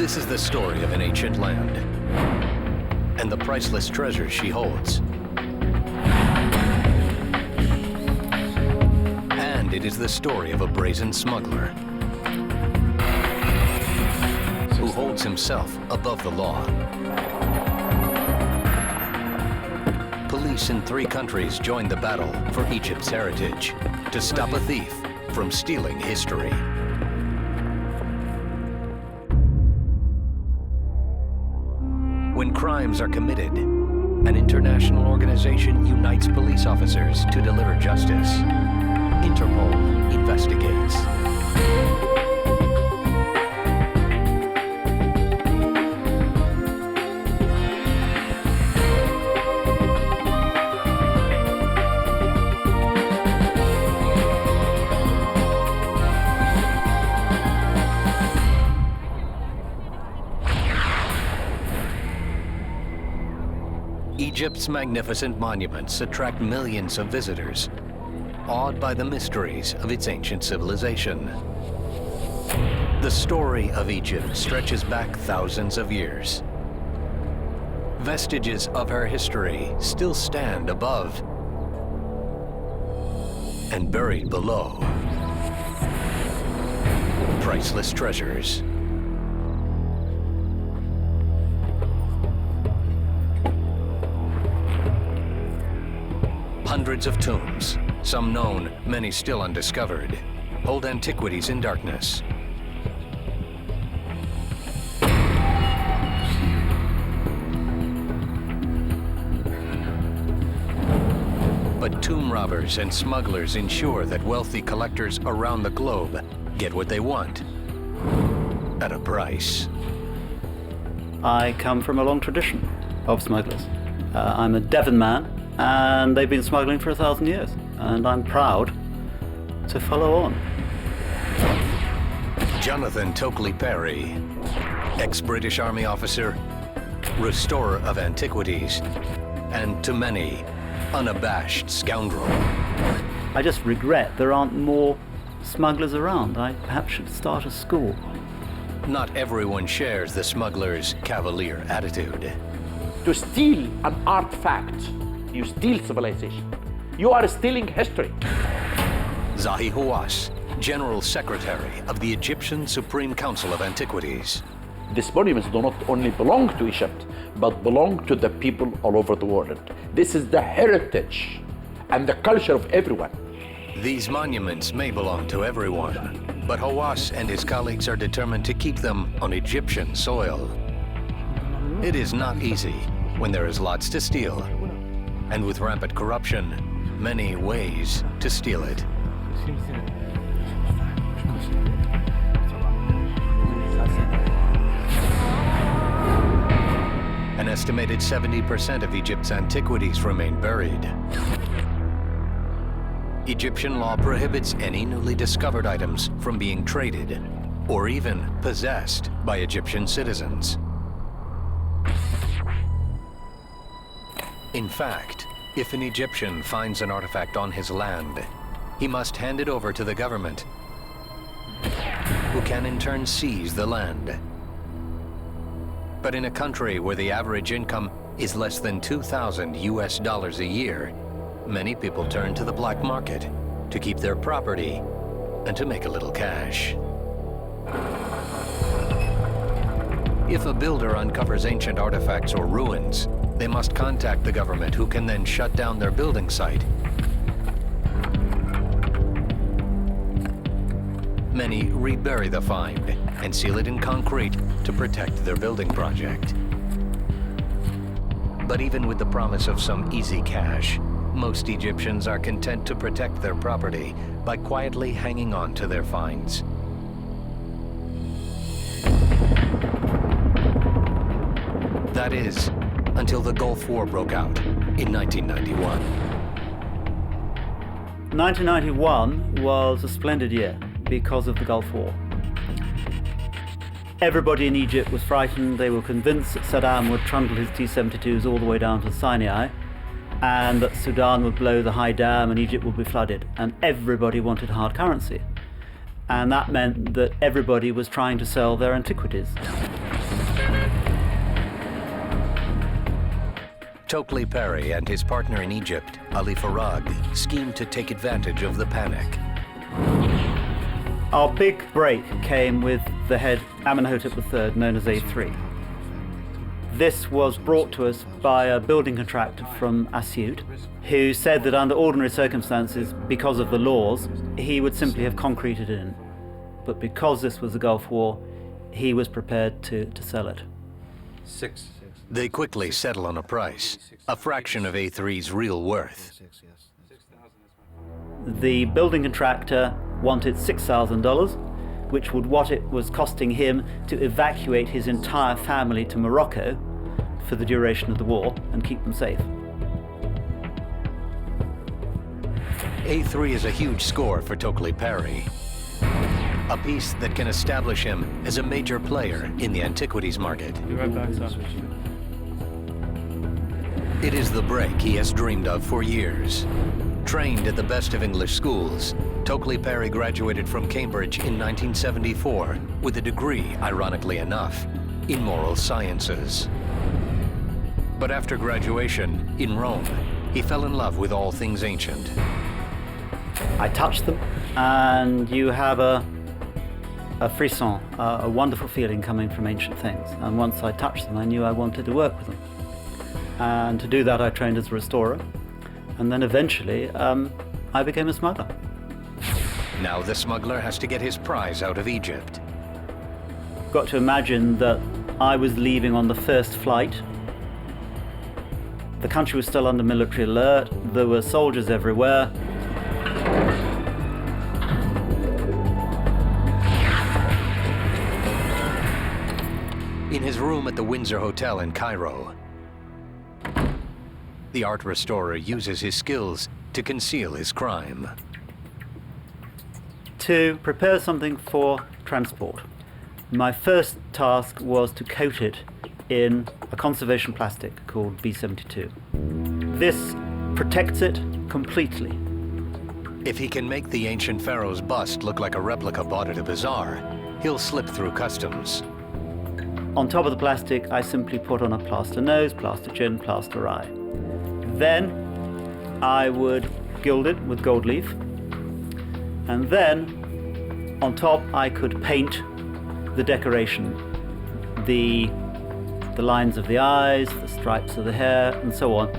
This is the story of an ancient land and the priceless treasures she holds. And it is the story of a brazen smuggler who holds himself above the law. Police in 3 countries joined the battle for Egypt's heritage to stop a thief from stealing history. When crimes are committed, an international organization unites police officers to deliver justice. Interpol investigates. Egypt's magnificent monuments attract millions of visitors, awed by the mysteries of its ancient civilization. The story of Egypt stretches back thousands of years. Vestiges of her history still stand above and buried below. Priceless treasures. Hundreds of tombs, some known, many still undiscovered, hold antiquities in darkness. But tomb robbers and smugglers ensure that wealthy collectors around the globe get what they want at a price. I come from a long tradition of smugglers. I'm a Devon man, and they've been smuggling for 1,000 years, and I'm proud to follow on. Jonathan Tokley Perry, ex-British Army officer, restorer of antiquities, and to many, unabashed scoundrel. I just regret there aren't more smugglers around. I perhaps should start a school. Not everyone shares the smuggler's cavalier attitude. To steal an artifact, you steal civilization. You are stealing history. Zahi Hawass, General Secretary of the Egyptian Supreme Council of Antiquities. These monuments do not only belong to Egypt, but belong to the people all over the world. This is the heritage and the culture of everyone. These monuments may belong to everyone, but Hawass and his colleagues are determined to keep them on Egyptian soil. It is not easy when there is lots to steal, and with rampant corruption, many ways to steal it. An estimated 70% of Egypt's antiquities remain buried. Egyptian law prohibits any newly discovered items from being traded or even possessed by Egyptian citizens. In fact, if an Egyptian finds an artifact on his land, he must hand it over to the government, who can in turn seize the land. But in a country where the average income is less than $2,000 a year, many people turn to the black market to keep their property and to make a little cash. If a builder uncovers ancient artifacts or ruins, they must contact the government, who can then shut down their building site. Many rebury the find and seal it in concrete to protect their building project. But even with the promise of some easy cash, most Egyptians are content to protect their property by quietly hanging on to their finds. That is, until the Gulf War broke out in 1991. 1991 was a splendid year because of the Gulf War. Everybody in Egypt was frightened. They were convinced that Saddam would trundle his T-72s all the way down to Sinai, and that Sudan would blow the high dam and Egypt would be flooded. And everybody wanted hard currency. And that meant that everybody was trying to sell their antiquities. Tokely Perry and his partner in Egypt, Ali Farag, schemed to take advantage of the panic. Our big break came with the head Amenhotep III, known as A3. This was brought to us by a building contractor from Asyut, who said that under ordinary circumstances, because of the laws, he would simply have concreted it in. But because this was the Gulf War, he was prepared to sell it. They quickly settle on a price, a fraction of A3's real worth. The building contractor wanted $6,000, which would what it was costing him to evacuate his entire family to Morocco for the duration of the war and keep them safe. A3 is a huge score for Tokely Perry. A piece that can establish him as a major player in the antiquities market. Be right back, sir. It is the break he has dreamed of for years. Trained at the best of English schools, Tokely Perry graduated from Cambridge in 1974 with a degree, ironically enough, in moral sciences. But after graduation, in Rome, he fell in love with all things ancient. I touched them, and you have a frisson, a wonderful feeling coming from ancient things. And once I touched them, I knew I wanted to work with them. And to do that, I trained as a restorer. And then eventually, I became a smuggler. Now the smuggler has to get his prize out of Egypt. Got to imagine that I was leaving on the first flight. The country was still under military alert. There were soldiers everywhere. In his room at the Windsor Hotel in Cairo, the art restorer uses his skills to conceal his crime. To prepare something for transport, my first task was to coat it in a conservation plastic called B72. This protects it completely. If he can make the ancient pharaoh's bust look like a replica bought at a bazaar, he'll slip through customs. On top of the plastic, I simply put on a plaster nose, plaster chin, plaster eye. Then I would gild it with gold leaf, and then on top I could paint the decoration, the lines of the eyes, the stripes of the hair, and so on.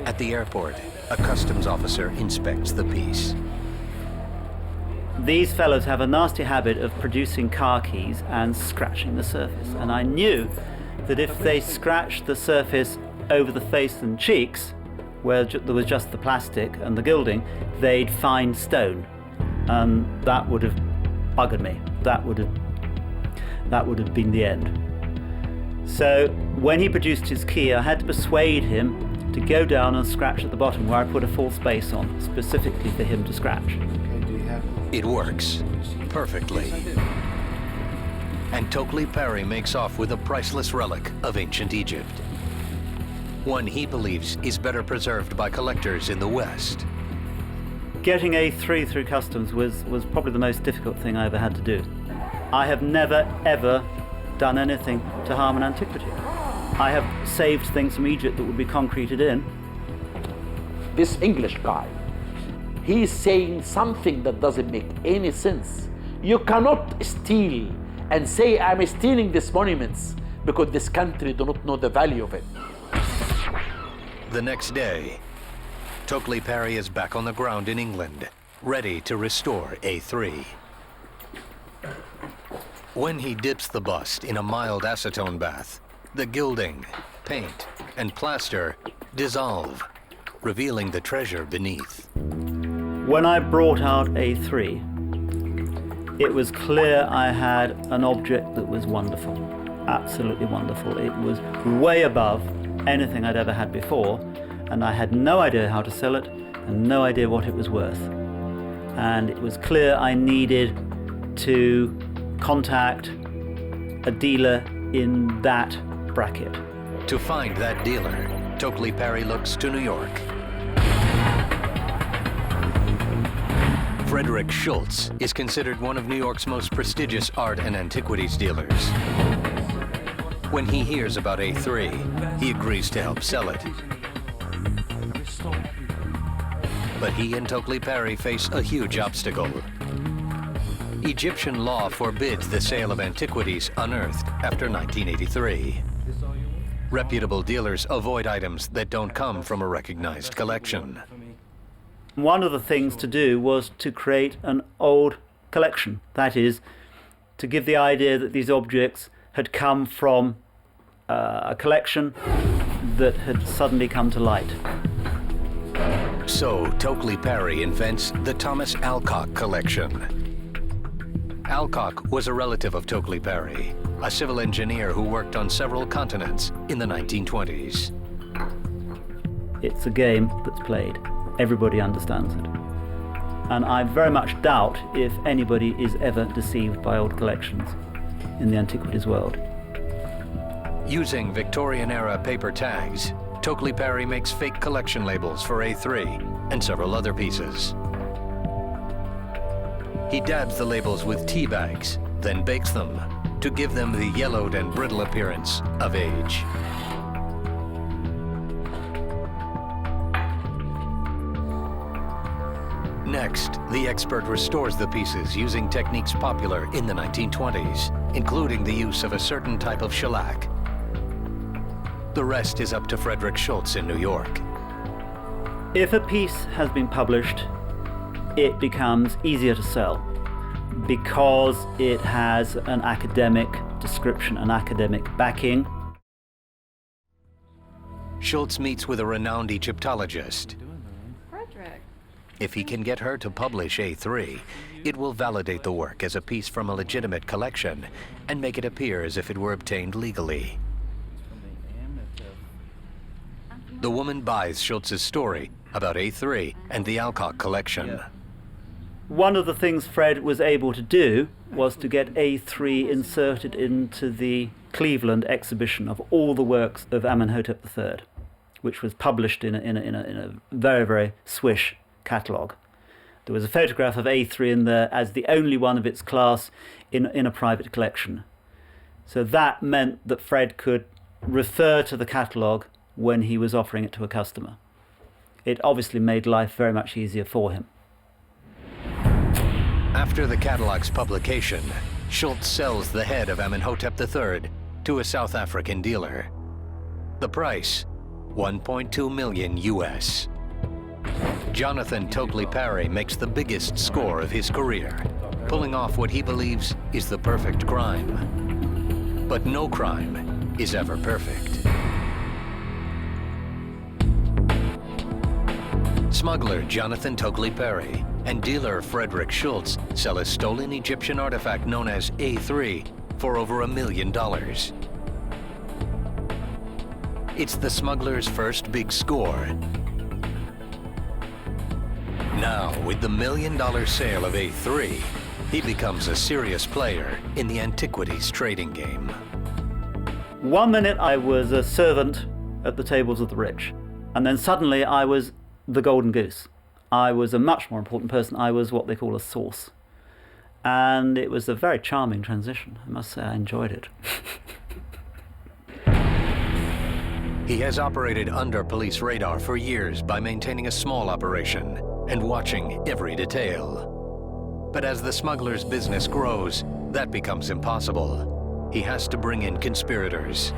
At the airport, a customs officer inspects the piece. These fellows have a nasty habit of producing car keys and scratching the surface. And I knew that if they scratched the surface over the face and cheeks, where there was just the plastic and the gilding, they'd find stone. And that would have buggered me. That would have been the end. So when he produced his key, I had to persuade him to go down and scratch at the bottom where I put a full space on, specifically for him to scratch. It works perfectly. And Tokely Perry makes off with a priceless relic of ancient Egypt. One he believes is better preserved by collectors in the West. Getting A3 through customs was probably the most difficult thing I ever had to do. I have never, ever done anything to harm an antiquity. I have saved things from Egypt that would be concreted in. This English guy, he's saying something that doesn't make any sense. You cannot steal and say, I'm stealing these monuments because this country do not know the value of it. The next day, Tokely Perry is back on the ground in England, ready to restore A3. When he dips the bust in a mild acetone bath, the gilding, paint, and plaster dissolve, revealing the treasure beneath. When I brought out A3, it was clear I had an object that was wonderful, absolutely wonderful. It was way above anything I'd ever had before, and I had no idea how to sell it and no idea what it was worth. And it was clear I needed to contact a dealer in that bracket. To find that dealer, Tokely Perry looks to New York. Frederick Schultz is considered one of New York's most prestigious art and antiquities dealers. When he hears about A3, he agrees to help sell it. But he and Tokely Parry face a huge obstacle. Egyptian law forbids the sale of antiquities unearthed after 1983. Reputable dealers avoid items that don't come from a recognized collection. One of the things to do was to create an old collection. That is, to give the idea that these objects had come from a collection that had suddenly come to light. So Tokely Parry invents the Thomas Alcock collection. Alcock was a relative of Tokely Parry, a civil engineer who worked on several continents in the 1920s. It's a game that's played. Everybody understands it. And I very much doubt if anybody is ever deceived by old collections in the antiquities world. Using Victorian-era paper tags, Tokely Parry makes fake collection labels for A3 and several other pieces. He dabs the labels with tea bags, then bakes them to give them the yellowed and brittle appearance of age. Next, the expert restores the pieces using techniques popular in the 1920s, including the use of a certain type of shellac. The rest is up to Frederick Schultz in New York. If a piece has been published, it becomes easier to sell because it has an academic description, an academic backing. Schultz meets with a renowned Egyptologist. Frederick. If he can get her to publish A3, it will validate the work as a piece from a legitimate collection and make it appear as if it were obtained legally. The woman buys Schultz's story about A3 and the Alcock collection. One of the things Fred was able to do was to get A3 inserted into the Cleveland exhibition of all the works of Amenhotep III, which was published in a very, very swish catalogue. There was a photograph of A3 in there as the only one of its class in a private collection. So that meant that Fred could refer to the catalogue when he was offering it to a customer. It obviously made life very much easier for him. After the catalogue's publication, Schultz sells the head of Amenhotep III to a South African dealer. The price, 1.2 million US. Jonathan Tokely Parry makes the biggest score of his career, pulling off what he believes is the perfect crime. But no crime is ever perfect. Smuggler Jonathan Tokely Parry and dealer Frederick Schultz sell a stolen Egyptian artifact known as A3 for over $1 million. It's the smuggler's first big score. Now, with the $1 million sale of A3, he becomes a serious player in the antiquities trading game. 1 minute I was a servant at the tables of the rich, and then suddenly I was the golden goose. I was a much more important person. I was what they call a source. And it was a very charming transition. I must say I enjoyed it. He has operated under police radar for years by maintaining a small operation and watching every detail. But as the smuggler's business grows, that becomes impossible. He has to bring in conspirators.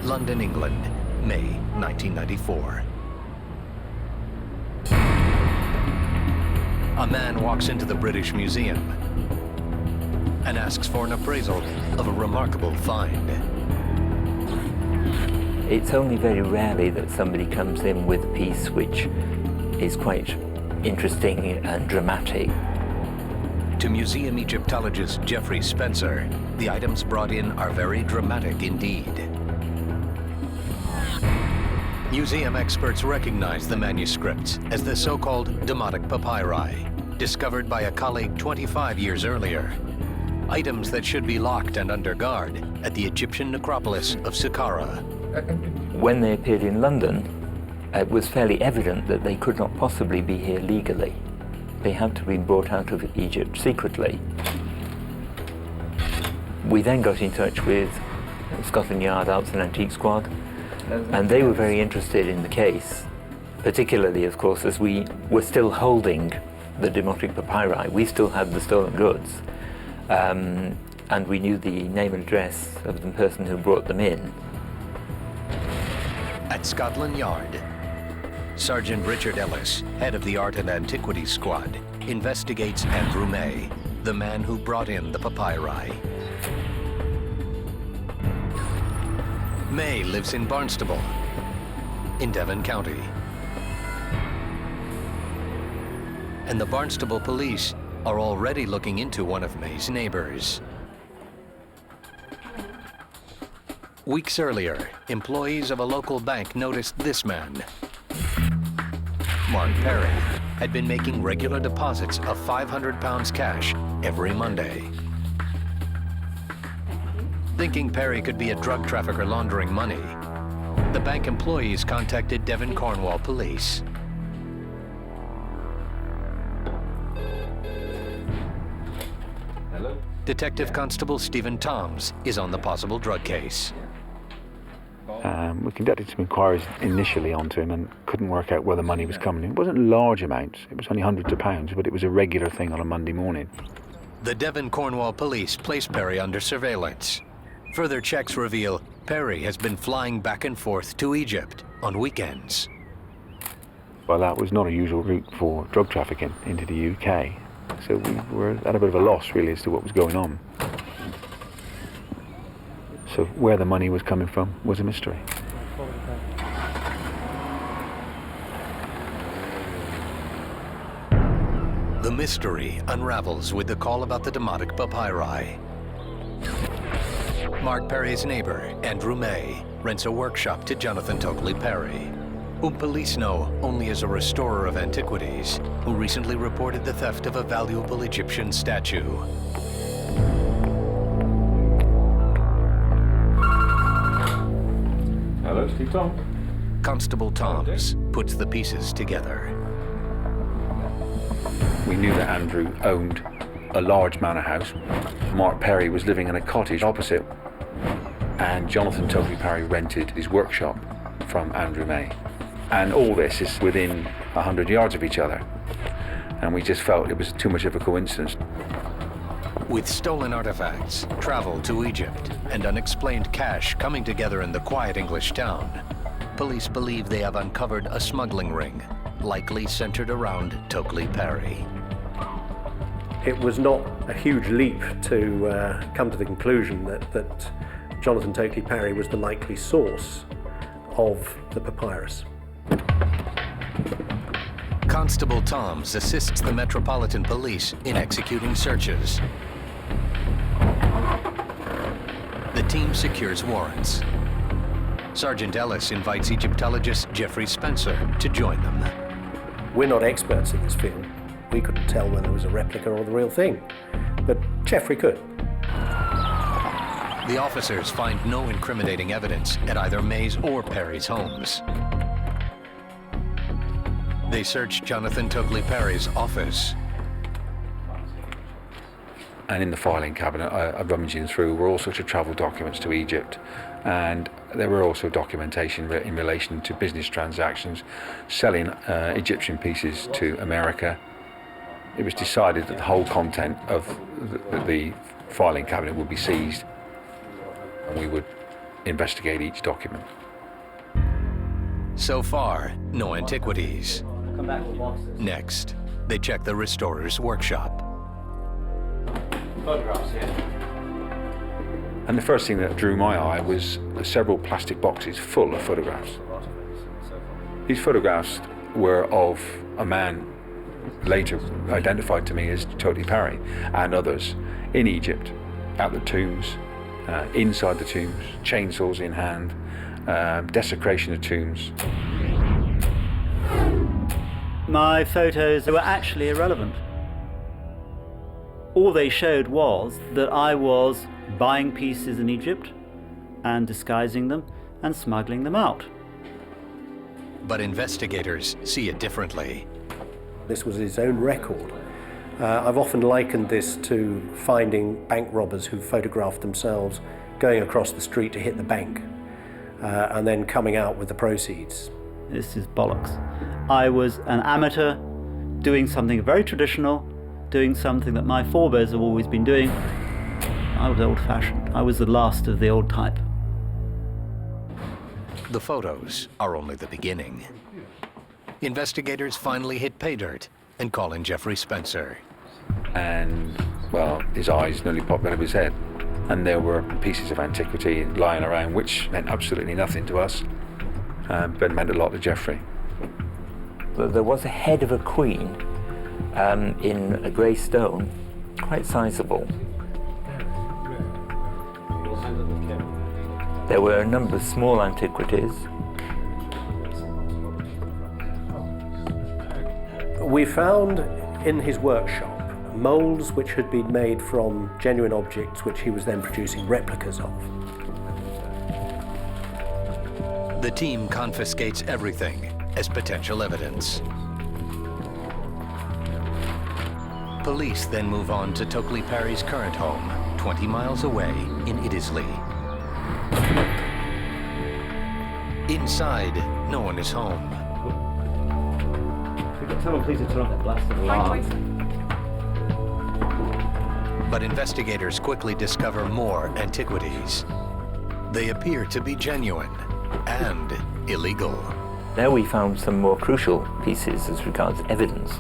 London, England, May 1994. A man walks into the British Museum and asks for an appraisal of a remarkable find. It's only very rarely that somebody comes in with a piece which is quite interesting and dramatic. To museum Egyptologist Geoffrey Spencer, the items brought in are very dramatic indeed. Museum experts recognize the manuscripts as the so-called Demotic papyri, discovered by a colleague 25 years earlier. Items that should be locked and under guard at the Egyptian necropolis of Saqqara. when they appeared in London, it was fairly evident that they could not possibly be here legally. They had to be brought out of Egypt secretly. We then got in touch with Scotland Yard Arts and Antique Squad, and they were very interested in the case, particularly, of course, as we were still holding the demotic papyri. We still had the stolen goods, and we knew the name and address of the person who brought them in. At Scotland Yard, Sergeant Richard Ellis, head of the Art and Antiquities Squad, investigates Andrew May, the man who brought in the papyri. May lives in Barnstable, in Devon County. And the Barnstable police are already looking into one of May's neighbors. Weeks earlier, employees of a local bank noticed this man. Mark Perry had been making regular deposits of £500 cash every Monday. Thinking Perry could be a drug trafficker laundering money, the bank employees contacted Devon Cornwall police. Hello? Detective Constable Stephen Toms is on the possible drug case. We conducted some inquiries initially onto him and couldn't work out where the money was coming in. It wasn't large amounts, it was only hundreds of pounds, but it was a regular thing on a Monday morning. The Devon Cornwall police placed Perry under surveillance. Further checks reveal Perry has been flying back and forth to Egypt on weekends. Well, that was not a usual route for drug trafficking into the UK, so we were at a bit of a loss really as to what was going on. So where the money was coming from was a mystery. The mystery unravels with the call about the demotic papyri. Mark Perry's neighbor, Andrew May, rents a workshop to Jonathan Tokely Perry, whom police know only as a restorer of antiquities, who recently reported the theft of a valuable Egyptian statue. Hello, Steve Tom. Constable Toms puts the pieces together. We knew that Andrew owned a large manor house. Mark Perry was living in a cottage opposite, and Jonathan Tokely Perry rented his workshop from Andrew May. And all this is within 100 yards of each other, and we just felt it was too much of a coincidence. With stolen artifacts, travel to Egypt, and unexplained cash coming together in the quiet English town, police believe they have uncovered a smuggling ring, likely centered around Tokely Perry. It was not a huge leap to come to the conclusion that Jonathan Tokely Perry was the likely source of the papyrus. Constable Toms assists the Metropolitan Police in executing searches. The team secures warrants. Sergeant Ellis invites Egyptologist Geoffrey Spencer to join them. We're not experts in this field. We couldn't tell whether it was a replica or the real thing, but Geoffrey could. The officers find no incriminating evidence at either May's or Perry's homes. They search Jonathan Tokely Perry's office. And in the filing cabinet, rummaging through, were all sorts of travel documents to Egypt. And there were also documentation in relation to business transactions, selling Egyptian pieces to America. It was decided that the whole content of the filing cabinet would be seized, and we would investigate each document. So far, no antiquities. Come back with boxes. Next, they check the restorer's workshop. Photographs here. And the first thing that drew my eye was several plastic boxes full of photographs. These photographs were of a man later identified to me as Tokely Perry and others in Egypt, at the tombs, inside the tombs, chainsaws in hand, desecration of tombs. My photos were actually irrelevant. All they showed was that I was buying pieces in Egypt and disguising them and smuggling them out. But investigators see it differently. This was his own record. I've often likened this to finding bank robbers who photographed themselves going across the street to hit the bank and then coming out with the proceeds. This is bollocks. I was an amateur doing something very traditional, doing something that my forebears have always been doing. I was old-fashioned. I was the last of the old type. The photos are only the beginning. Investigators finally hit pay dirt and call in Jeffrey Spencer. And, well, his eyes nearly popped out of his head. And there were pieces of antiquity lying around, which meant absolutely nothing to us, but meant a lot to Jeffrey. There was a head of a queen in a grey stone, quite sizable. There were a number of small antiquities. We found in his workshop moulds which had been made from genuine objects which he was then producing replicas of. The team confiscates everything as potential evidence. Police then move on to Tokely Parry's current home, 20 miles away in Idisley. Inside, no one is home. Tell them please to turn off that blasted alarm. But investigators quickly discover more antiquities. They appear to be genuine and illegal. There we found some more crucial pieces as regards evidence.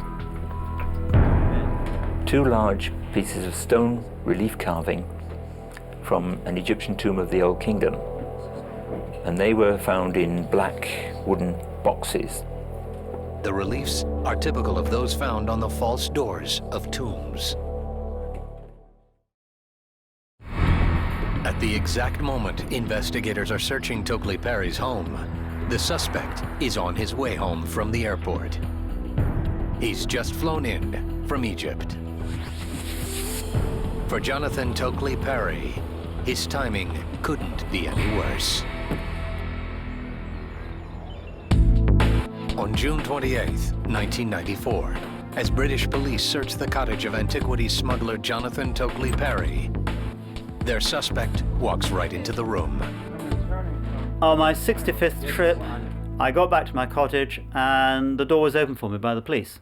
2 large pieces of stone relief carving from an Egyptian tomb of the Old Kingdom. And they were found in black wooden boxes. The reliefs are typical of those found on the false doors of tombs. At the exact moment investigators are searching Tokely Parry's home, the suspect is on his way home from the airport. He's just flown in from Egypt. For Jonathan Tokely Parry, his timing couldn't be any worse. On June 28, 1994, as British police search the cottage of antiquities smuggler Jonathan Tokely Parry, their suspect walks right into the room. On my 65th trip, I got back to my cottage and the door was opened for me by the police.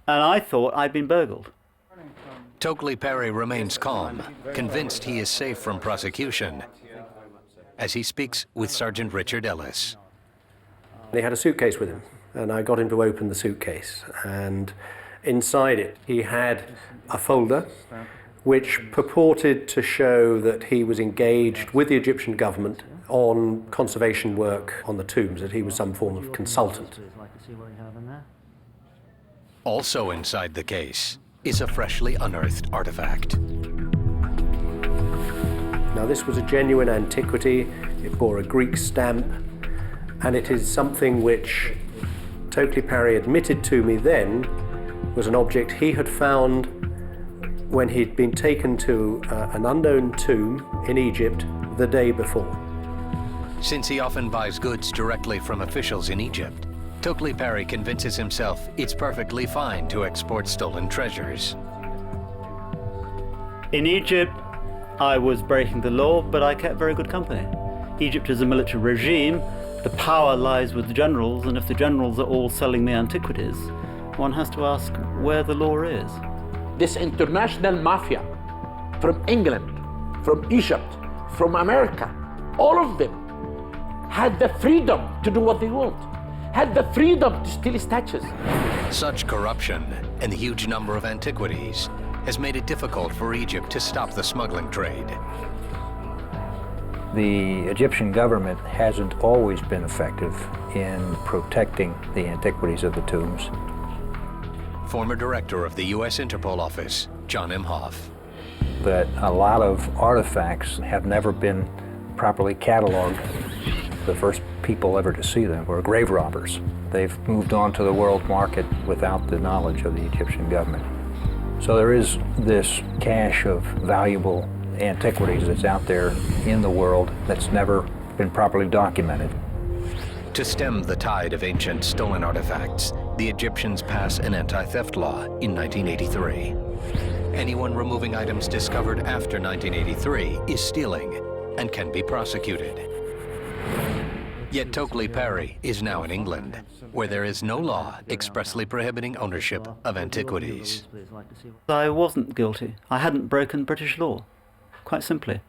And I thought I'd been burgled. Tokely Parry remains calm, convinced he is safe from prosecution, as he speaks with Sergeant Richard Ellis. He had a suitcase with him, and I got him to open the suitcase. And inside it, he had a folder which purported to show that he was engaged with the Egyptian government on conservation work on the tombs, that he was some form of consultant. Also inside the case is a freshly unearthed artifact. Now, this was a genuine antiquity. It bore a Greek stamp, and it is something which Tokely Parry admitted to me then was an object he had found when he'd been taken to an unknown tomb in Egypt the day before. Since he often buys goods directly from officials in Egypt, Tokely Parry convinces himself it's perfectly fine to export stolen treasures. In Egypt, I was breaking the law, but I kept very good company. Egypt is a military regime. The power lies with the generals, and if the generals are all selling me antiquities, one has to ask where the law is. This international mafia from England, from Egypt, from America, all of them had the freedom to do what they want, had the freedom to steal statues. Such corruption and the huge number of antiquities has made it difficult for Egypt to stop the smuggling trade. The Egyptian government hasn't always been effective in protecting the antiquities of the tombs. Former director of the U.S. Interpol office, John M. Hoff. That a lot of artifacts have never been properly cataloged. The first people ever to see them were grave robbers. They've moved on to the world market without the knowledge of the Egyptian government. So there is this cache of valuable antiquities that's out there in the world that's never been properly documented. To stem the tide of ancient stolen artifacts, the Egyptians pass an anti-theft law in 1983. Anyone removing items discovered after 1983 is stealing and can be prosecuted. Yet Tokely Parry is now in England, where there is no law expressly prohibiting ownership of antiquities. I wasn't guilty. I hadn't broken British law, quite simply.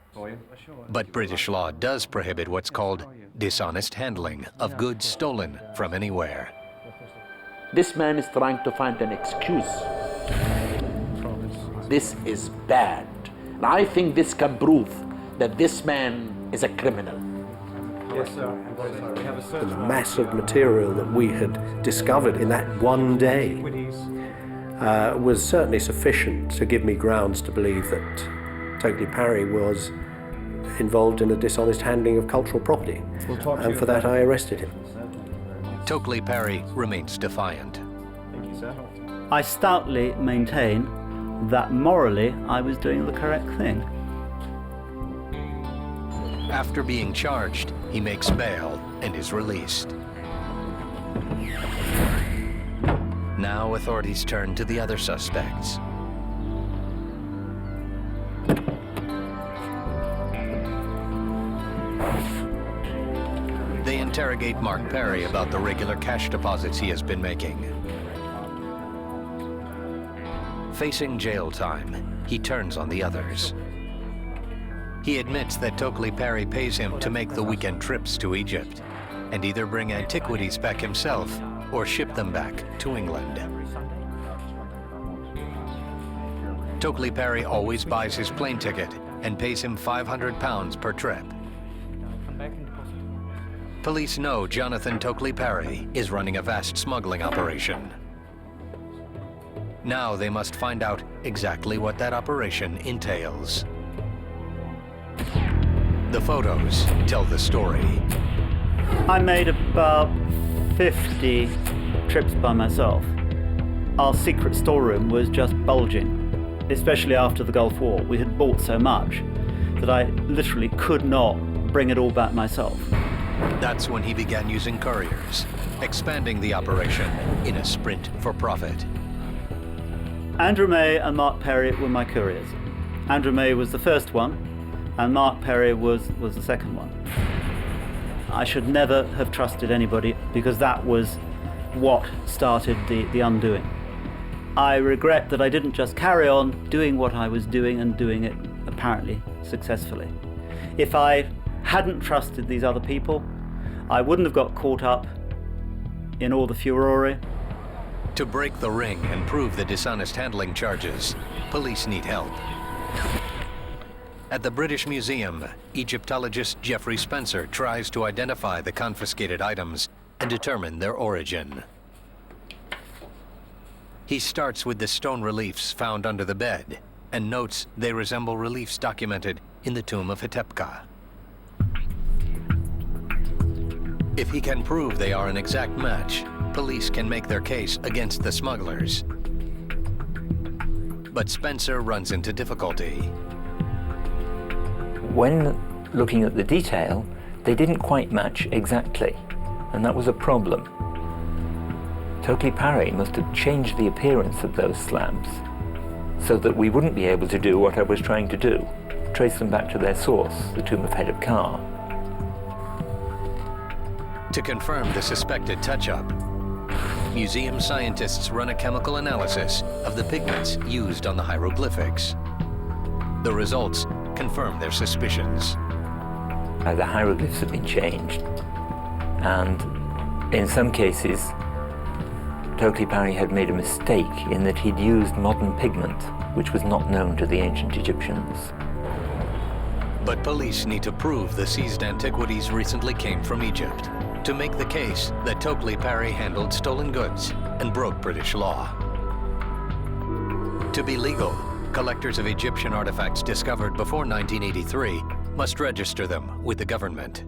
But British law does prohibit what's called dishonest handling of goods stolen from anywhere. This man is trying to find an excuse. This is bad. And I think this can prove that this man is a criminal. Yes, sir. The mass of material that we had discovered in that one day was certainly sufficient to give me grounds to believe that Tokely Parry was involved in a dishonest handling of cultural property. And for that I arrested him. Tokely Parry remains defiant. I stoutly maintain that morally I was doing the correct thing. After being charged, he makes bail and is released. Now authorities turn to the other suspects. They interrogate Mark Parry about the regular cash deposits he has been making. Facing jail time, he turns on the others. He admits that Tokely Parry pays him to make the weekend trips to Egypt and either bring antiquities back himself or ship them back to England. Tokely Parry always buys his plane ticket and pays him £500 per trip. Police know Jonathan Tokely Parry is running a vast smuggling operation. Now they must find out exactly what that operation entails. The photos tell the story. I made about 50 trips by myself. Our secret storeroom was just bulging, especially after the Gulf War. We had bought so much that I literally could not bring it all back myself. That's when he began using couriers, expanding the operation in a sprint for profit. Andrew May and Mark Parry were my couriers. Andrew May was the first one, and Mark Parry was the second one. I should never have trusted anybody because that was what started the undoing. I regret that I didn't just carry on doing what I was doing and doing it apparently successfully. If I hadn't trusted these other people, I wouldn't have got caught up in all the furore. To break the ring and prove the dishonest handling charges, police need help. At the British Museum, Egyptologist Geoffrey Spencer tries to identify the confiscated items and determine their origin. He starts with the stone reliefs found under the bed and notes they resemble reliefs documented in the tomb of Hetepka. If he can prove they are an exact match, police can make their case against the smugglers. But Spencer runs into difficulty. When looking at the detail, they didn't quite match exactly, and that was a problem. Tokely Parry must have changed the appearance of those slabs so that we wouldn't be able to do what I was trying to do, trace them back to their source, the tomb of Hetepka. To confirm the suspected touch-up, museum scientists run a chemical analysis of the pigments used on the hieroglyphics. The results confirm their suspicions. The hieroglyphs have been changed, and in some cases, Tokely Parry had made a mistake in that he'd used modern pigment, which was not known to the ancient Egyptians. But police need to prove the seized antiquities recently came from Egypt to make the case that Tokely Parry handled stolen goods and broke British law. To be legal, collectors of Egyptian artifacts discovered before 1983 must register them with the government.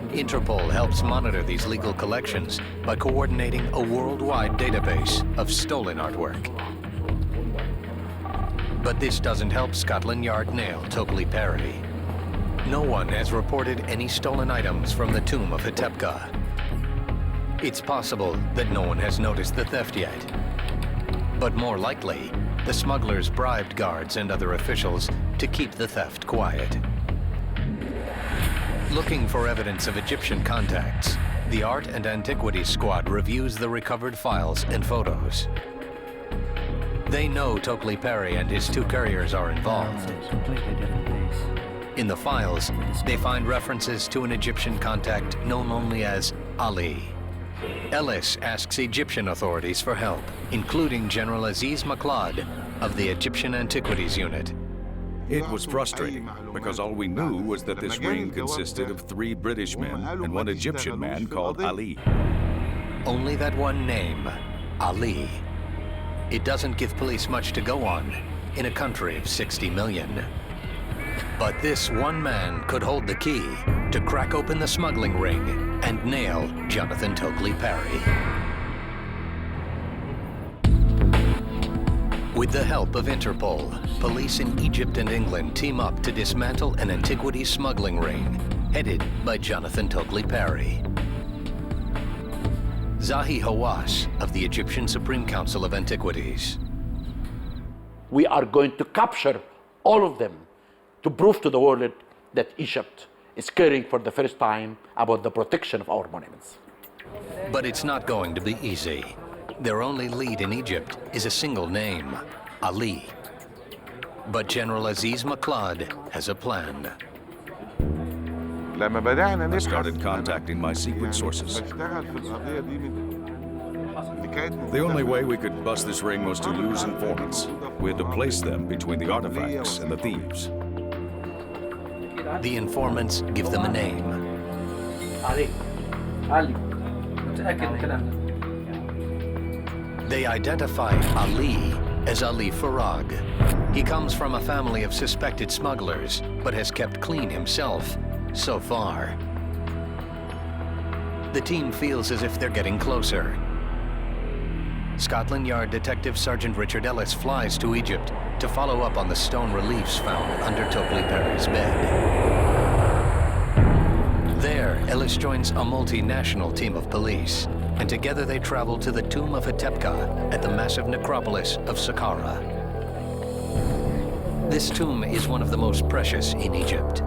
Interpol helps monitor these legal collections by coordinating a worldwide database of stolen artwork. But this doesn't help Scotland Yard nail Tokely Parry. No one has reported any stolen items from the tomb of Hitepka. It's possible that no one has noticed the theft yet. But more likely, the smugglers bribed guards and other officials to keep the theft quiet. Looking for evidence of Egyptian contacts, the Art and Antiquities Squad reviews the recovered files and photos. They know Tokely Perry and his two couriers are involved. It's a completely different piece. In the files, they find references to an Egyptian contact known only as Ali. Ellis asks Egyptian authorities for help, including General Aziz Maklad of the Egyptian Antiquities Unit. It was frustrating, because all we knew was that this ring consisted of 3 British men and 1 Egyptian man called Ali. Only that one name, Ali. It doesn't give police much to go on in a country of 60 million. But this one man could hold the key to crack open the smuggling ring and nail Jonathan Tokely Perry. With the help of Interpol, police in Egypt and England team up to dismantle an antiquities smuggling ring headed by Jonathan Tokely Perry. Zahi Hawass of the Egyptian Supreme Council of Antiquities. We are going to capture all of them to prove to the world that Egypt is caring for the first time about the protection of our monuments. But it's not going to be easy. Their only lead in Egypt is a single name, Ali. But General Aziz Maklad has a plan. I started contacting my secret sources. The only way we could bust this ring was to use informants. We had to place them between the artifacts and the thieves. The informants give them a name. Ali. They identify Ali as Ali Farag. He comes from a family of suspected smugglers, but has kept clean himself so far. The team feels as if they're getting closer. Scotland Yard Detective Sergeant Richard Ellis flies to Egypt to follow up on the stone reliefs found under Tokely Perry's bed. There, Ellis joins a multinational team of police, and together they travel to the tomb of Hitepka at the massive necropolis of Saqqara. This tomb is one of the most precious in Egypt.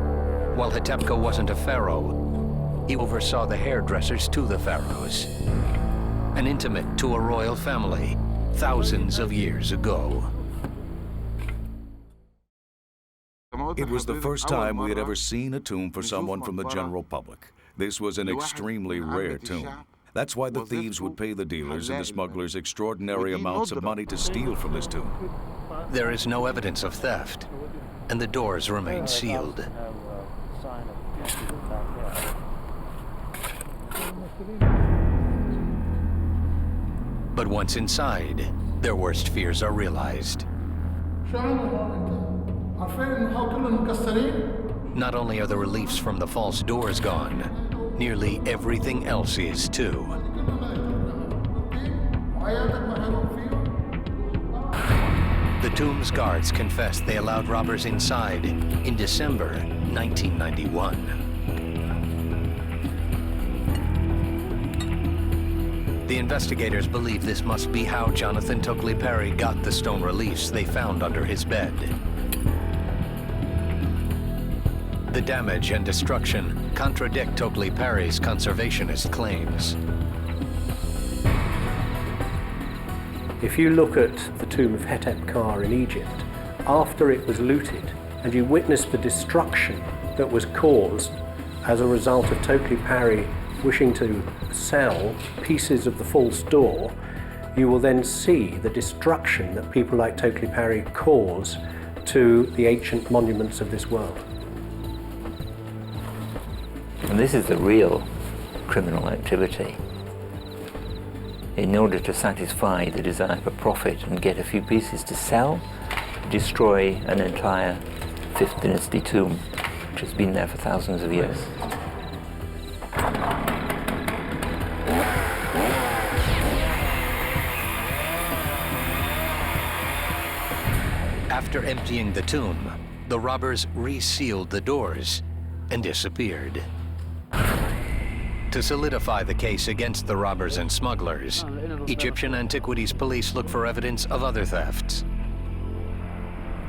While Hitepka wasn't a pharaoh, he oversaw the hairdressers to the pharaohs, an intimate to a royal family thousands of years ago. It was the first time we had ever seen a tomb for someone from the general public. This was an extremely rare tomb. That's why the thieves would pay the dealers and the smugglers extraordinary amounts of money to steal from this tomb. There is no evidence of theft, and the doors remain sealed. But once inside, their worst fears are realized. Not only are the reliefs from the false doors gone, nearly everything else is too. The tomb's guards confess they allowed robbers inside in December 1991. The investigators believe this must be how Jonathan Tokely Perry got the stone reliefs they found under his bed. The damage and destruction contradict Tokely Perry's conservationist claims. If you look at the tomb of Hetepka in Egypt, after it was looted, and you witness the destruction that was caused as a result of Tokely Perry wishing to sell pieces of the false door, you will then see the destruction that people like Tokely Perry cause to the ancient monuments of this world. And this is the real criminal activity. In order to satisfy the desire for profit and get a few pieces to sell, destroy an entire 5th dynasty tomb, which has been there for thousands of years. After emptying the tomb, the robbers resealed the doors and disappeared. To solidify the case against the robbers and smugglers, Egyptian antiquities police look for evidence of other thefts.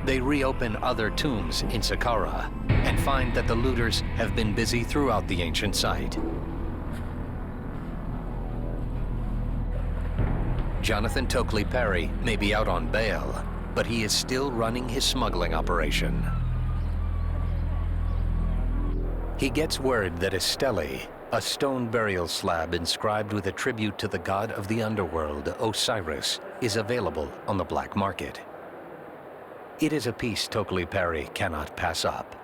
They reopen other tombs in Saqqara and find that the looters have been busy throughout the ancient site. Jonathan Tokely Perry may be out on bail, but he is still running his smuggling operation. He gets word that a Stelly, a stone burial slab inscribed with a tribute to the god of the underworld, Osiris, is available on the black market. It is a piece Tokely Perry cannot pass up.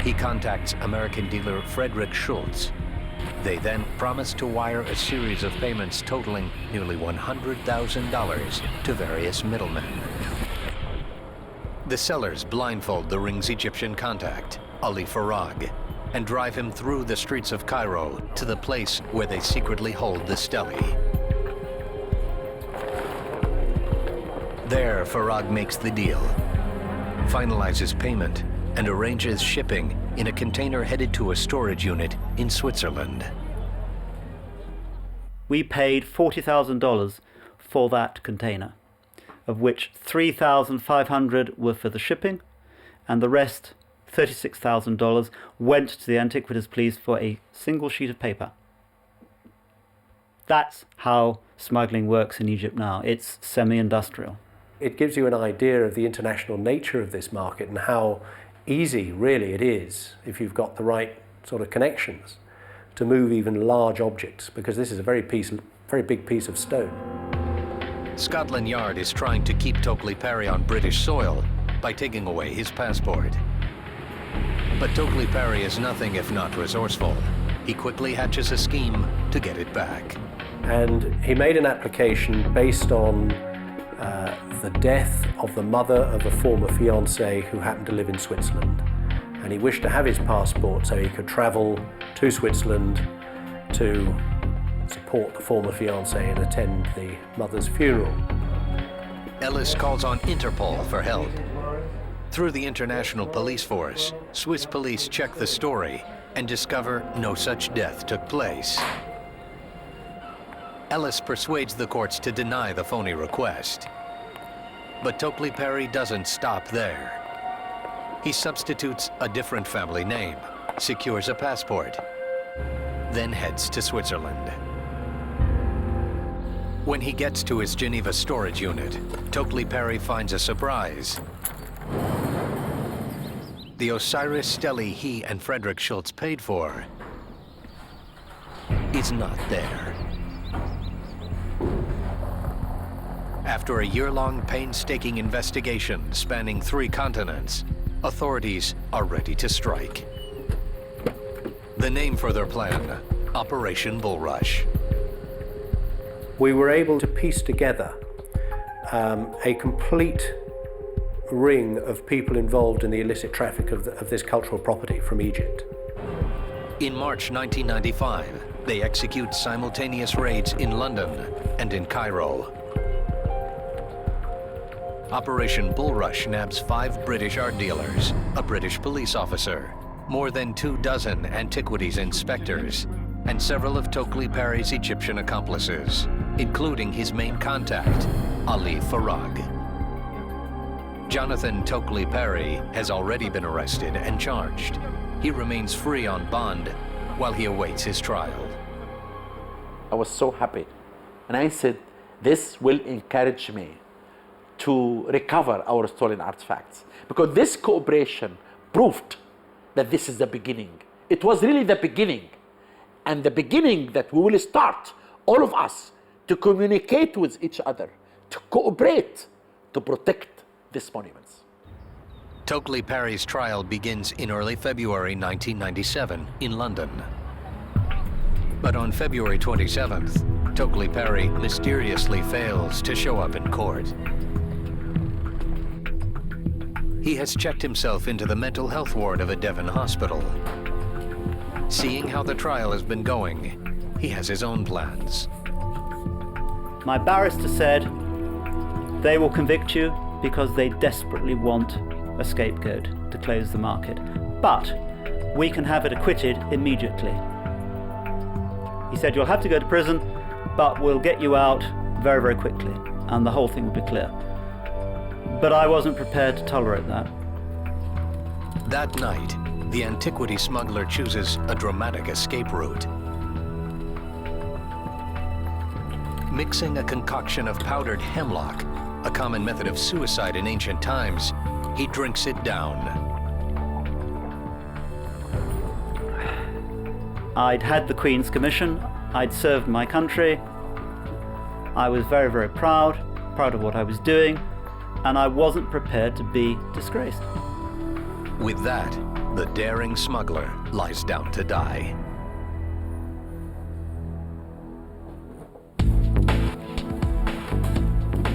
He contacts American dealer Frederick Schultz. They then promise to wire a series of payments totaling nearly $100,000 to various middlemen. The sellers blindfold the ring's Egyptian contact, Ali Farag, and drive him through the streets of Cairo to the place where they secretly hold the Stelly. There, Farag makes the deal, finalizes payment, and arranges shipping in a container headed to a storage unit in Switzerland. We paid $40,000 for that container, of which $3,500 were for the shipping, and the rest, $36,000, went to the Antiquities Police for a single sheet of paper. That's how smuggling works in Egypt now. It's semi-industrial. It gives you an idea of the international nature of this market and how easy really it is, if you've got the right sort of connections, to move even large objects, because this is a very big piece of stone. Scotland Yard is trying to keep Tokely Perry on British soil by taking away his passport. But Tokely Perry is nothing if not resourceful. He quickly hatches a scheme to get it back. And he made an application based on the death of the mother of a former fiancé who happened to live in Switzerland. And he wished to have his passport so he could travel to Switzerland to support the former fiancé and attend the mother's funeral. Ellis calls on Interpol for help. Through the International Police Force, Swiss police check the story and discover no such death took place. Ellis persuades the courts to deny the phony request. But Tokely Perry doesn't stop there. He substitutes a different family name, secures a passport, then heads to Switzerland. When he gets to his Geneva storage unit, Tokely Perry finds a surprise. The Osiris Stelly he and Frederick Schultz paid for is not there. After a year-long painstaking investigation spanning 3 continents, authorities are ready to strike. The name for their plan, Operation Bulrush. We were able to piece together a complete ring of people involved in the illicit traffic of this cultural property from Egypt. In March 1995, they execute simultaneous raids in London and in Cairo. Operation Bulrush nabs 5 British art dealers, a British police officer, more than 24 antiquities inspectors, and several of Tokely Perry's Egyptian accomplices, including his main contact, Ali Farag. Jonathan Tokely Perry has already been arrested and charged. He remains free on bond while he awaits his trial. I was so happy. And I said, this will encourage me to recover our stolen artifacts. Because this cooperation proved that this is the beginning. It was really the beginning. And the beginning that we will start, all of us, to communicate with each other, to cooperate, to protect these monuments. Tokely Perry's trial begins in early February 1997 in London. But on February 27th, Tokely Perry mysteriously fails to show up in court. He has checked himself into the mental health ward of a Devon hospital. Seeing how the trial has been going, he has his own plans. My barrister said, they will convict you because they desperately want a scapegoat. to close the market, but we can have it acquitted immediately. He said, you'll have to go to prison, but we'll get you out very, very quickly, and the whole thing will be clear. But I wasn't prepared to tolerate that. That night, the antiquity smuggler chooses a dramatic escape route. Mixing a concoction of powdered hemlock, a common method of suicide in ancient times, he drinks it down. I'd had the Queen's Commission, I'd served my country, I was very, very proud of what I was doing, and I wasn't prepared to be disgraced. With that, the daring smuggler lies down to die.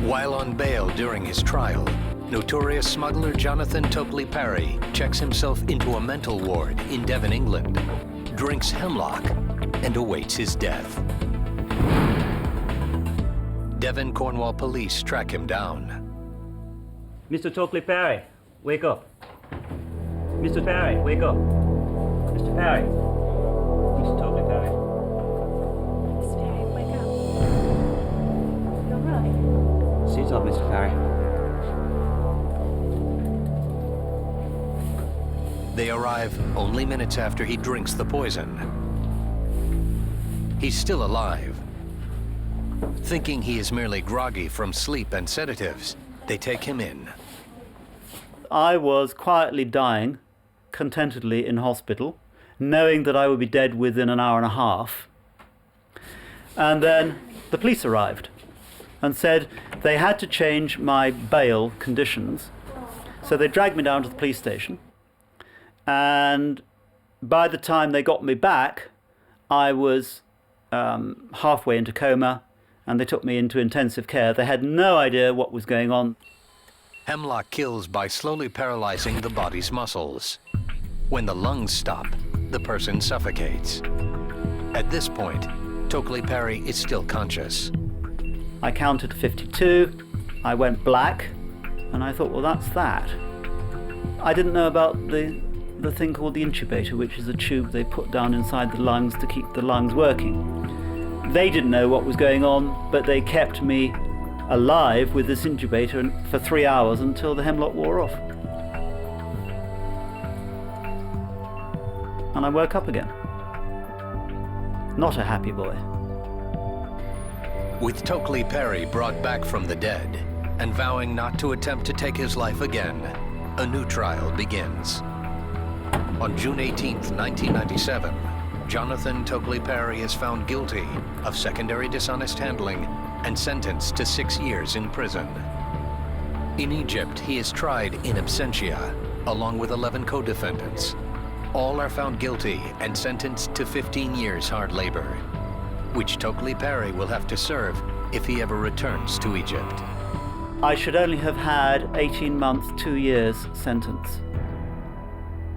While on bail during his trial, notorious smuggler Jonathan Tokely Parry checks himself into a mental ward in Devon, England, drinks hemlock, and awaits his death. Devon Cornwall police track him down. Mr. Tokely Parry, wake up. Mr. Parry, wake up. Mr. Parry. Mr. Tokely Parry. Mr. Parry, wake up. You all right? Sit up, Mr. Parry. They arrive only minutes after he drinks the poison. He's still alive. Thinking he is merely groggy from sleep and sedatives, they take him in. I was quietly dying, contentedly in hospital, knowing that I would be dead within an hour and a half. And then the police arrived and said they had to change my bail conditions. So they dragged me down to the police station. And by the time they got me back, I was halfway into coma, and they took me into intensive care. They had no idea what was going on. Hemlock kills by slowly paralyzing the body's muscles. When the lungs stop, the person suffocates. At this point, Tokely Parry is still conscious. I counted 52, I went black, and I thought, well, that's that. I didn't know about the thing called the intubator, which is a tube they put down inside the lungs to keep the lungs working. They didn't know what was going on, but they kept me alive with this intubator for 3 hours until the hemlock wore off. And I woke up again. Not a happy boy. With Tokely Parry brought back from the dead and vowing not to attempt to take his life again, a new trial begins. On June 18th, 1997, Jonathan Tokely Parry is found guilty of secondary dishonest handling and sentenced to 6 years in prison. In Egypt, he is tried in absentia, along with 11 co-defendants. All are found guilty and sentenced to 15 years hard labor, which Tokely Parry will have to serve if he ever returns to Egypt. I should only have had 18 months, 2 years sentence.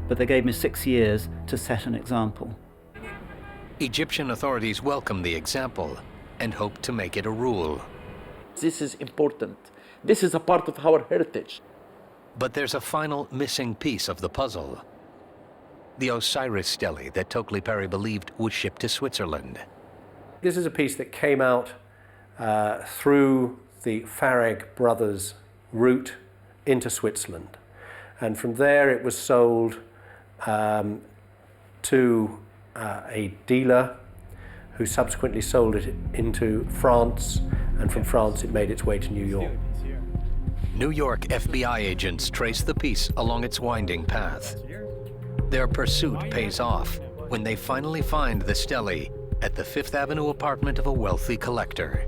But they gave me 6 years to set an example. Egyptian authorities welcome the example and hope to make it a rule. This is important. This is a part of our heritage. But there's a final missing piece of the puzzle. The Stolen Stelly that Tokely Parry believed was shipped to Switzerland. This is a piece that came out through the Farag brothers' route into Switzerland. And from there it was sold to a dealer who subsequently sold it into France, and from France it made its way to New York. New York FBI agents trace the piece along its winding path. Their pursuit pays off when they finally find the Stelly at the Fifth Avenue apartment of a wealthy collector.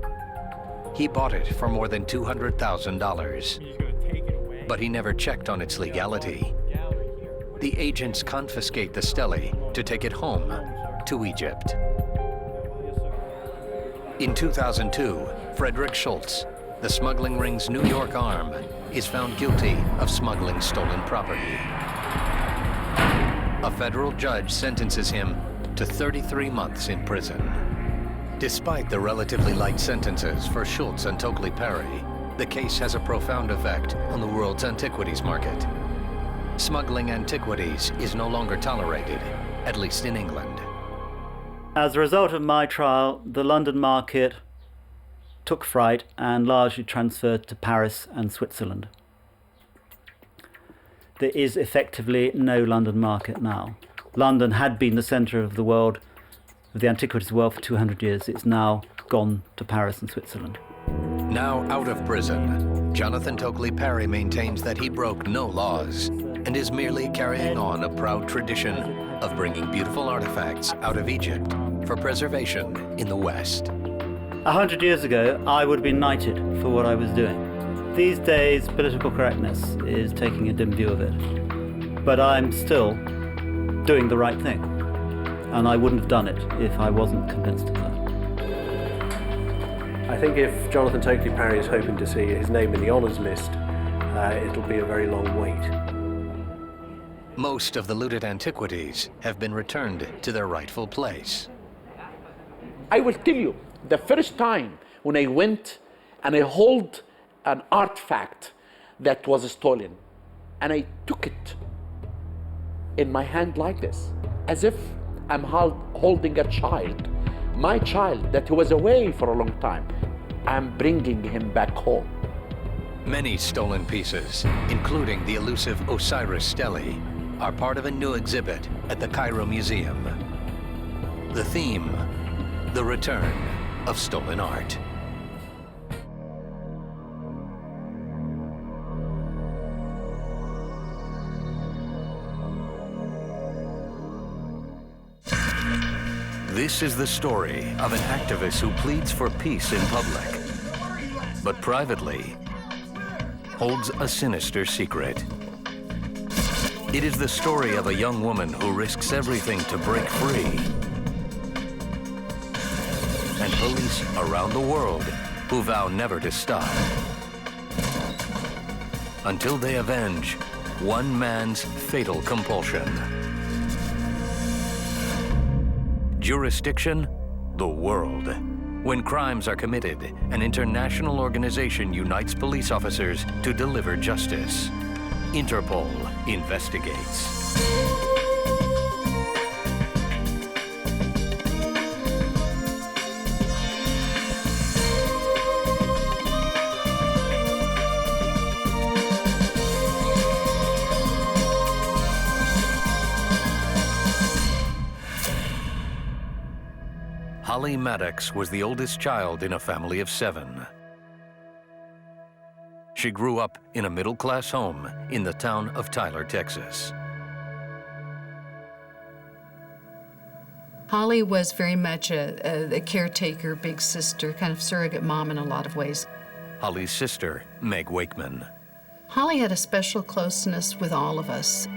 He bought it for more than $200,000, but he never checked on its legality. The agents confiscate the Stelly to take it home to Egypt. In 2002, Frederick Schultz, the smuggling ring's New York arm, is found guilty of smuggling stolen property. A federal judge sentences him to 33 months in prison. Despite the relatively light sentences for Schultz and Tokely Parry, the case has a profound effect on the world's antiquities market. Smuggling antiquities is no longer tolerated, at least in England. As a result of my trial, the London market took fright and largely transferred to Paris and Switzerland. There is effectively no London market now. London had been the centre of the world, of the antiquities world, for 200 years. It's now gone to Paris and Switzerland. Now out of prison, Jonathan Tokely Parry maintains that he broke no laws and is merely carrying on a proud tradition of bringing beautiful artifacts out of Egypt for preservation in the West. 100 years ago, I would have been knighted for what I was doing. These days, political correctness is taking a dim view of it. But I'm still doing the right thing. And I wouldn't have done it if I wasn't convinced of that. I think if Jonathan Tokely Parry is hoping to see his name in the honours list, it'll be a very long wait. Most of the looted antiquities have been returned to their rightful place. I will tell you, the first time when I went and I held an artifact that was stolen, and I took it in my hand like this, as if I'm holding a child. My child that was away for a long time, I'm bringing him back home. Many stolen pieces, including the elusive Osiris Stelly, are part of a new exhibit at the Cairo Museum. The theme, the return of stolen art. This is the story of an activist who pleads for peace in public, but privately holds a sinister secret. It is the story of a young woman who risks everything to break free, and police around the world who vow never to stop until they avenge one man's fatal compulsion. Jurisdiction, the world. When crimes are committed, an international organization unites police officers to deliver justice. Interpol investigates. Holly Maddox was the oldest child in a family of 7. She grew up in a middle-class home in the town of Tyler, Texas. Holly was very much a caretaker, big sister, kind of surrogate mom in a lot of ways. Holly's sister, Meg Wakeman. Holly had a special closeness with all of us.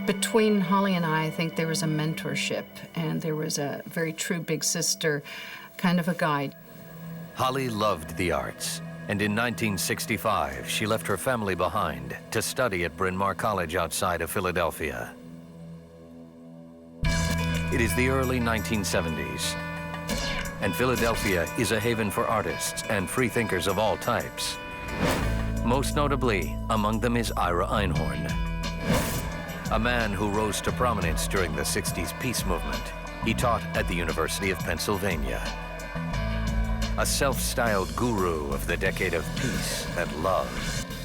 Between Holly and I think there was a mentorship, and there was a very true big sister, kind of a guide. Holly loved the arts, and in 1965, she left her family behind to study at Bryn Mawr College outside of Philadelphia. It is the early 1970s, and Philadelphia is a haven for artists and freethinkers of all types. Most notably, among them is Ira Einhorn, a man who rose to prominence during the 60s peace movement. He taught at the University of Pennsylvania. A self-styled guru of the decade of peace and love,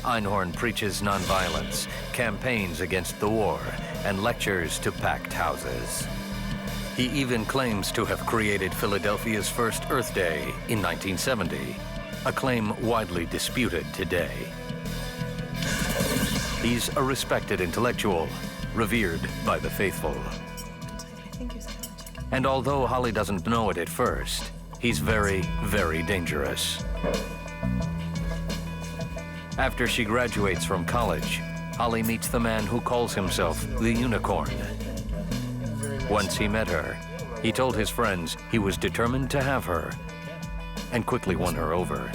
Einhorn preaches nonviolence, campaigns against the war, and lectures to packed houses. He even claims to have created Philadelphia's first Earth Day in 1970, a claim widely disputed today. He's a respected intellectual, revered by the faithful. And although Holly doesn't know it at first, he's very, very dangerous. After she graduates from college, Holly meets the man who calls himself the Unicorn. Once he met her, he told his friends he was determined to have her, and quickly won her over.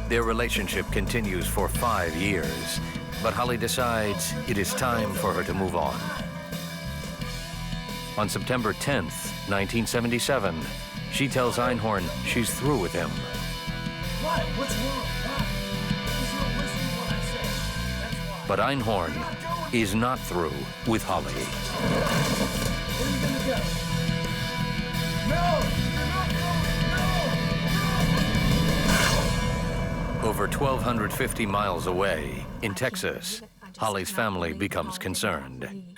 Their relationship continues for 5 years, but Holly decides it is time for her to move on. On September 10th, 1977, she tells Einhorn she's through with him. What? What's wrong? What? Because you don't listen to what I say. But Einhorn is not through with Holly. Over 1,250 miles away, in Texas, Holly's family becomes concerned.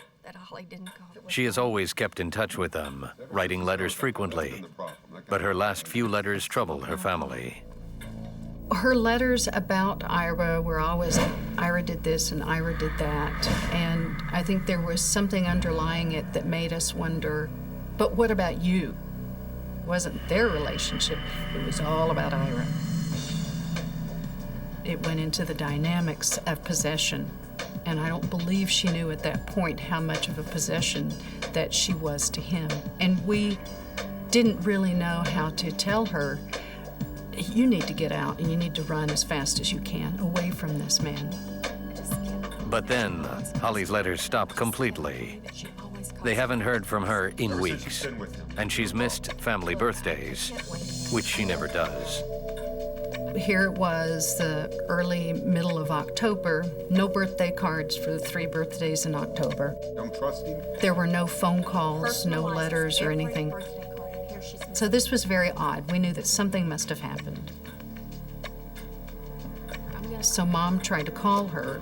She has always kept in touch with them, writing letters frequently, but her last few letters trouble her family. Her letters about Ira were always, Ira did this and Ira did that, and I think there was something underlying it that made us wonder, but what about you? It wasn't their relationship, it was all about Ira. It went into the dynamics of possession, and I don't believe she knew at that point how much of a possession that she was to him. And we didn't really know how to tell her, you need to get out and you need to run as fast as you can away from this man. But then, Holly's letters stop completely. They haven't heard from her in weeks, and she's missed family birthdays, which she never does. Here it was the early middle of October, no birthday cards for the 3 birthdays in October. Don't trust him? There were no phone calls, no letters or anything. So this was very odd. We knew that something must have happened. So Mom tried to call her.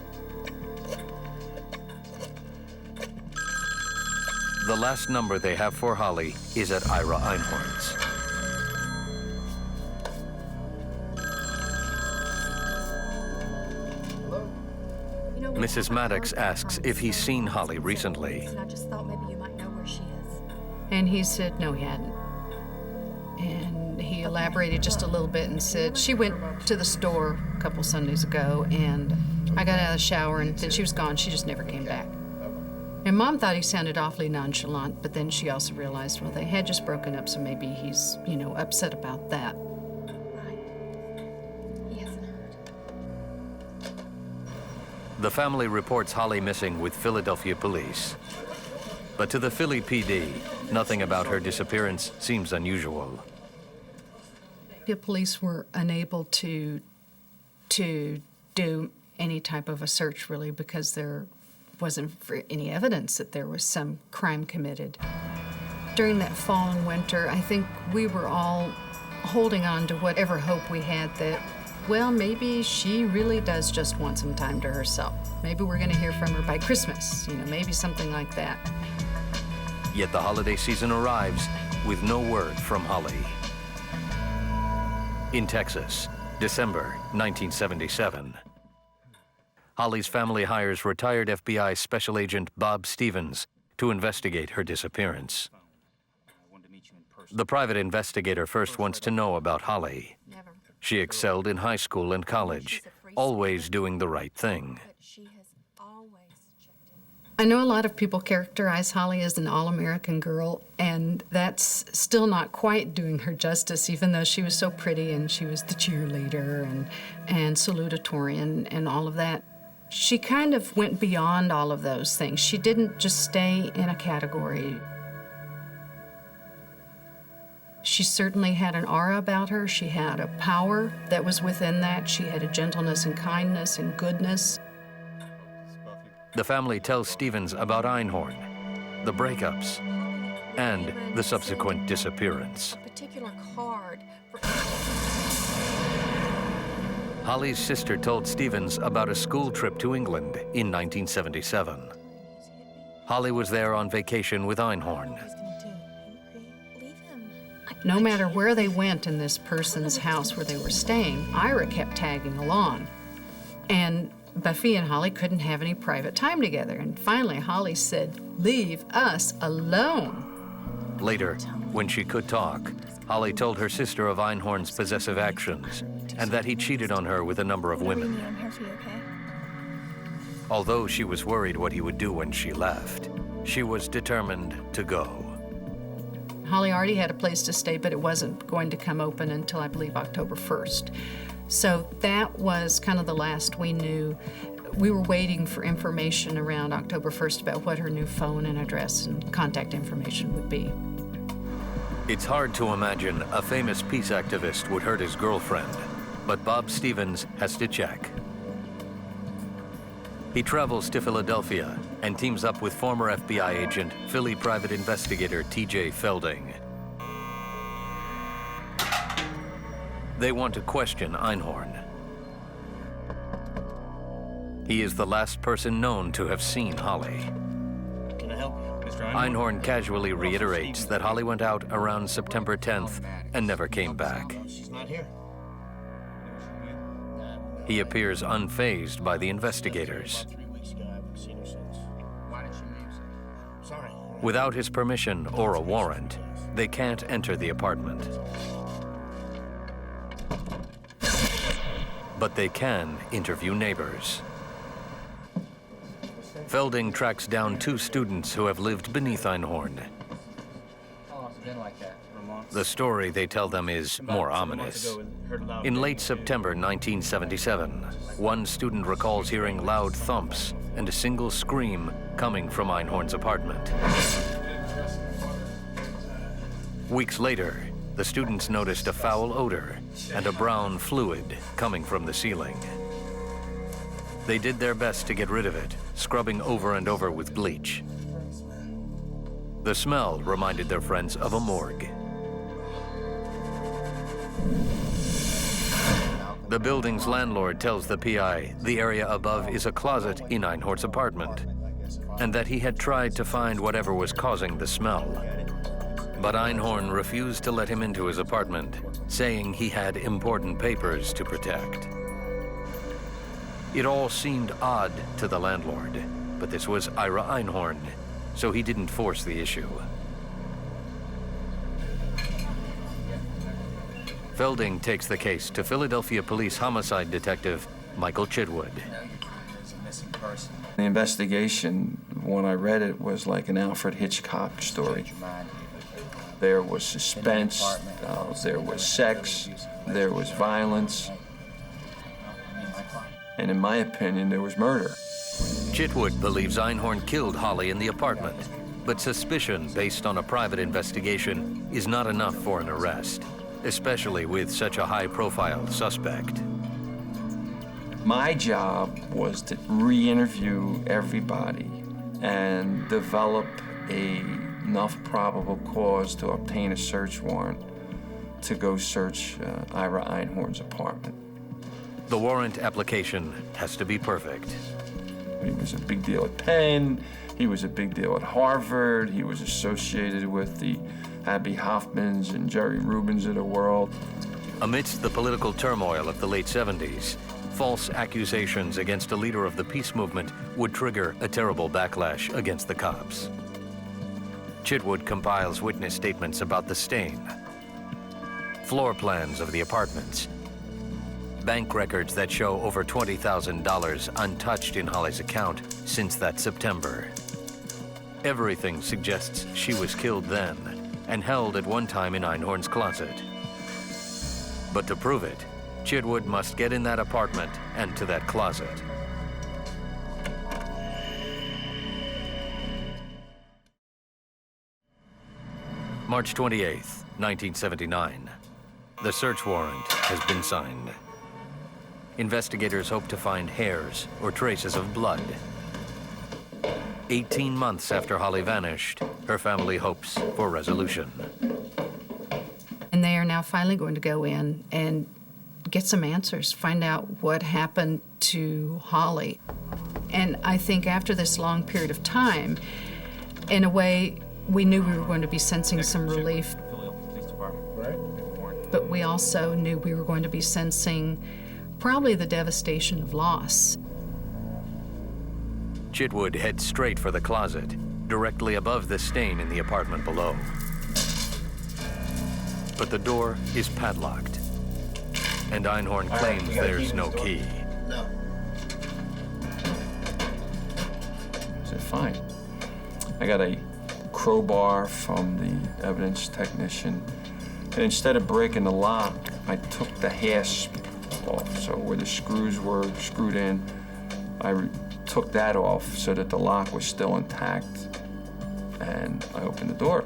The last number they have for Holly is at Ira Einhorn's. Mrs. Maddox asks if he's seen Holly recently. I just thought maybe you might know where she is. And he said no, he hadn't. And he elaborated just a little bit and said she went to the store a couple Sundays ago, and I got out of the shower and then she was gone. She just never came back. And Mom thought he sounded awfully nonchalant, but then she also realized, well, they had just broken up, so maybe he's, upset about that. Right. He hasn't heard. The family reports Holly missing with Philadelphia police. But to the Philly PD, nothing about her disappearance seems unusual. The police were unable to do any type of a search, really, because there wasn't any evidence that there was some crime committed. During that fall and winter, I think we were all holding on to whatever hope we had that, well, maybe she really does just want some time to herself. Maybe we're going to hear from her by Christmas, maybe something like that. Yet the holiday season arrives with no word from Holly. In Texas, December 1977. Holly's family hires retired FBI Special Agent Bob Stevens to investigate her disappearance. The private investigator first wants to know about Holly. She excelled in high school and college, always doing the right thing. I know a lot of people characterize Holly as an all-American girl, and that's still not quite doing her justice, even though she was so pretty and she was the cheerleader and salutatorian and all of that. She kind of went beyond all of those things. She didn't just stay in a category. She certainly had an aura about her. She had a power that was within that. She had a gentleness and kindness and goodness. The family tells Stevens about Einhorn, the breakups, and the subsequent disappearance. A particular card for... Holly's sister told Stevens about a school trip to England in 1977. Holly was there on vacation with Einhorn. No matter where they went in this person's house where they were staying, Ira kept tagging along. And Buffy and Holly couldn't have any private time together. And finally, Holly said, "Leave us alone." Later, when she could talk, Holly told her sister of Einhorn's possessive actions and that he cheated on her with a number of women. I'm here for you, okay? Although she was worried what he would do when she left, she was determined to go. Holly already had a place to stay, but it wasn't going to come open until, I believe, October 1st. So that was kind of the last we knew. We were waiting for information around October 1st about what her new phone and address and contact information would be. It's hard to imagine a famous peace activist would hurt his girlfriend, but Bob Stevens has to check. He travels to Philadelphia and teams up with former FBI agent, Philly private investigator T.J. Felding. They want to question Einhorn. He is the last person known to have seen Holly. Can I help you, Mr. Einhorn casually reiterates that Holly went out around September 10th and never came back. She's not here. He appears unfazed by the investigators. 3 weeks ago, I haven't seen her since. Why did she leave? Sorry. Without his permission or a warrant, they can't enter the apartment. But they can interview neighbors. Felding tracks down 2 students who have lived beneath Einhorn. How long has it been like that? For months. The story they tell them is more ominous. In late September 1977, one student recalls hearing loud thumps and a single scream coming from Einhorn's apartment. Weeks later, the students noticed a foul odor and a brown fluid coming from the ceiling. They did their best to get rid of it, scrubbing over and over with bleach. The smell reminded their friends of a morgue. The building's landlord tells the PI the area above is a closet in Einhorn's apartment, and that he had tried to find whatever was causing the smell. But Einhorn refused to let him into his apartment, saying he had important papers to protect. It all seemed odd to the landlord, but this was Ira Einhorn, so he didn't force the issue. Felding takes the case to Philadelphia police homicide detective Michael Chitwood. The investigation, when I read it, was like an Alfred Hitchcock story. There was suspense, there was sex, there was violence, and in my opinion, there was murder. Chitwood believes Einhorn killed Holly in the apartment, but suspicion based on a private investigation is not enough for an arrest, especially with such a high-profile suspect. My job was to re-interview everybody and develop enough probable cause to obtain a search warrant to go search Ira Einhorn's apartment. The warrant application has to be perfect. He was a big deal at Penn, he was a big deal at Harvard, he was associated with the Abby Hoffmans and Jerry Rubins of the world. Amidst the political turmoil of the late 70s, false accusations against a leader of the peace movement would trigger a terrible backlash against the cops. Chitwood compiles witness statements about the stain, floor plans of the apartments, bank records that show over $20,000 untouched in Holly's account since that September. Everything suggests she was killed then and held at one time in Einhorn's closet. But to prove it, Chitwood must get in that apartment and to that closet. March 28th, 1979. The search warrant has been signed. Investigators hope to find hairs or traces of blood. 18 months after Holly vanished, her family hopes for resolution. And they are now finally going to go in and get some answers, find out what happened to Holly. And I think after this long period of time, in a way, we knew we were going to be sensing some relief. But we also knew we were going to be sensing probably the devastation of loss. Chitwood heads straight for the closet, directly above the stain in the apartment below. But the door is padlocked, and Einhorn claims there's no key. No. I said, fine. I got a crowbar from the evidence technician, and instead of breaking the lock, I took the hasp off. So where the screws were screwed in, I took that off so that the lock was still intact, and I opened the door.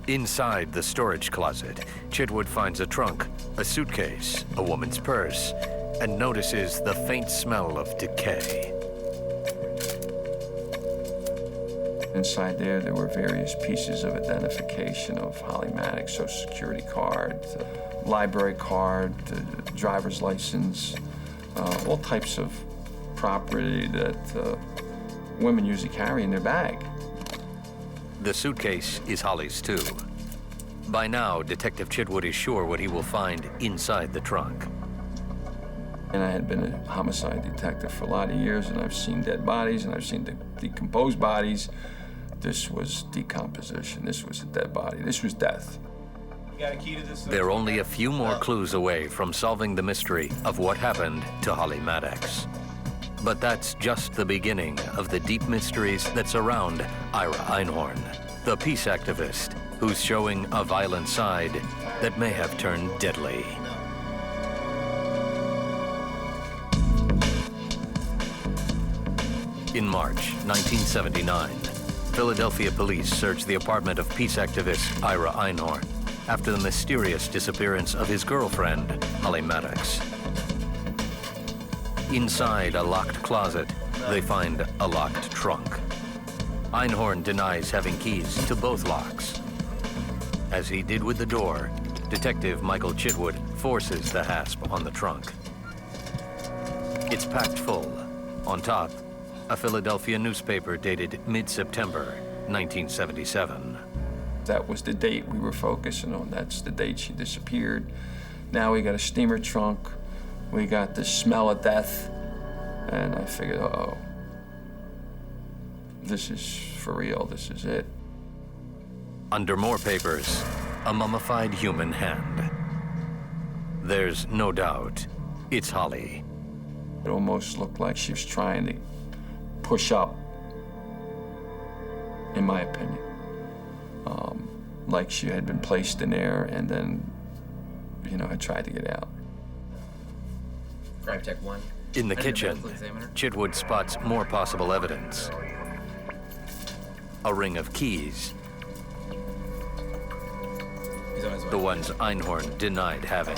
Inside the storage closet, Chitwood finds a trunk, a suitcase, a woman's purse, and notices the faint smell of decay. Inside there were various pieces of identification of Holly Maddox, Social Security card, library card, driver's license, all types of property that women usually carry in their bag. The suitcase is Holly's too. By now, Detective Chitwood is sure what he will find inside the trunk. And I had been a homicide detective for a lot of years, and I've seen dead bodies, and I've seen decomposed bodies. This was decomposition. This was a dead body. This was death. You got a key to this? They're only a few more clues away from solving the mystery of what happened to Holly Maddox. But that's just the beginning of the deep mysteries that surround Ira Einhorn, the peace activist who's showing a violent side that may have turned deadly. In March 1979, Philadelphia police searched the apartment of peace activist Ira Einhorn after the mysterious disappearance of his girlfriend, Holly Maddox. Inside a locked closet, they find a locked trunk. Einhorn denies having keys to both locks. As he did with the door, Detective Michael Chitwood forces the hasp on the trunk. It's packed full. On top, a Philadelphia newspaper dated mid-September 1977. That was the date we were focusing on. That's the date she disappeared. Now we got a steamer trunk. We got the smell of death. And I figured, uh-oh, this is for real, this is it. Under more papers, a mummified human hand. There's no doubt it's Holly. It almost looked like she was trying to push up, in my opinion. Like she had been placed in there and then, had tried to get out. Crime Tech 1. In the kitchen, Chitwood spots more possible evidence. A ring of keys. The ones Einhorn denied having.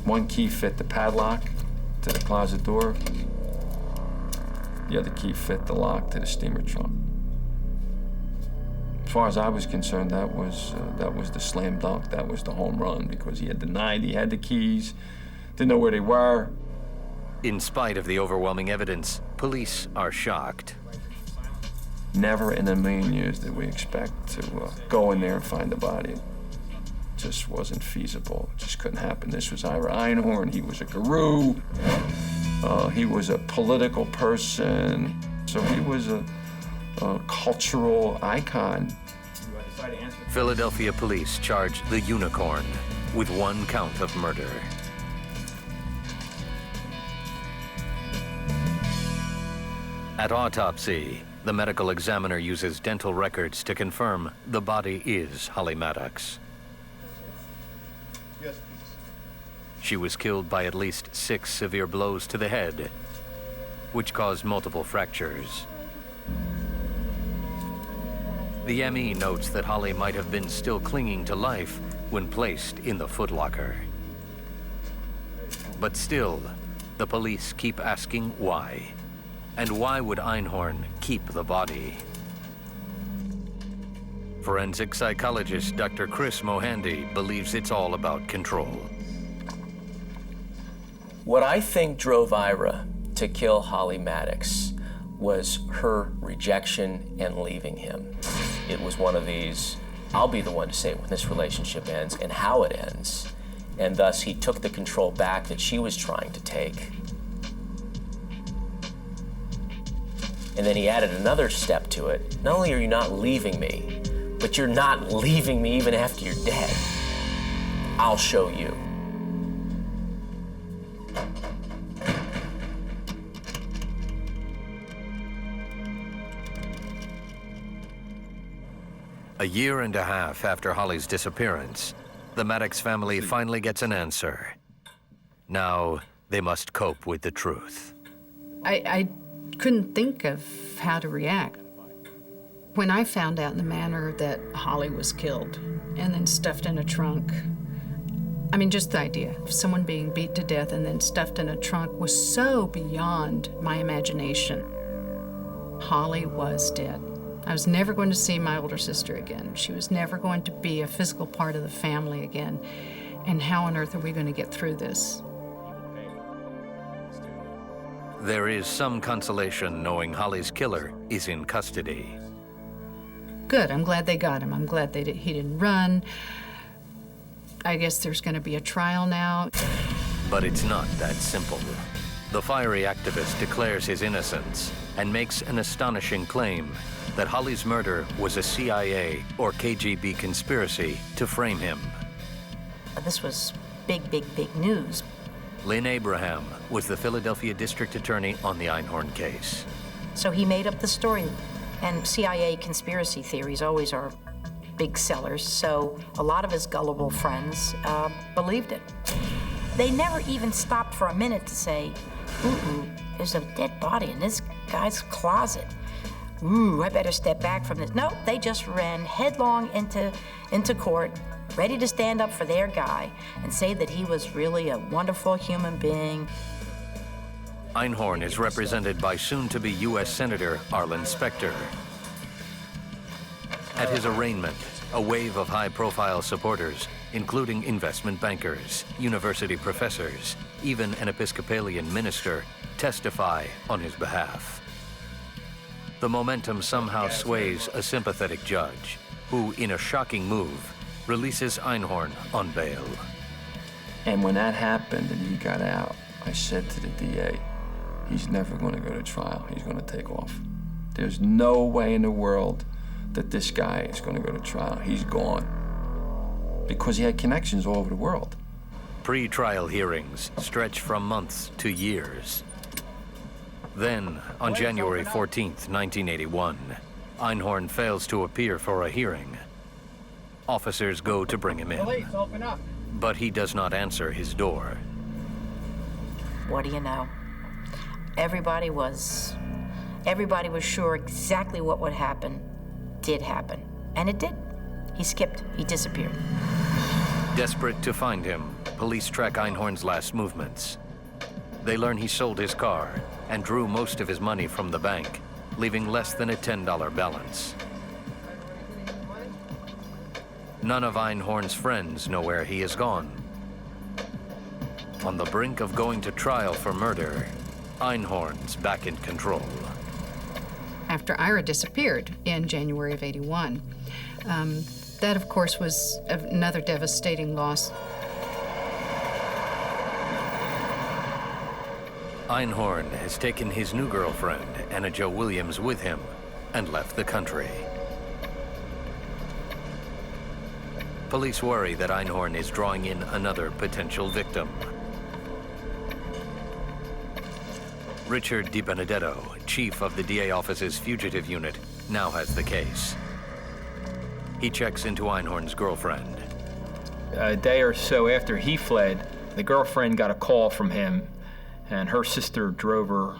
One key fit the padlock to the closet door. The other key fit the lock to the steamer trunk. As far as I was concerned, that was the slam dunk. That was the home run because he had denied he had the keys, didn't know where they were. In spite of the overwhelming evidence, police are shocked. Never in a million years did we expect to go in there and find the body. It just wasn't feasible. It just couldn't happen. This was Ira Einhorn. He was a guru. He was a political person. So he was a cultural icon. Philadelphia police charge the Unicorn with one count of murder. At autopsy, the medical examiner uses dental records to confirm the body is Holly Maddox. Yes, please. She was killed by at least 6 severe blows to the head, which caused multiple fractures. The ME notes that Holly might have been still clinging to life when placed in the footlocker. But still, the police keep asking why. And why would Einhorn keep the body? Forensic psychologist Dr. Chris Mohandy believes it's all about control. What I think drove Ira to kill Holly Maddox was her rejection and leaving him. It was one of these, I'll be the one to say when this relationship ends and how it ends. And thus he took the control back that she was trying to take. And then he added another step to it. Not only are you not leaving me, but you're not leaving me even after you're dead. I'll show you. A year and a half after Holly's disappearance, the Maddox family finally gets an answer. Now, they must cope with the truth. I couldn't think of how to react. When I found out in the manner that Holly was killed and then stuffed in a trunk, I mean, just the idea of someone being beat to death and then stuffed in a trunk was so beyond my imagination. Holly was dead. I was never going to see my older sister again. She was never going to be a physical part of the family again. And how on earth are we going to get through this? There is some consolation knowing Holly's killer is in custody. Good, I'm glad they got him. I'm glad he didn't run. I guess there's going to be a trial now. But it's not that simple. The fiery activist declares his innocence and makes an astonishing claim that Holly's murder was a CIA or KGB conspiracy to frame him. This was big news. Lynn Abraham was the Philadelphia district attorney on the Einhorn case. So he made up the story, and CIA conspiracy theories always are big sellers, so a lot of his gullible friends believed it. They never even stopped for a minute to say, ooh, there's a dead body in this guy's closet. Ooh, I better step back from this. No, they just ran headlong into court, ready to stand up for their guy and say that he was really a wonderful human being. Einhorn is represented by soon-to-be U.S. Senator Arlen Specter. At his arraignment, a wave of high-profile supporters, including investment bankers, university professors, even an Episcopalian minister, testify on his behalf. The momentum somehow sways a sympathetic judge, who, in a shocking move, releases Einhorn on bail. And when that happened and he got out, I said to the DA, he's never going to go to trial. He's going to take off. There's no way in the world that this guy is going to go to trial. He's gone. Because he had connections all over the world. Pre-trial hearings stretch from months to years. Then, on January 14th, 1981, Einhorn fails to appear for a hearing. Officers go to bring him in. Police, open up. But he does not answer his door. What do you know? Everybody was sure exactly what would happen did happen. And it did. He skipped. He disappeared. Desperate to find him, police track Einhorn's last movements. They learn he sold his car and drew most of his money from the bank, leaving less than a $10 balance. None of Einhorn's friends know where he is gone. On the brink of going to trial for murder, Einhorn's back in control. After Ira disappeared in January of '81, that, of course, was another devastating loss. Einhorn has taken his new girlfriend, Anna Jo Williams, with him and left the country. Police worry that Einhorn is drawing in another potential victim. Richard DiBenedetto, chief of the DA office's fugitive unit, now has the case. He checks into Einhorn's girlfriend. A day or so after he fled, the girlfriend got a call from him, and her sister drove her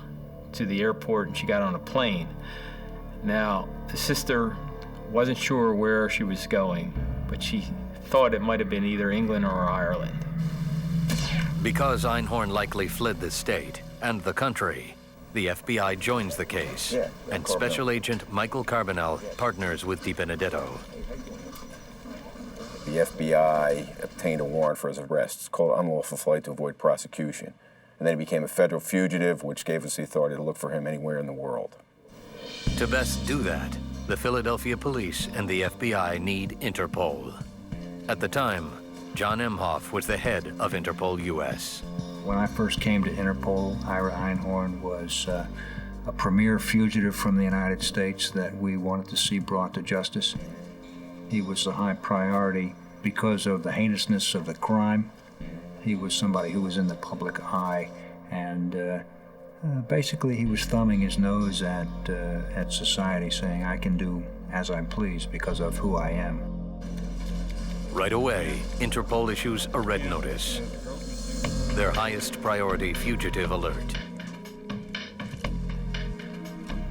to the airport and she got on a plane. Now, the sister wasn't sure where she was going, but she thought it might have been either England or Ireland. Because Einhorn likely fled the state and the country, the FBI joins the case, and Special Agent Michael Carbonell partners with DiBenedetto. The FBI obtained a warrant for his arrest. It's called unlawful flight to avoid prosecution. And then he became a federal fugitive, which gave us the authority to look for him anywhere in the world. To best do that, the Philadelphia police and the FBI need Interpol. At the time, John Emhoff was the head of Interpol US. When I first came to Interpol, Ira Einhorn was a premier fugitive from the United States that we wanted to see brought to justice. He was a high priority because of the heinousness of the crime. He was somebody who was in the public eye, and basically he was thumbing his nose at society, saying, I can do as I please because of who I am. Right away, Interpol issues a red notice, their highest priority fugitive alert.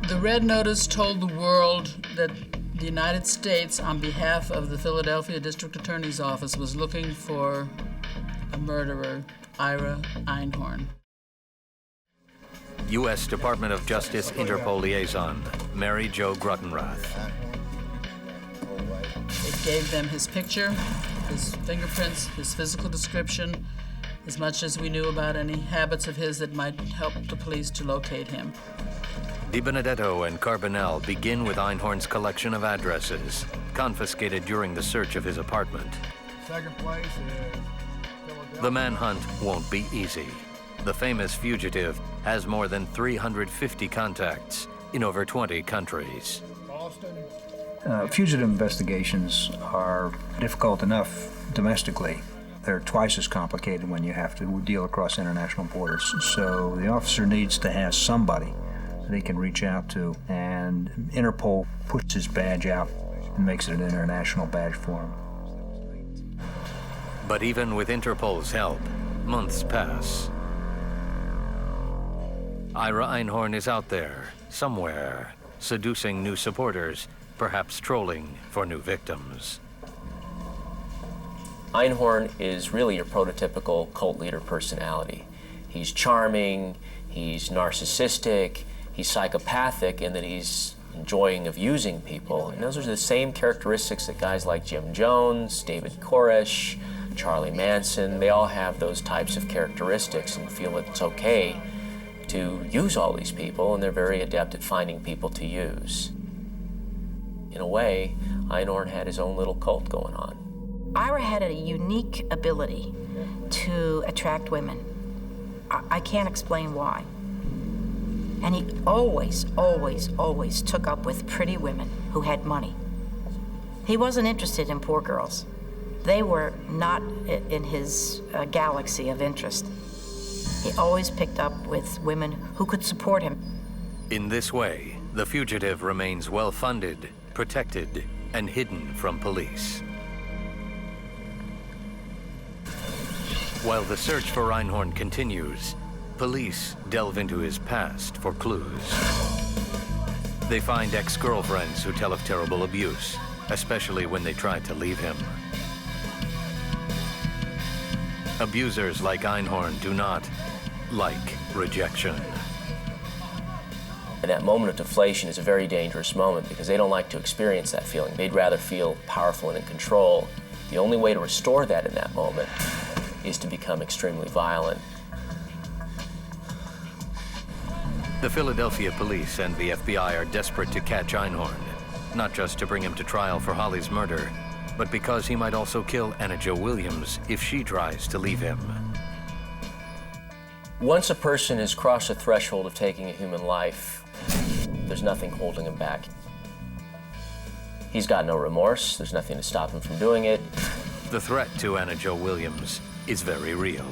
The red notice told the world that the United States, on behalf of the Philadelphia District Attorney's Office, was looking for a murderer, Ira Einhorn. U.S. Department of Justice Interpol liaison, Mary Jo Gruttenrath. It gave them his picture, his fingerprints, his physical description, as much as we knew about any habits of his that might help the police to locate him. Di Benedetto and Carbonell begin with Einhorn's collection of addresses, confiscated during the search of his apartment. Second place is The manhunt won't be easy. The famous fugitive has more than 350 contacts in over 20 countries. Boston. Fugitive investigations are difficult enough domestically. They're twice as complicated when you have to deal across international borders. So the officer needs to have somebody that he can reach out to, and Interpol puts his badge out and makes it an international badge for him. But even with Interpol's help, months pass. Ira Einhorn is out there, somewhere, seducing new supporters, perhaps trolling for new victims. Einhorn is really your prototypical cult leader personality. He's charming, he's narcissistic, he's psychopathic in that he's enjoying of using people. And those are the same characteristics that guys like Jim Jones, David Koresh, Charlie Manson, they all have those types of characteristics and feel it's okay to use all these people, and they're very adept at finding people to use. In a way, Einhorn had his own little cult going on. Ira had a unique ability to attract women. I can't explain why. And he always, always, always took up with pretty women who had money. He wasn't interested in poor girls. They were not in his galaxy of interest. He always picked up with women who could support him. In this way, the fugitive remains well-funded, protected, and hidden from police. While the search for Einhorn continues, police delve into his past for clues. They find ex-girlfriends who tell of terrible abuse, especially when they try to leave him. Abusers like Einhorn do not like rejection. And that moment of deflation is a very dangerous moment because they don't like to experience that feeling. They'd rather feel powerful and in control. The only way to restore that in that moment is to become extremely violent. The Philadelphia police and the FBI are desperate to catch Einhorn, not just to bring him to trial for Holly's murder, but because he might also kill Anna Jo Williams if she tries to leave him. Once a person has crossed the threshold of taking a human life, there's nothing holding him back. He's got no remorse. There's nothing to stop him from doing it. The threat to Anna Jo Williams is very real.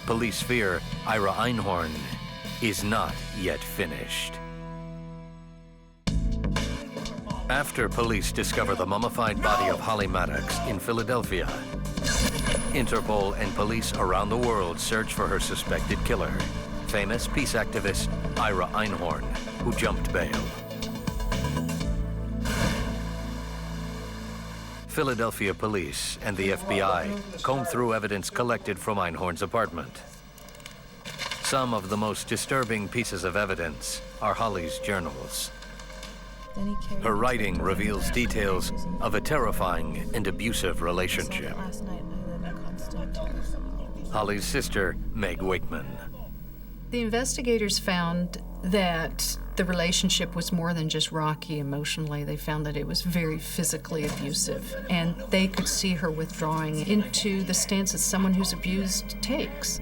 Police fear Ira Einhorn is not yet finished. After police discover the mummified body of Holly Maddox in Philadelphia, Interpol and police around the world search for her suspected killer, famous peace activist Ira Einhorn, who jumped bail. Philadelphia police and the FBI comb through evidence collected from Einhorn's apartment. Some of the most disturbing pieces of evidence are Holly's journals. Her writing reveals details of a terrifying and abusive relationship. Holly's sister, Meg Wakeman. The investigators found that the relationship was more than just rocky emotionally. They found that it was very physically abusive, and they could see her withdrawing into the stance that someone who's abused takes.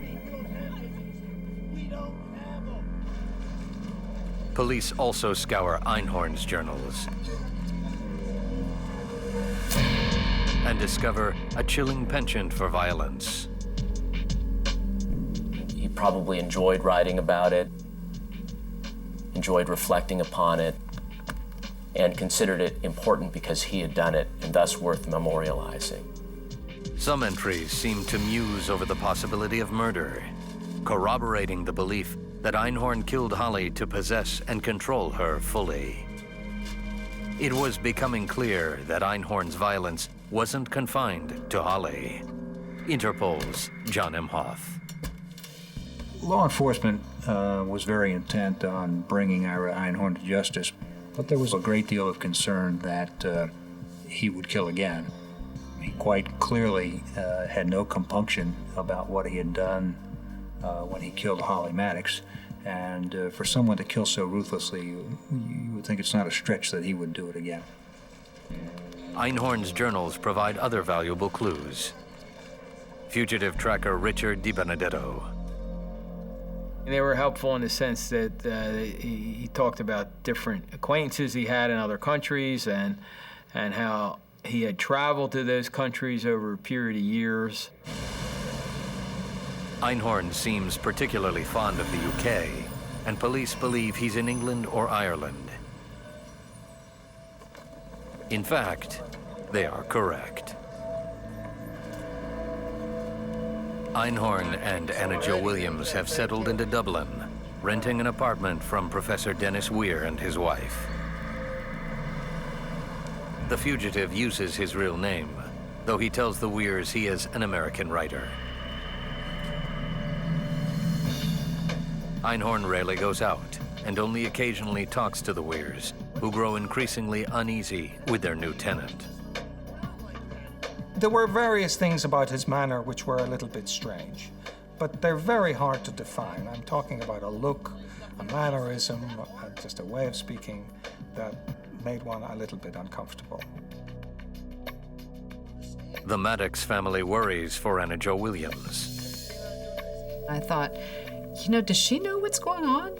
Police also scour Einhorn's journals and discover a chilling penchant for violence. He probably enjoyed writing about it, enjoyed reflecting upon it, and considered it important because he had done it and thus worth memorializing. Some entries seem to muse over the possibility of murder, corroborating the belief that Einhorn killed Holly to possess and control her fully. It was becoming clear that Einhorn's violence wasn't confined to Holly. Interpol's John M. Hoff. Law enforcement was very intent on bringing Ira Einhorn to justice, but there was a great deal of concern that he would kill again. He quite clearly had no compunction about what he had done when he killed Holly Maddox, and for someone to kill so ruthlessly, you would think it's not a stretch that he would do it again. Einhorn's journals provide other valuable clues. Fugitive tracker Richard DiBenedetto. They were helpful in the sense that he talked about different acquaintances he had in other countries and how he had traveled to those countries over a period of years. Einhorn seems particularly fond of the UK, and police believe he's in England or Ireland. In fact, they are correct. Einhorn and Anna Jo Williams have settled into Dublin, renting an apartment from Professor Dennis Weir and his wife. The fugitive uses his real name, though he tells the Weirs he is an American writer. Einhorn rarely goes out, and only occasionally talks to the Weirs, who grow increasingly uneasy with their new tenant. There were various things about his manner which were a little bit strange, but they're very hard to define. I'm talking about a look, a mannerism, just a way of speaking that made one a little bit uncomfortable. The Maddox family worries for Anna Jo Williams. I thought, you know, does she know what's going on?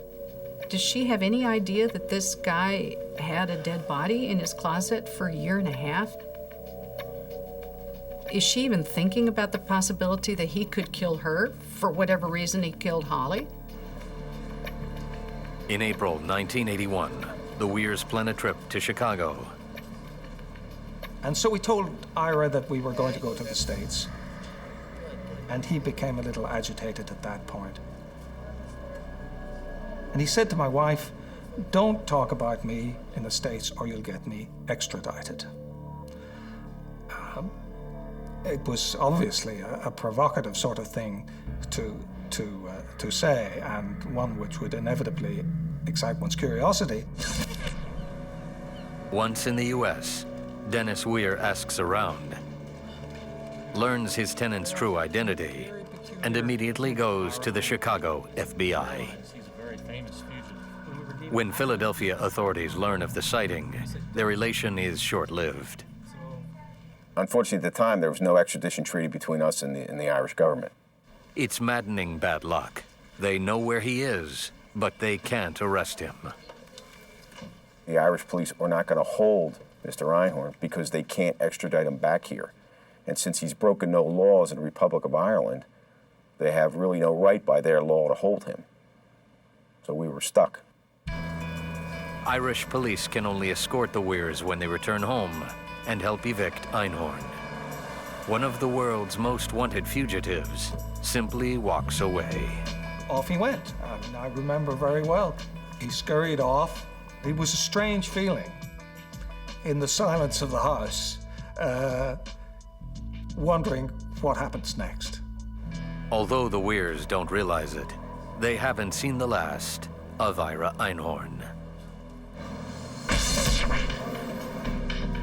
Does she have any idea that this guy had a dead body in his closet for a year and a half? Is she even thinking about the possibility that he could kill her for whatever reason he killed Holly? In April 1981, the Weirs plan a trip to Chicago. And so we told Ira that we were going to go to the States, and he became a little agitated at that point. And he said to my wife, "Don't talk about me in the States or you'll get me extradited." It was obviously a provocative sort of thing to say, and one which would inevitably excite one's curiosity. Once in the U.S., Dennis Weir asks around, learns his tenant's true identity, and immediately goes to the Chicago FBI. When Philadelphia authorities learn of the sighting, their elation is short-lived. Unfortunately, at the time, there was no extradition treaty between us and the Irish government. It's maddening bad luck. They know where he is, but they can't arrest him. The Irish police are not going to hold Mr. Einhorn because they can't extradite him back here. And since he's broken no laws in the Republic of Ireland, they have really no right by their law to hold him. So we were stuck. Irish police can only escort the Weirs when they return home and help evict Einhorn. One of the world's most wanted fugitives simply walks away. Off he went, and I remember very well. He scurried off. It was a strange feeling in the silence of the house, wondering what happens next. Although the Weirs don't realize it, they haven't seen the last of Ira Einhorn.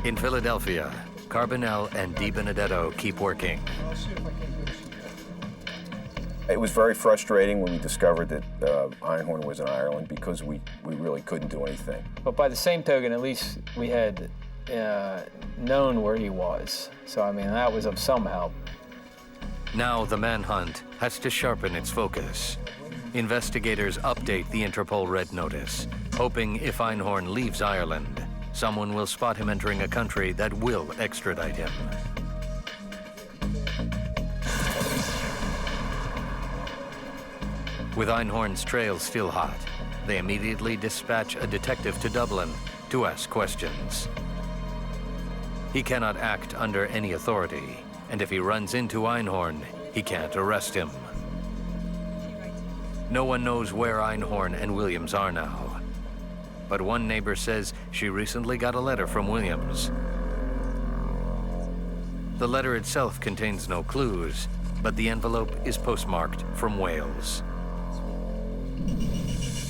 In Philadelphia, Carbonell and DiBenedetto keep working. It was very frustrating when we discovered that Einhorn was in Ireland because we really couldn't do anything. But by the same token, at least we had known where he was. So, I mean, that was of some help. Now the manhunt has to sharpen its focus. Investigators update the Interpol Red Notice, hoping if Einhorn leaves Ireland, someone will spot him entering a country that will extradite him. With Einhorn's trail still hot, they immediately dispatch a detective to Dublin to ask questions. He cannot act under any authority, and if he runs into Einhorn, he can't arrest him. No one knows where Einhorn and Williams are now, but one neighbor says she recently got a letter from Williams. The letter itself contains no clues, but the envelope is postmarked from Wales.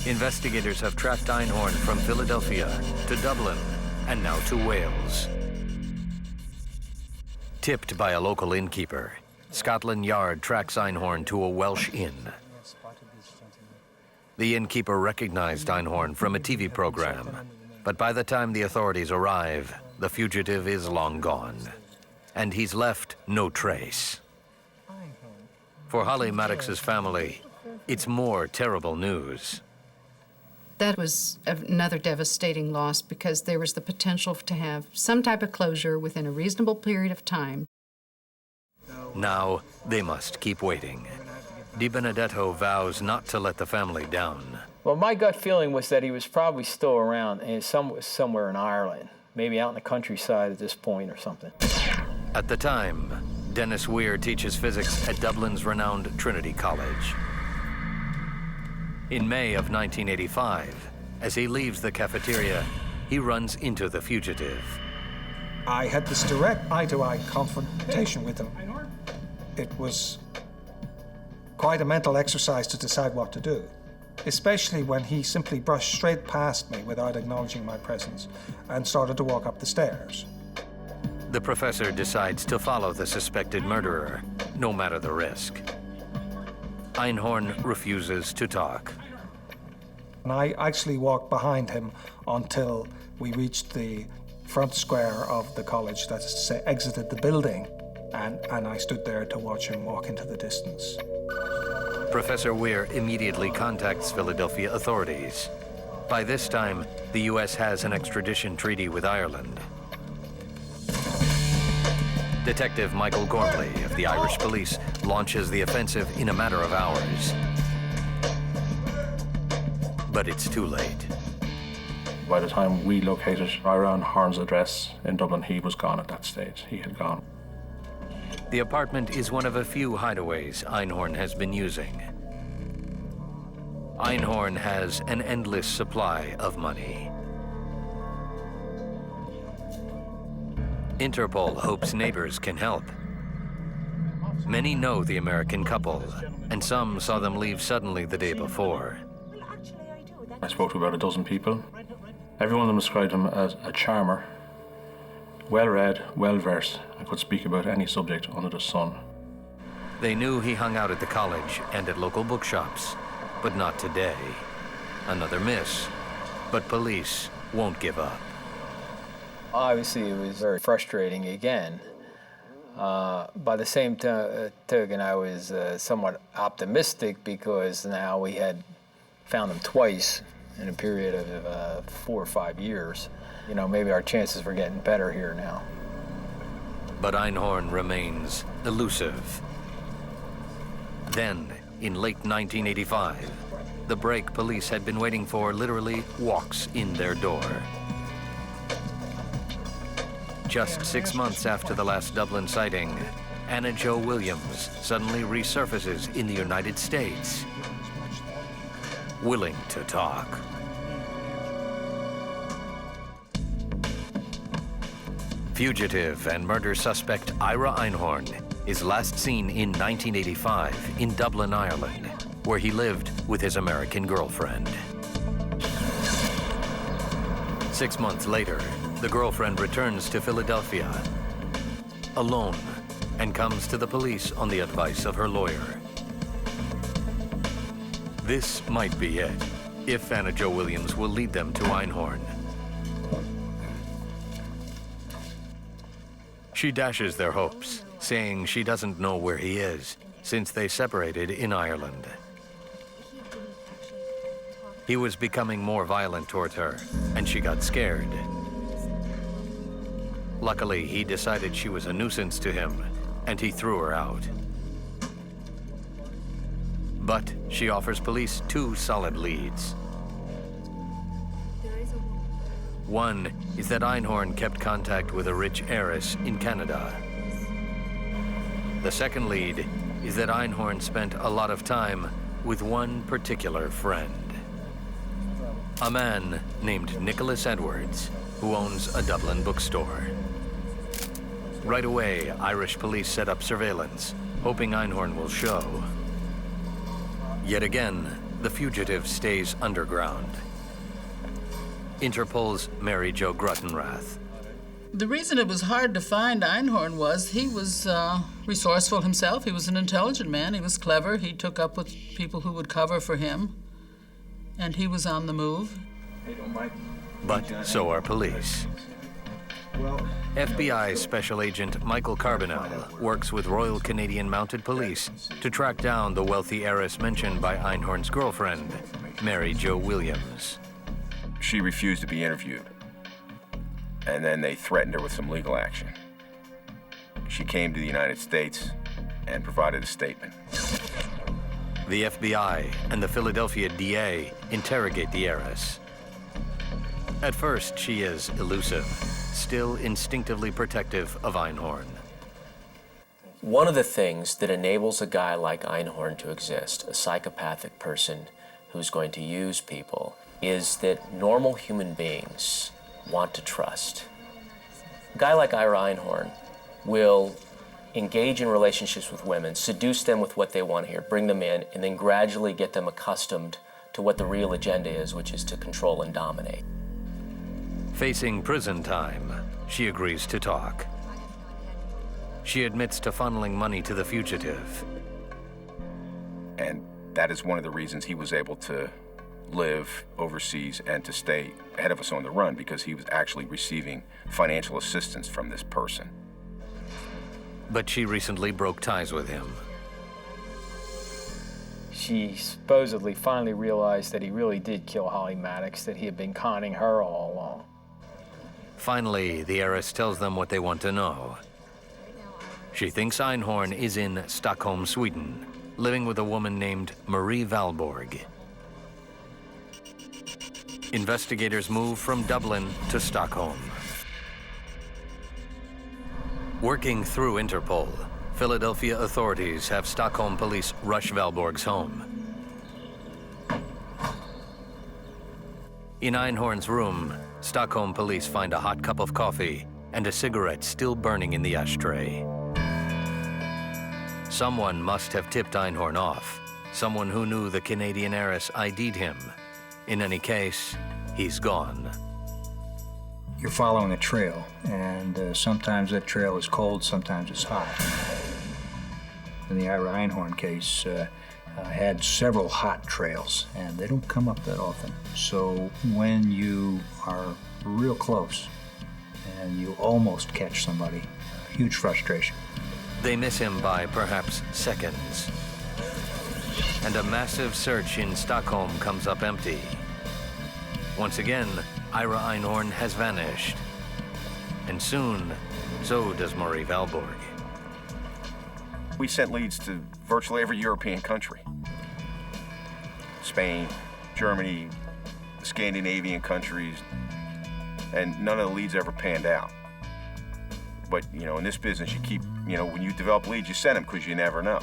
Investigators have tracked Einhorn from Philadelphia to Dublin and now to Wales. Tipped by a local innkeeper, Scotland Yard tracks Einhorn to a Welsh inn. The innkeeper recognized Einhorn from a TV program, but by the time the authorities arrive, the fugitive is long gone, and he's left no trace. For Holly Maddox's family, it's more terrible news. That was another devastating loss because there was the potential to have some type of closure within a reasonable period of time. Now they must keep waiting. Di Benedetto vows not to let the family down. Well, my gut feeling was that he was probably still around and somewhere in Ireland, maybe out in the countryside at this point or something. At the time, Dennis Weir teaches physics at Dublin's renowned Trinity College. In May of 1985, as he leaves the cafeteria, he runs into the fugitive. I had this direct eye-to-eye confrontation with him. It was quite a mental exercise to decide what to do, especially when he simply brushed straight past me without acknowledging my presence and started to walk up the stairs. The professor decides to follow the suspected murderer, no matter the risk. Einhorn refuses to talk. And I actually walked behind him until we reached the front square of the college, that is to say, exited the building, and I stood there to watch him walk into the distance. Professor Weir immediately contacts Philadelphia authorities. By this time, the U.S. has an extradition treaty with Ireland. Detective Michael Gormley of the Irish Police launches the offensive in a matter of hours. But it's too late. By the time we located Ira Einhorn's address in Dublin, he was gone at that stage. He had gone. The apartment is one of a few hideaways Einhorn has been using. Einhorn has an endless supply of money. Interpol hopes neighbors can help. Many know the American couple, and some saw them leave suddenly the day before. I spoke to about a dozen people. Every one of them described him as a charmer, well-read, well-versed, and could speak about any subject under the sun. They knew he hung out at the college and at local bookshops, but not today. Another miss, but police won't give up. Obviously, it was very frustrating again. By the same token, I was somewhat optimistic because now we had found him twice in a period of 4 or 5 years. You know, maybe our chances were getting better here now. But Einhorn remains elusive. Then, in late 1985, the break police had been waiting for literally walks in their door. Just 6 months after the last Dublin sighting, Anna Jo Williams suddenly resurfaces in the United States, willing to talk. Fugitive and murder suspect Ira Einhorn is last seen in 1985 in Dublin, Ireland, where he lived with his American girlfriend. 6 months later, the girlfriend returns to Philadelphia, alone, and comes to the police on the advice of her lawyer. This might be it, if Anna Jo Williams will lead them to Einhorn. She dashes their hopes, saying she doesn't know where he is, since they separated in Ireland. He was becoming more violent towards her, and she got scared. Luckily, he decided she was a nuisance to him, and he threw her out. But she offers police 2 solid leads. One is that Einhorn kept contact with a rich heiress in Canada. The second lead is that Einhorn spent a lot of time with one particular friend. A man named Nicholas Edwards, who owns a Dublin bookstore. Right away, Irish police set up surveillance, hoping Einhorn will show. Yet again, the fugitive stays underground. Interpol's Mary Jo Gruttenrath. The reason it was hard to find Einhorn was he was resourceful himself. He was an intelligent man. He was clever. He took up with people who would cover for him. And he was on the move. But so are police. FBI Special Agent Michael Carbonell works with Royal Canadian Mounted Police to track down the wealthy heiress mentioned by Einhorn's girlfriend, Mary Jo Williams. She refused to be interviewed, and then they threatened her with some legal action. She came to the United States and provided a statement. The FBI and the Philadelphia DA interrogate the heiress. At first, she is elusive, still instinctively protective of Einhorn. One of the things that enables a guy like Einhorn to exist, a psychopathic person who's going to use people, is that normal human beings want to trust. A guy like Ira Einhorn will engage in relationships with women, seduce them with what they want to hear, bring them in, and then gradually get them accustomed to what the real agenda is, which is to control and dominate. Facing prison time, she agrees to talk. She admits to funneling money to the fugitive. And that is one of the reasons he was able to live overseas and to stay ahead of us on the run, because he was actually receiving financial assistance from this person. But she recently broke ties with him. She supposedly finally realized that he really did kill Holly Maddox, that he had been conning her all along. Finally, the heiress tells them what they want to know. She thinks Einhorn is in Stockholm, Sweden, living with a woman named Marie Valborg. Investigators move from Dublin to Stockholm. Working through Interpol, Philadelphia authorities have Stockholm police rush Valborg's home. In Einhorn's room, Stockholm police find a hot cup of coffee and a cigarette still burning in the ashtray. Someone must have tipped Einhorn off, someone who knew the Canadian heiress ID'd him. In any case, he's gone. You're following a trail, and sometimes that trail is cold, sometimes it's hot. In the Ira Einhorn case, had several hot trails, and they don't come up that often. So when you are real close and you almost catch somebody, huge frustration. They miss him by perhaps seconds. And a massive search in Stockholm comes up empty. Once again, Ira Einhorn has vanished. And soon, so does Marie Valborg. We sent leads to virtually every European country. Spain, Germany, Scandinavian countries, and none of the leads ever panned out. But, you know, in this business, you keep, you know, when you develop leads, you send them because you never know.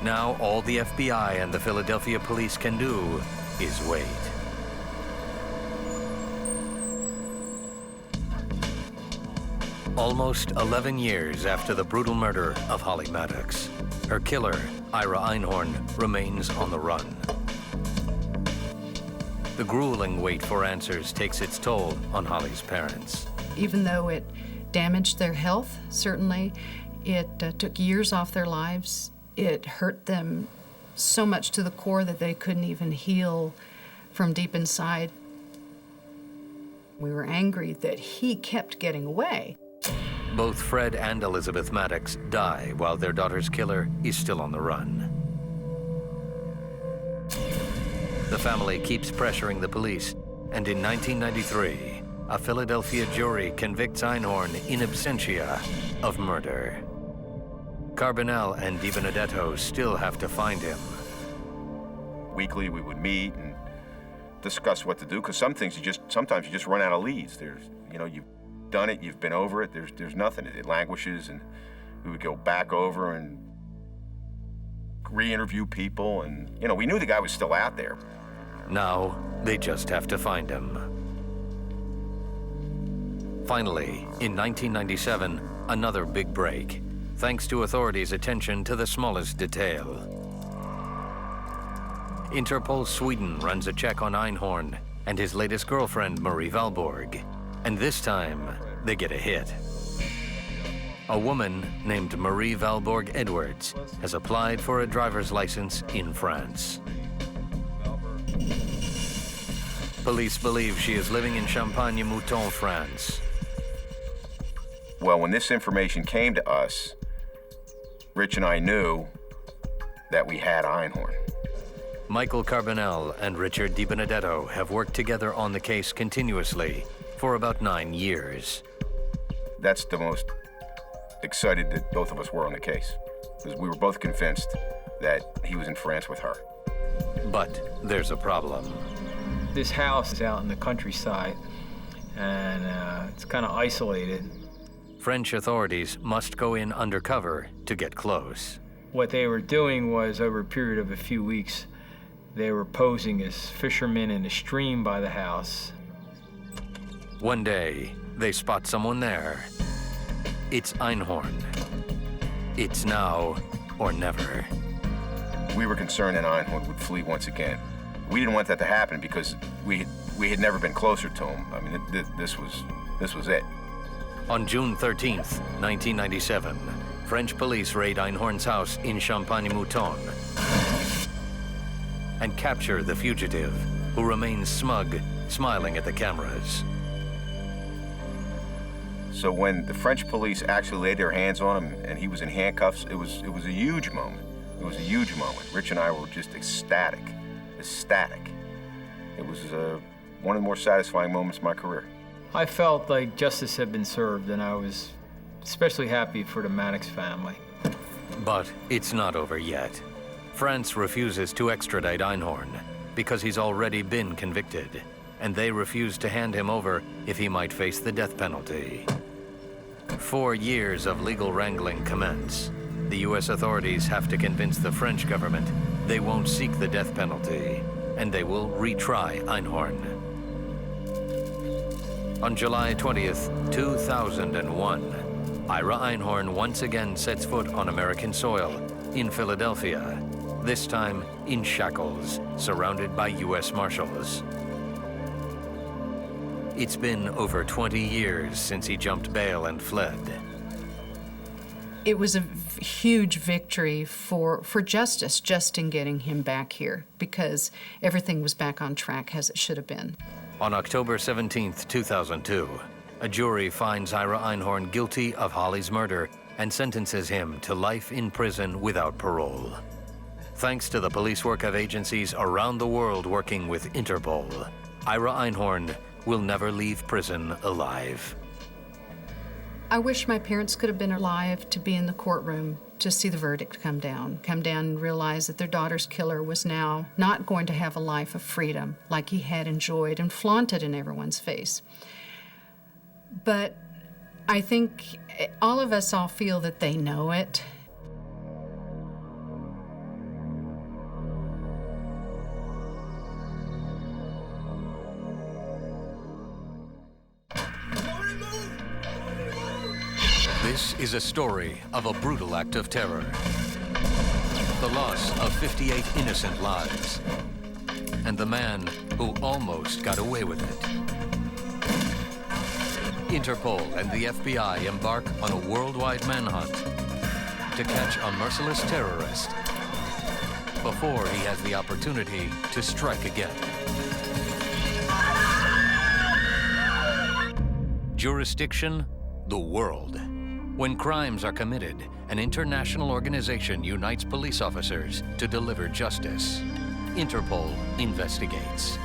Now all the FBI and the Philadelphia police can do is wait. Almost 11 years after the brutal murder of Holly Maddox, her killer, Ira Einhorn, remains on the run. The grueling wait for answers takes its toll on Holly's parents. Even though it damaged their health, certainly, it took years off their lives. It hurt them so much to the core that they couldn't even heal from deep inside. We were angry that he kept getting away. Both Fred and Elizabeth Maddox die while their daughter's killer is still on the run. The family keeps pressuring the police, and in 1993, a Philadelphia jury convicts Einhorn in absentia of murder. Carbonell and DiBenedetto still have to find him. Weekly, we would meet and discuss what to do, because some things sometimes you just run out of leads. There's, you know, you've done it, you've been over it, there's nothing. It languishes, and we would go back over and re-interview people, and, you know, we knew the guy was still out there. Now, they just have to find him. Finally, in 1997, another big break, thanks to authorities' attention to the smallest detail. Interpol Sweden runs a check on Einhorn and his latest girlfriend, Marie Valborg. And this time, they get a hit. A woman named Marie Valborg Edwards has applied for a driver's license in France. Police believe she is living in Champagne-Mouton, France. Well, when this information came to us, Rich and I knew that we had Einhorn. Michael Carbonell and Richard DiBenedetto have worked together on the case continuously for about 9 years. That's the most excited that both of us were on the case, because we were both convinced that he was in France with her. But there's a problem. This house is out in the countryside, and it's kind of isolated. French authorities must go in undercover to get close. What they were doing was, over a period of a few weeks, they were posing as fishermen in a stream by the house. One day, they spot someone there. It's Einhorn. It's now or never. We were concerned that Einhorn would flee once again. We didn't want that to happen because we had never been closer to him. I mean, this was it. On June 13th, 1997, French police raid Einhorn's house in Champagne-Mouton and capture the fugitive, who remains smug, smiling at the cameras. So when the French police actually laid their hands on him and he was in handcuffs, it was a huge moment. It was a huge moment. Rich and I were just ecstatic. It was one of the more satisfying moments of my career. I felt like justice had been served, and I was especially happy for the Maddox family. But it's not over yet. France refuses to extradite Einhorn because he's already been convicted, and they refuse to hand him over if he might face the death penalty. 4 years of legal wrangling commence. The U.S. authorities have to convince the French government they won't seek the death penalty, and they will retry Einhorn. On July 20th, 2001, Ira Einhorn once again sets foot on American soil in Philadelphia, this time in shackles, surrounded by U.S. Marshals. It's been over 20 years since he jumped bail and fled. It was a huge victory for justice just in getting him back here, because everything was back on track as it should have been. On October 17th, 2002, a jury finds Ira Einhorn guilty of Holly's murder and sentences him to life in prison without parole. Thanks to the police work of agencies around the world working with Interpol, Ira Einhorn will never leave prison alive. I wish my parents could have been alive to be in the courtroom to see the verdict come down and realize that their daughter's killer was now not going to have a life of freedom like he had enjoyed and flaunted in everyone's face. But I think all of us all feel that they know it. This is a story of a brutal act of terror. The loss of 58 innocent lives. And the man who almost got away with it. Interpol and the FBI embark on a worldwide manhunt to catch a merciless terrorist before he has the opportunity to strike again. Jurisdiction, the world. When crimes are committed, an international organization unites police officers to deliver justice. Interpol investigates.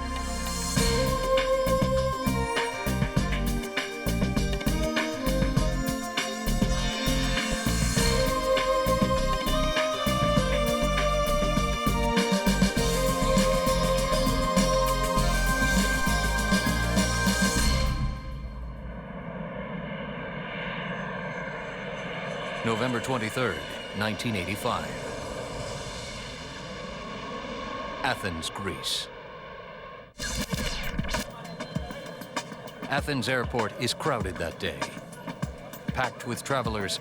November 23rd, 1985. Athens, Greece. Athens airport is crowded that day, packed with travelers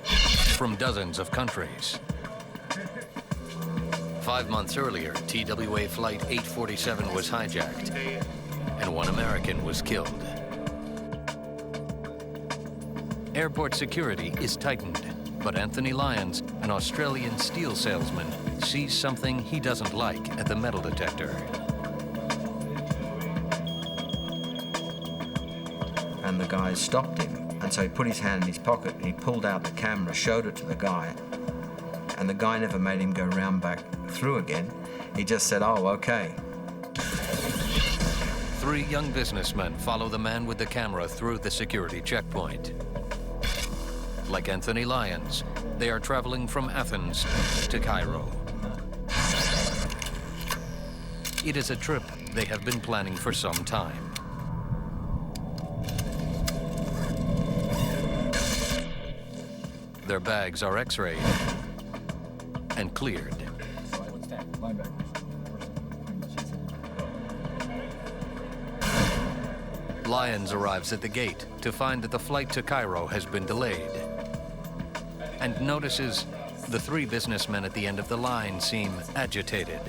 from dozens of countries. 5 months earlier, TWA Flight 847 was hijacked, and one American was killed. Airport security is tightened, but Anthony Lyons, an Australian steel salesman, sees something he doesn't like at the metal detector. And the guy stopped him, and so he put his hand in his pocket and he pulled out the camera, showed it to the guy, and the guy never made him go round back through again. He just said, "Oh, okay." 3 young businessmen follow the man with the camera through the security checkpoint. Like Anthony Lyons, they are traveling from Athens to Cairo. It is a trip they have been planning for some time. Their bags are x-rayed and cleared. Lyons arrives at the gate to find that the flight to Cairo has been delayed and notices the 3 businessmen at the end of the line seem agitated.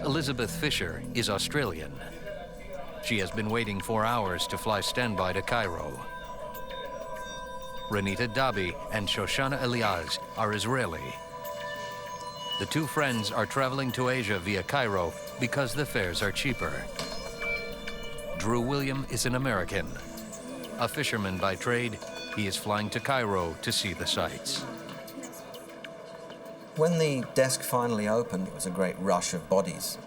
Elizabeth Fisher is Australian. She has been waiting for hours to fly standby to Cairo. Renita Dabi and Shoshana Elias are Israeli. The 2 friends are traveling to Asia via Cairo because the fares are cheaper. Drew William is an American. A fisherman by trade, he is flying to Cairo to see the sights. When the desk finally opened, it was a great rush of bodies.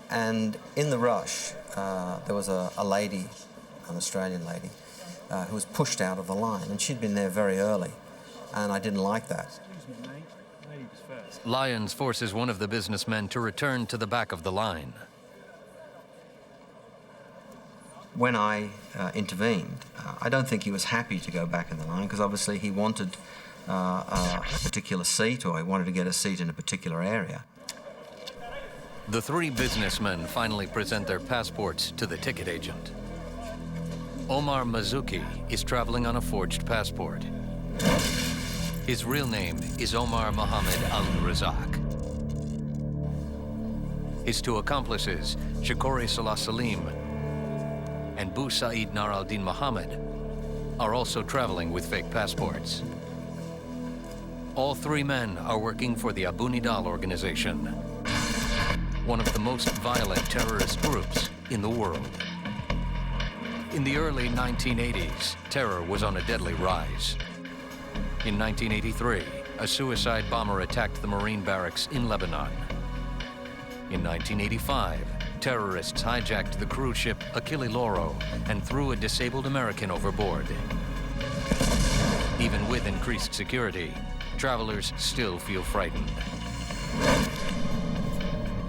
And in the rush, there was a lady, an Australian lady, who was pushed out of the line, and she'd been there very early, and I didn't like that. Lyons forces one of the businessmen to return to the back of the line. When I intervened, I don't think he was happy to go back in the line, because obviously he wanted a particular seat, or he wanted to get a seat in a particular area. The 3 businessmen finally present their passports to the ticket agent. Omar Mazuki is traveling on a forged passport. His real name is Omar Mohammed al-Razak. His 2 accomplices, Shakori Salah Salim and Bu Said Nar al-Din Mohammed, are also traveling with fake passports. All 3 men are working for the Abu Nidal organization, one of the most violent terrorist groups in the world. In the early 1980s, terror was on a deadly rise. In 1983, a suicide bomber attacked the Marine barracks in Lebanon. In 1985, terrorists hijacked the cruise ship Achille Lauro and threw a disabled American overboard. Even with increased security, travelers still feel frightened.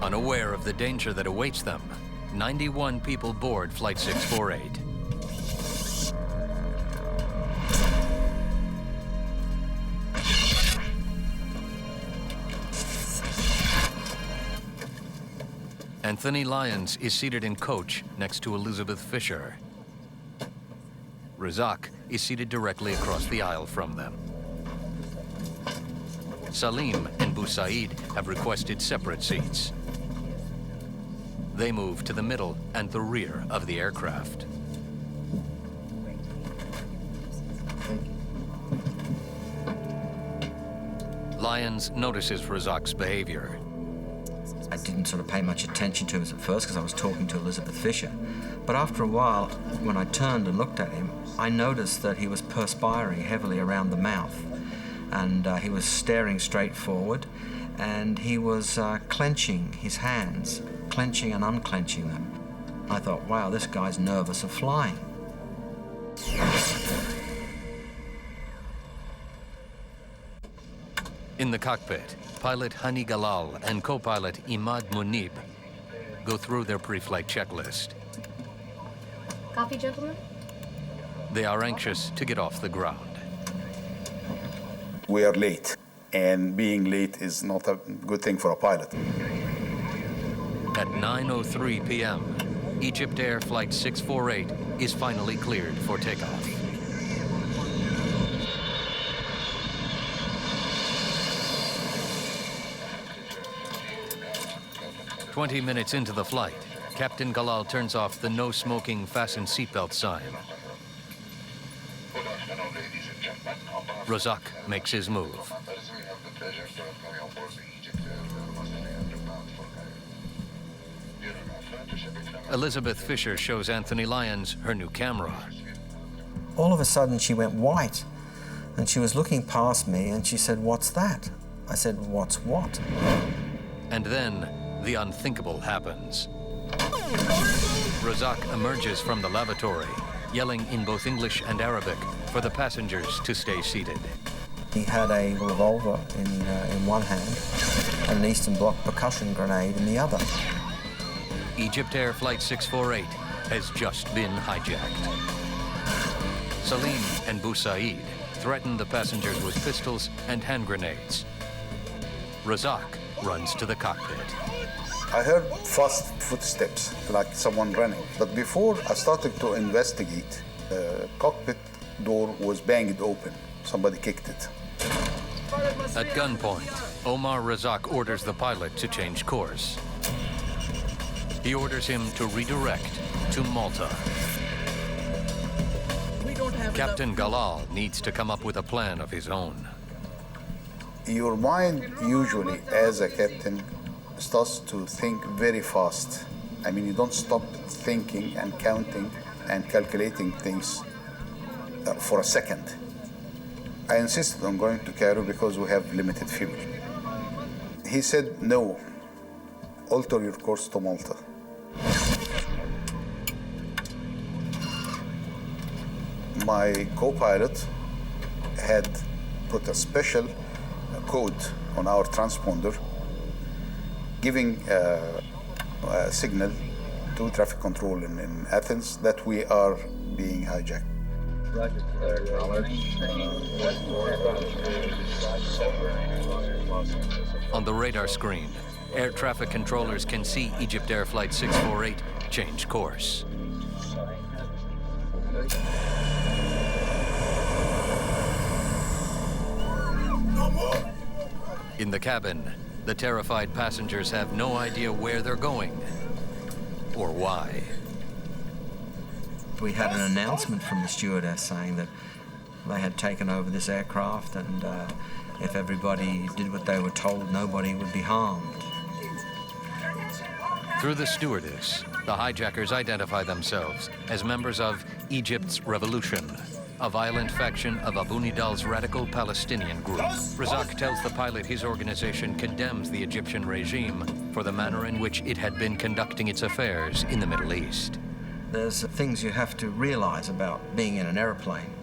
Unaware of the danger that awaits them, 91 people board Flight 648. Anthony Lyons is seated in coach next to Elizabeth Fisher. Razak is seated directly across the aisle from them. Salim and Bu Said have requested separate seats. They move to the middle and the rear of the aircraft. Lyons notices Razak's behavior. I didn't sort of pay much attention to him at first because I was talking to Elizabeth Fisher. But after a while, when I turned and looked at him, I noticed that he was perspiring heavily around the mouth. And he was staring straight forward, and he was clenching his hands, clenching and unclenching them. I thought, wow, this guy's nervous of flying. In the cockpit, pilot Hani Galal and co-pilot Imad Munib go through their pre-flight checklist. Coffee, gentlemen? They are anxious to get off the ground. We are late, and being late is not a good thing for a pilot. At 9:03 p.m., Egypt Air Flight 648 is finally cleared for takeoff. "20 minutes into the flight, Captain Galal turns off the no smoking, fasten seatbelt sign. Razak makes his move. Elizabeth Fisher shows Anthony Lyons her new camera. All of a sudden she went white and she was looking past me and she said, "What's that?" I said, "What's what?" And then the unthinkable happens. Razak emerges from the lavatory, yelling in both English and Arabic for the passengers to stay seated. He had a revolver in one hand and an Eastern Bloc percussion grenade in the other. Egypt Air Flight 648 has just been hijacked. Salim and Boussaid threaten the passengers with pistols and hand grenades. Razak runs to the cockpit. I heard fast footsteps, like someone running. But before I started to investigate, the cockpit door was banged open. Somebody kicked it. At gunpoint, Omar Razak orders the pilot to change course. He orders him to redirect to Malta. Captain Galal needs to come up with a plan of his own. Your mind usually, as a captain, starts to think very fast. I mean, you don't stop thinking and counting and calculating things for a second. I insisted on going to Cairo because we have limited fuel. He said, "No, alter your course to Malta." My co-pilot had put a special code on our transponder giving a signal to traffic control in Athens that we are being hijacked. On the radar screen, air traffic controllers can see Egypt Air Flight 648 change course. In the cabin, the terrified passengers have no idea where they're going or why. We had an announcement from the stewardess saying that they had taken over this aircraft and if everybody did what they were told, nobody would be harmed. Through the stewardess, the hijackers identify themselves as members of Egypt's Revolution, a violent faction of Abu Nidal's radical Palestinian group. Razak tells the pilot his organization condemns the Egyptian regime for the manner in which it had been conducting its affairs in the Middle East. There's things you have to realize about being in an airplane.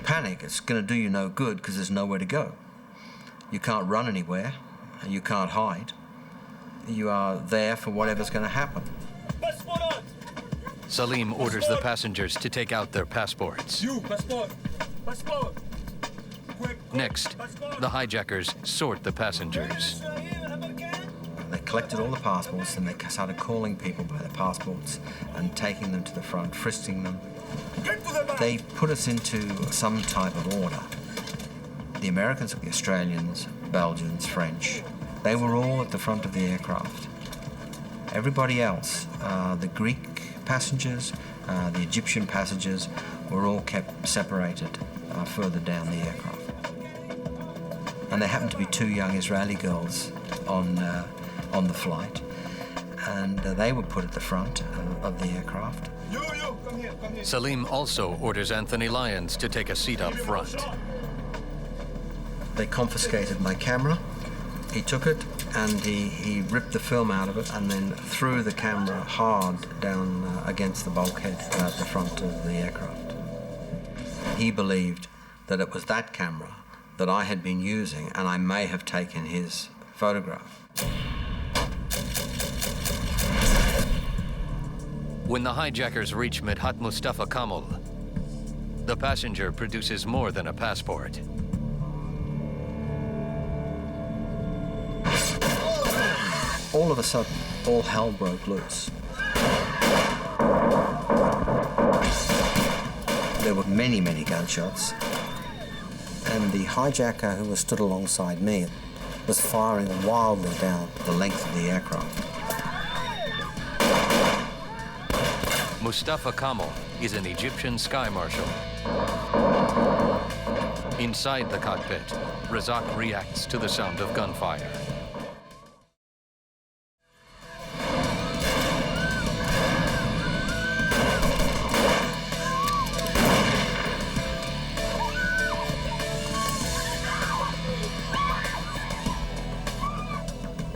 Panic, it's going to do you no good because there's nowhere to go. You can't run anywhere, you can't hide. You are there for whatever's going to happen. Salim orders the passengers to take out their passports. Next, the hijackers sort the passengers. They collected all the passports and they started calling people by their passports and taking them to the front, frisking them. They put us into some type of order. The Americans, the Australians, Belgians, French, they were all at the front of the aircraft. Everybody else, the Greek passengers, the Egyptian passengers, were all kept separated further down the aircraft. And there happened to be two young Israeli girls on the flight, and they were put at the front of the aircraft. Salim also orders Anthony Lyons to take a seat up front. They confiscated my camera. He took it and he ripped the film out of it and then threw the camera hard down against the bulkhead at the front of the aircraft. He believed that it was that camera that I had been using and I may have taken his photograph. When the hijackers reach Midhat Mustafa Kamal, the passenger produces more than a passport. All of a sudden, all hell broke loose. There were many, many gunshots. And the hijacker who was stood alongside me was firing wildly down the length of the aircraft. Mustafa Kamal is an Egyptian sky marshal. Inside the cockpit, Razak reacts to the sound of gunfire.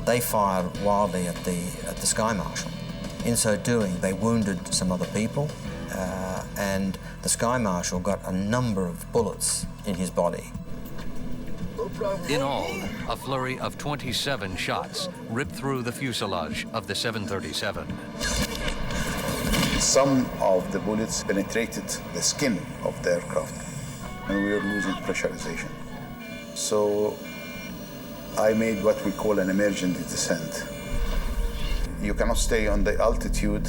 They fired wildly at the Sky Marshal. In so doing, they wounded some other people, and the Sky Marshal got a number of bullets in his body. In all, a flurry of 27 shots ripped through the fuselage of the 737. Some of the bullets penetrated the skin of the aircraft, and we were losing pressurization. So I made what we call an emergency descent. You cannot stay on the altitude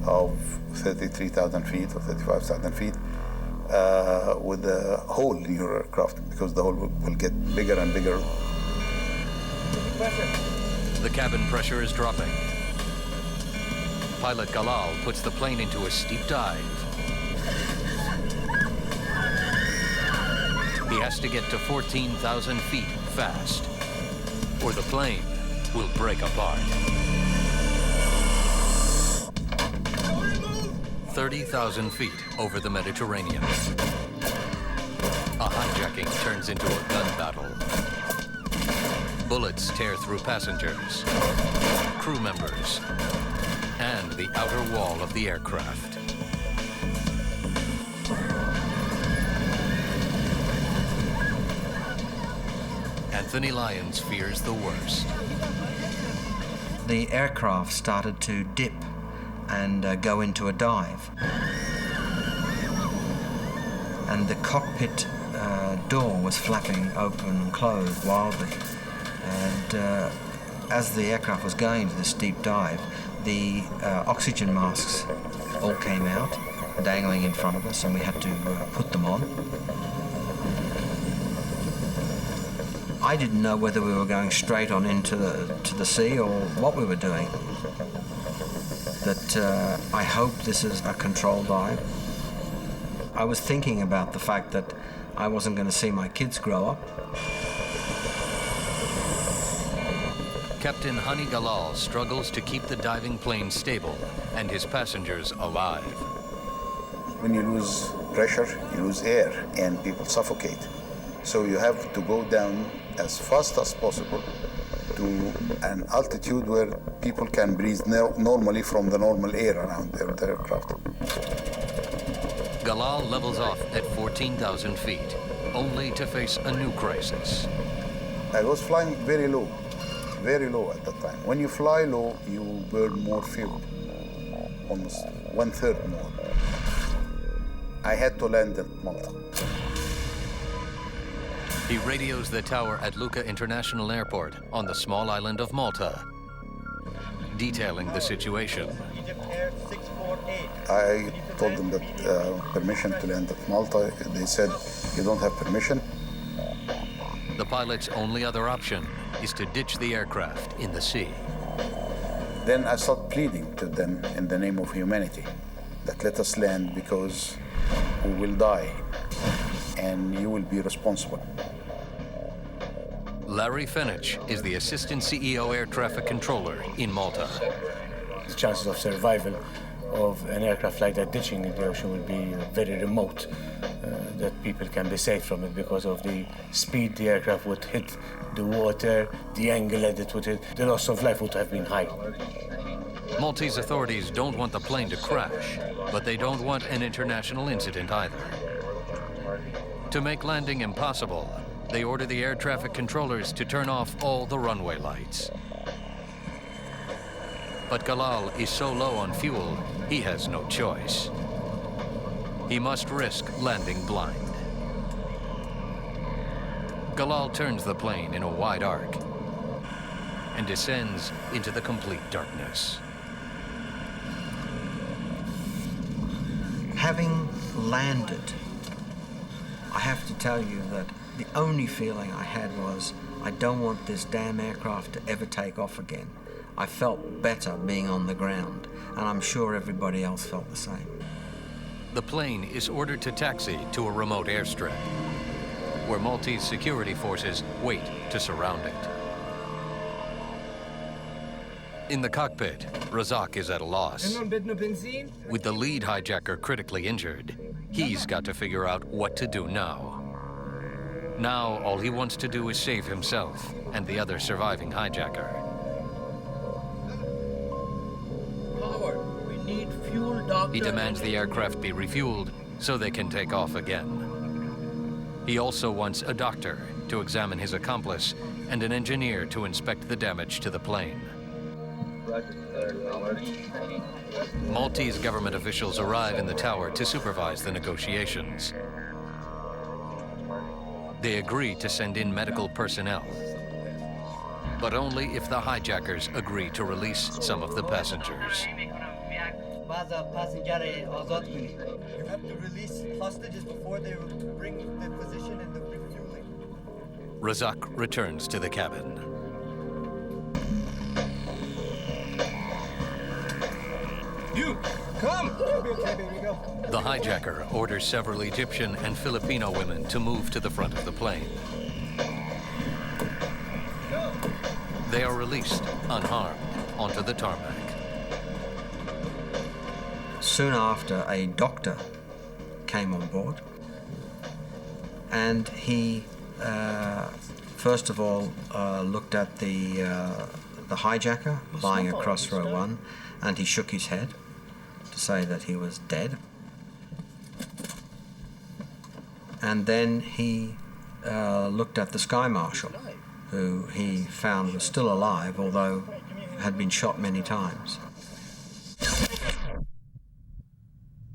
of 33,000 feet or 35,000 feet with a hole in your aircraft, because the hole will get bigger and bigger. The cabin pressure is dropping. Pilot Galal puts the plane into a steep dive. He has to get to 14,000 feet fast, or the plane will break apart. 30,000 feet over the Mediterranean. A hijacking turns into a gun battle. Bullets tear through passengers, crew members, and the outer wall of the aircraft. Anthony Lyons fears the worst. The aircraft started to dip and go into a dive. And the cockpit door was flapping open and closed wildly. And as the aircraft was going into this deep dive, the oxygen masks all came out, dangling in front of us, and we had to put them on. I didn't know whether we were going straight on into the sea or what we were doing. But I hope this is a controlled dive. I was thinking about the fact that I wasn't going to see my kids grow up. Captain Hani Galal struggles to keep the diving plane stable and his passengers alive. When you lose pressure, you lose air, and people suffocate. So you have to go down as fast as possible to an altitude where people can breathe normally from the normal air around the aircraft. Galal levels off at 14,000 feet, only to face a new crisis. I was flying very low at that time. When you fly low, you burn more fuel, almost 1/3 more. I had to land at Malta. He radios the tower at Lucca International Airport on the small island of Malta, detailing the situation. I told them that permission to land at Malta. They said, you don't have permission. The pilot's only other option is to ditch the aircraft in the sea. Then I started pleading to them in the name of humanity that let us land because we will die and you will be responsible. Larry Fenich is the assistant CEO air traffic controller in Malta. The chances of survival of an aircraft like that ditching in the ocean will be very remote, that people can be saved from it because of the speed the aircraft would hit the water, the angle that it would hit. The loss of life would have been high. Maltese authorities don't want the plane to crash, but they don't want an international incident either. To make landing impossible, they order the air traffic controllers to turn off all the runway lights. But Galal is so low on fuel, he has no choice. He must risk landing blind. Galal turns the plane in a wide arc and descends into the complete darkness. Having landed I have to tell you that the only feeling I had was, I don't want this damn aircraft to ever take off again. I felt better being on the ground, and I'm sure everybody else felt the same. The plane is ordered to taxi to a remote airstrip, where Maltese security forces wait to surround it. In the cockpit, Razak is at a loss. With the lead hijacker critically injured, he's got to figure out what to do now. Now, all he wants to do is save himself and the other surviving hijacker. Power, we need fuel, doctor. He demands the aircraft be refueled so they can take off again. He also wants a doctor to examine his accomplice and an engineer to inspect the damage to the plane. Maltese government officials arrive in the tower to supervise the negotiations. They agree to send in medical personnel, but only if the hijackers agree to release some of the passengers. You have to release hostages before they bring the physician and the refueling. Razak returns to the cabin. You, come! Okay, baby, go. The hijacker orders several Egyptian and Filipino women to move to the front of the plane. They are released, unharmed, onto the tarmac. Soon after, a doctor came on board, and he, first of all, looked at the hijacker lying across row 1, and he shook his head to say that he was dead. And then he looked at the Sky Marshal, who he found was still alive, although had been shot many times.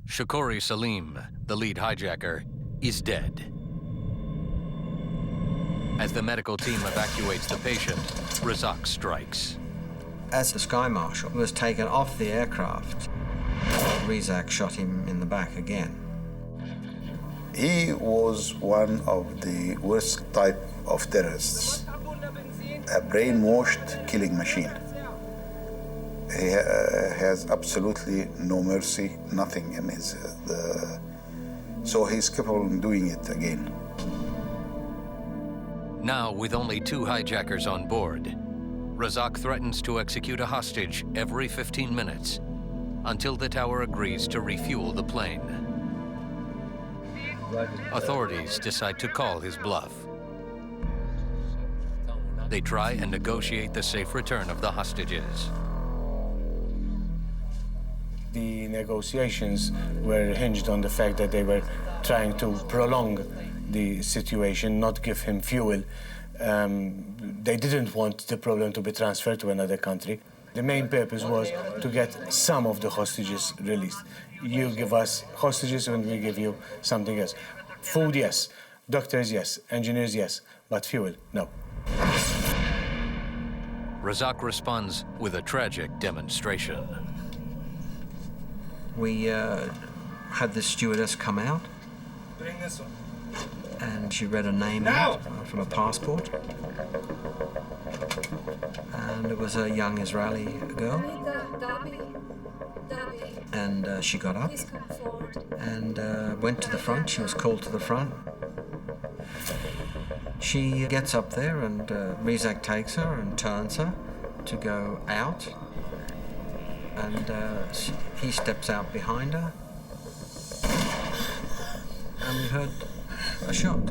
Shakori Salim, the lead hijacker, is dead. As the medical team evacuates the patient, Razak strikes. As the Sky Marshal was taken off the aircraft, Razak shot him in the back again. He was one of the worst type of terrorists, a brainwashed killing machine. He has absolutely no mercy, nothing in his... so he's capable of doing it again. Now, with only 2 hijackers on board, Razak threatens to execute a hostage every 15 minutes until the tower agrees to refuel the plane. Authorities decide to call his bluff. They try and negotiate the safe return of the hostages. The negotiations were hinged on the fact that they were trying to prolong the situation, not give him fuel. They didn't want the problem to be transferred to another country. The main purpose was to get some of the hostages released. You give us hostages and we give you something else. Food, yes. Doctors, yes. Engineers, yes. But fuel, no. Razak responds with a tragic demonstration. We had the stewardess come out. Bring this one. And she read a name out from a passport. And it was a young Israeli girl. And she got up and went to the front. She was called to the front. She gets up there and Razak takes her and turns her to go out. And he steps out behind her. And we heard a shot.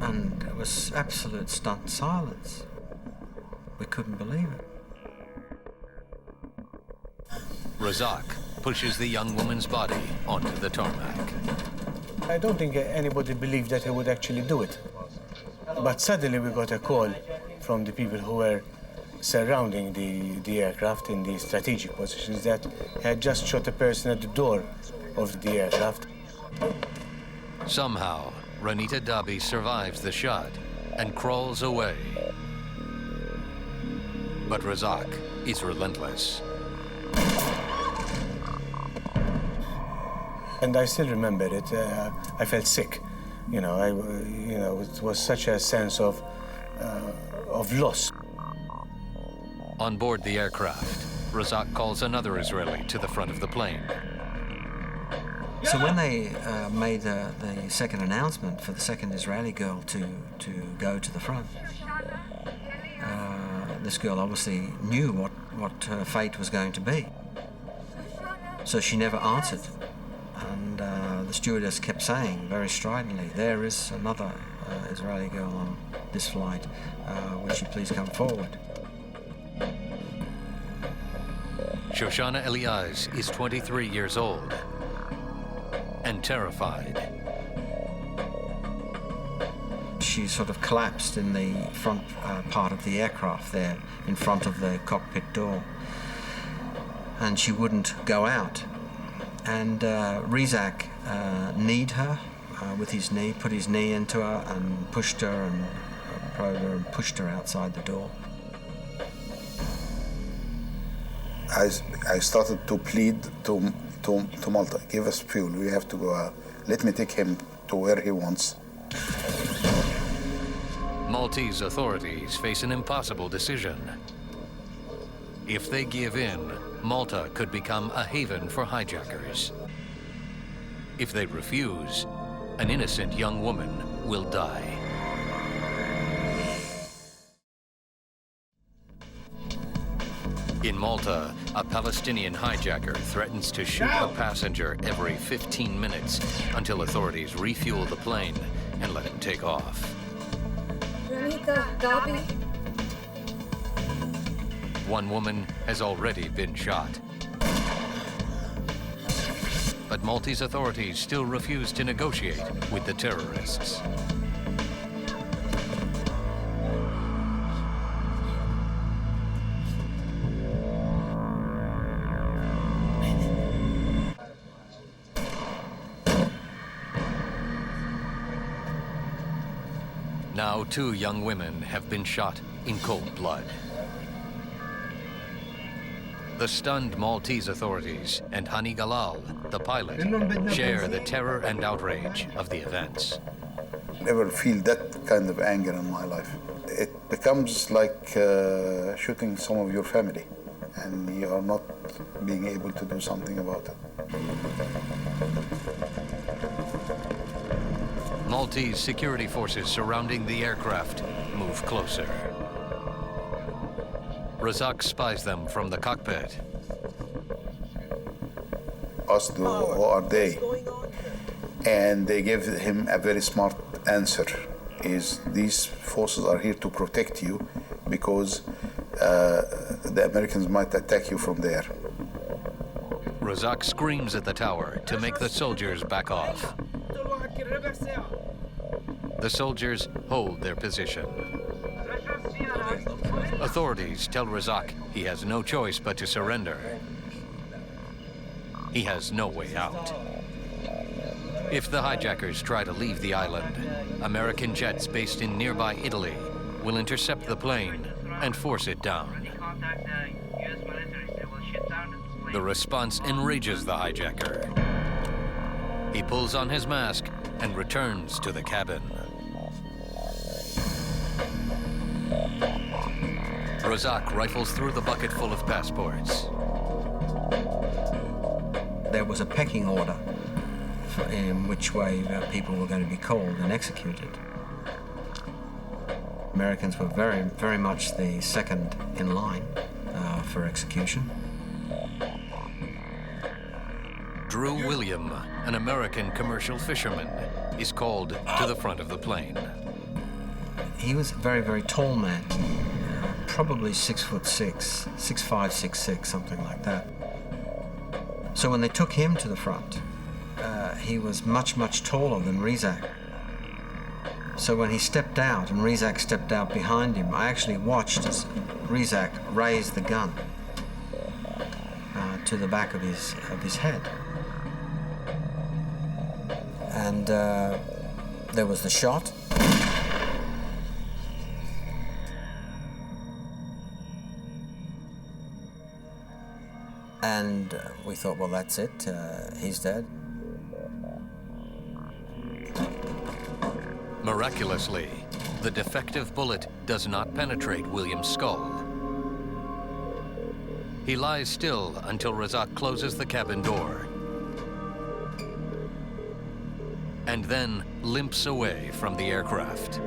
And it was absolute stunned silence. We couldn't believe it. Razak pushes the young woman's body onto the tarmac. I don't think anybody believed that he would actually do it. But suddenly we got a call from the people who were surrounding the aircraft in the strategic positions that he had just shot a person at the door of the aircraft. Somehow, Ranita Dabi survives the shot and crawls away. But Razak is relentless. And I still remember it. I felt sick You know, it was such a sense of loss. On board the aircraft, Razak calls another Israeli to the front of the plane. So when they made the second announcement for the second Israeli girl to go to the front, this girl obviously knew what her fate was going to be. So she never answered. And the stewardess kept saying very stridently, "There is another Israeli girl on this flight. Would she please come forward?" Shoshana Elias is 23 years old and terrified. She sort of collapsed in the front part of the aircraft there, in front of the cockpit door. And she wouldn't go out. And Razak kneed her with his knee, put his knee into her and pushed her and probed her and pushed her outside the door. I started to plead to Malta, give us fuel, we have to go out. Let me take him to where he wants. Maltese authorities face an impossible decision. If they give in, Malta could become a haven for hijackers. If they refuse, an innocent young woman will die. In Malta, a Palestinian hijacker threatens to shoot a passenger every 15 minutes until authorities refuel the plane and let him take off. One woman has already been shot. But Maltese authorities still refuse to negotiate with the terrorists. Now 2 young women have been shot in cold blood. The stunned Maltese authorities and Hani Galal, the pilot, share the terror and outrage of the events. Never feel that kind of anger in my life. It becomes like shooting some of your family, and you are not being able to do something about it. Maltese security forces surrounding the aircraft move closer. Razak spies them from the cockpit. Asked who are they? And they gave him a very smart answer. Is these forces are here to protect you because the Americans might attack you from there. Razak screams at the tower to make the soldiers back off. The soldiers hold their position. Authorities tell Razak he has no choice but to surrender. He has no way out. If the hijackers try to leave the island, American jets based in nearby Italy will intercept the plane and force it down. The response enrages the hijacker. He pulls on his mask and returns to the cabin. Razak rifles through the bucket full of passports. There was a pecking order in which way people were going to be called and executed. Americans were very, very much the second in line for execution. Drew William, an American commercial fisherman, is called to the front of the plane. He was a very, very tall man, probably 6'6", 6'5", 6'6", something like that. So when they took him to the front, he was much, much taller than Razak. So when he stepped out and Razak stepped out behind him, I actually watched as Razak raised the gun to the back of his head. And there was the shot. And we thought, well, that's it. He's dead. Miraculously, the defective bullet does not penetrate William's skull. He lies still until Razak closes the cabin door, and then limps away from the aircraft.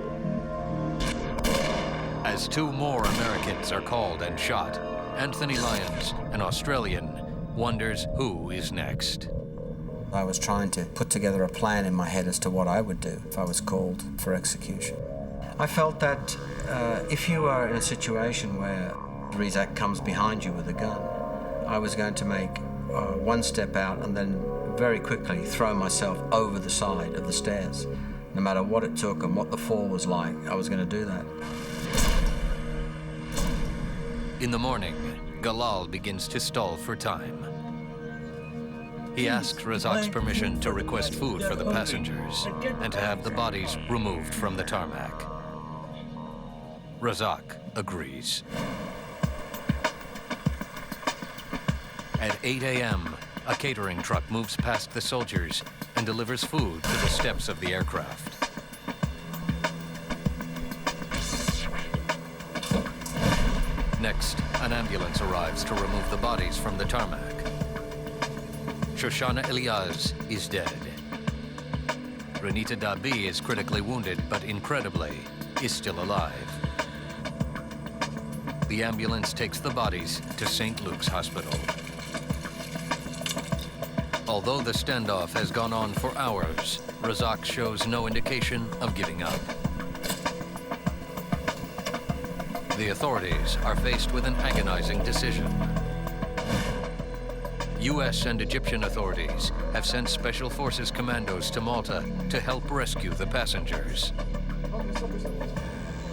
As 2 more Americans are called and shot, Anthony Lyons, an Australian, wonders who is next. I was trying to put together a plan in my head as to what I would do if I was called for execution. I felt that if you are in a situation where Razak comes behind you with a gun, I was going to make one step out and then very quickly throw myself over the side of the stairs. No matter what it took and what the fall was like, I was going to do that. In the morning, Galal begins to stall for time. He asks Razak's permission to request food for the passengers and to have the bodies removed from the tarmac. Razak agrees. At 8 a.m., a catering truck moves past the soldiers and delivers food to the steps of the aircraft. Next, an ambulance arrives to remove the bodies from the tarmac. Shoshana Elias is dead. Renita Dabi is critically wounded, but incredibly, is still alive. The ambulance takes the bodies to St. Luke's Hospital. Although the standoff has gone on for hours, Razak shows no indication of giving up. The authorities are faced with an agonizing decision. U.S. and Egyptian authorities have sent Special Forces commandos to Malta to help rescue the passengers.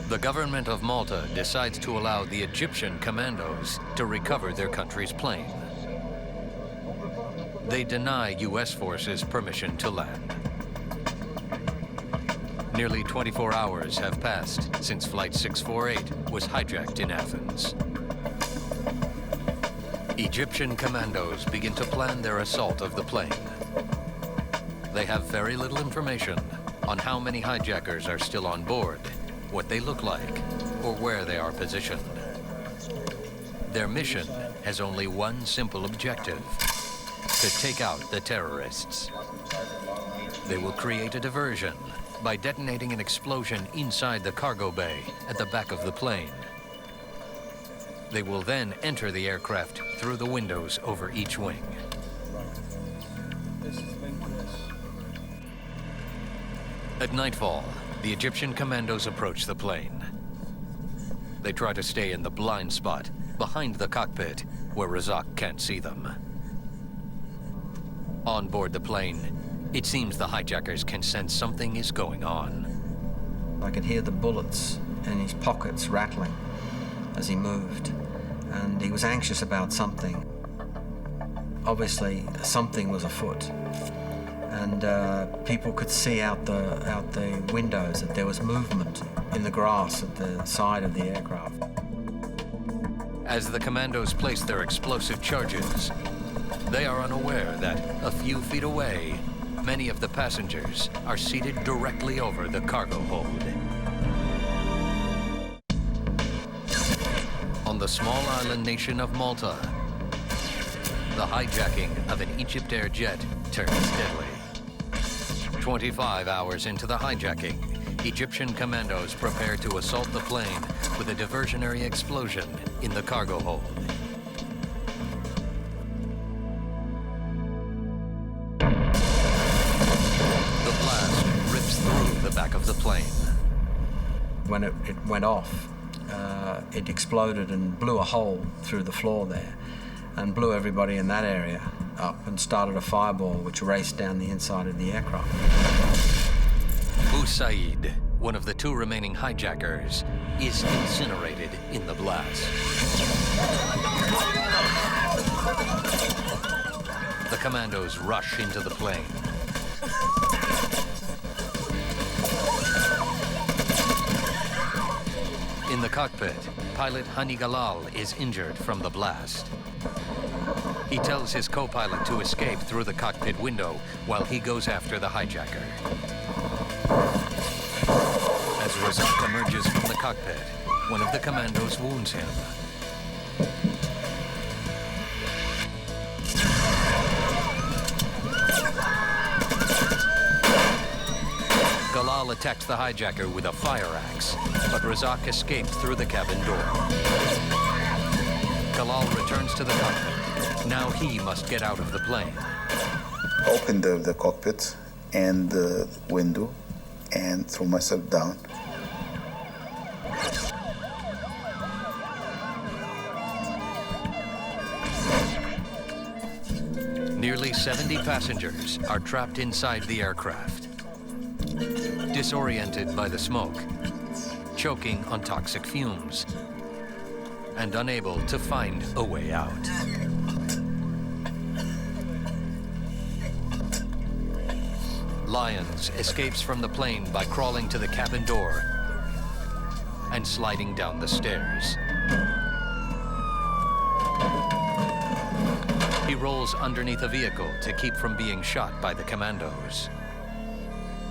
The government of Malta decides to allow the Egyptian commandos to recover their country's plane. They deny U.S. forces permission to land. Nearly 24 hours have passed since Flight 648 was hijacked in Athens. Egyptian commandos begin to plan their assault of the plane. They have very little information on how many hijackers are still on board, what they look like, or where they are positioned. Their mission has only one simple objective: to take out the terrorists. They will create a diversion by detonating an explosion inside the cargo bay at the back of the plane. They will then enter the aircraft through the windows over each wing. At nightfall, the Egyptian commandos approach the plane. They try to stay in the blind spot behind the cockpit where Razak can't see them. On board the plane, it seems the hijackers can sense something is going on. I could hear the bullets in his pockets rattling as he moved, and he was anxious about something. Obviously, something was afoot, and people could see out the windows that there was movement in the grass at the side of the aircraft. As the commandos place their explosive charges, they are unaware that a few feet away, many of the passengers are seated directly over the cargo hold. On the small island nation of Malta, the hijacking of an Egypt Air jet turns deadly. 25 hours into the hijacking, Egyptian commandos prepare to assault the plane with a diversionary explosion in the cargo hold. The blast rips through the back of the plane. When it went off, it exploded and blew a hole through the floor there and blew everybody in that area up and started a fireball which raced down the inside of the aircraft. Said, one of the two remaining hijackers, is incinerated in the blast. The commandos rush into the plane. In the cockpit, pilot Hani Galal is injured from the blast. He tells his co-pilot to escape through the cockpit window while he goes after the hijacker. Razak emerges from the cockpit, one of the commandos wounds him. Galal attacks the hijacker with a fire axe, but Razak escapes through the cabin door. Galal returns to the cockpit. Now he must get out of the plane. Open the cockpit and the window and throw myself down. Nearly 70 passengers are trapped inside the aircraft, disoriented by the smoke, choking on toxic fumes, and unable to find a way out. Lyons escapes from the plane by crawling to the cabin door and sliding down the stairs. He rolls underneath a vehicle to keep from being shot by the commandos.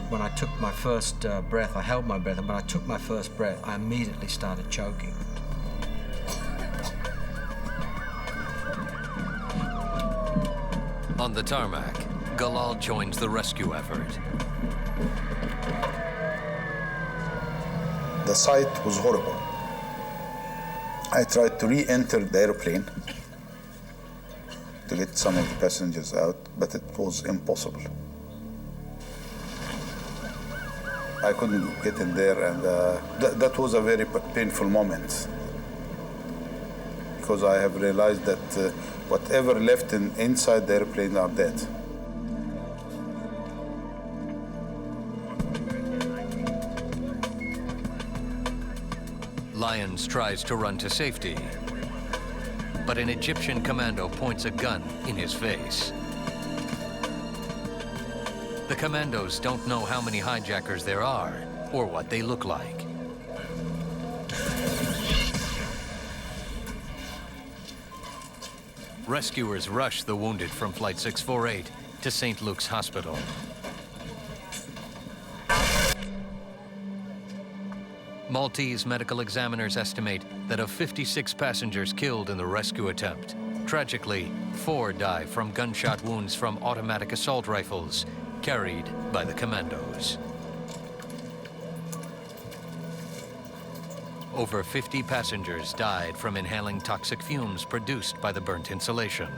When I took my first breath, I held my breath, and when I took my first breath, I immediately started choking. On the tarmac, Galal joins the rescue effort. The sight was horrible. I tried to re-enter the airplane to get some of the passengers out, but it was impossible. I couldn't get in there, and that was a very painful moment, because I have realized that whatever left inside the airplane are dead. Lyons tries to run to safety, but an Egyptian commando points a gun in his face. The commandos don't know how many hijackers there are or what they look like. Rescuers rush the wounded from Flight 648 to St. Luke's Hospital. Maltese medical examiners estimate that of 56 passengers killed in the rescue attempt, tragically, 4 die from gunshot wounds from automatic assault rifles carried by the commandos. Over 50 passengers died from inhaling toxic fumes produced by the burnt insulation.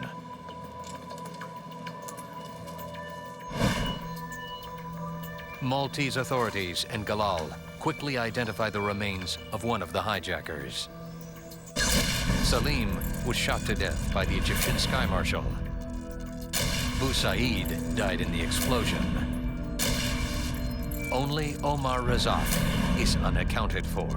Maltese authorities and Galal quickly identify the remains of one of the hijackers. Salim was shot to death by the Egyptian Sky Marshal. Boussaid died in the explosion. Only Omar Razak is unaccounted for.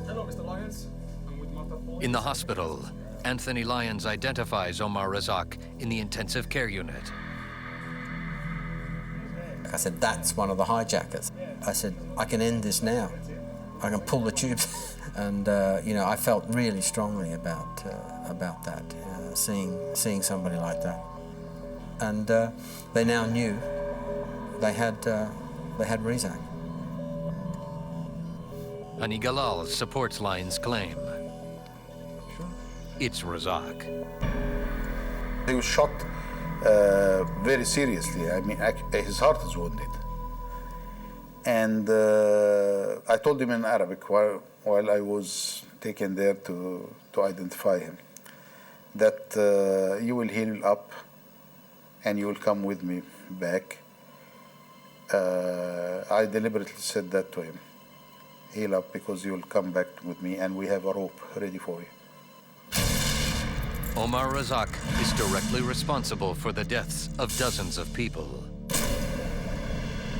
Hello, Mr. Lyons. I'm with Malta Police. In the hospital, Anthony Lyons identifies Omar Razak in the intensive care unit. I said, that's one of the hijackers. I said, I can end this now. I can pull the tubes. And, I felt really strongly about that, seeing somebody like that. And they now knew they had razak. Hani Galal supports Lyons' claim. It's Razak. He was shot very seriously. I mean, his heart is wounded. And I told him in Arabic while I was taken there to identify him that you will heal up and you will come with me back. I deliberately said that to him. Heal up because you will come back with me and we have a rope ready for you. Omar Razak is directly responsible for the deaths of dozens of people,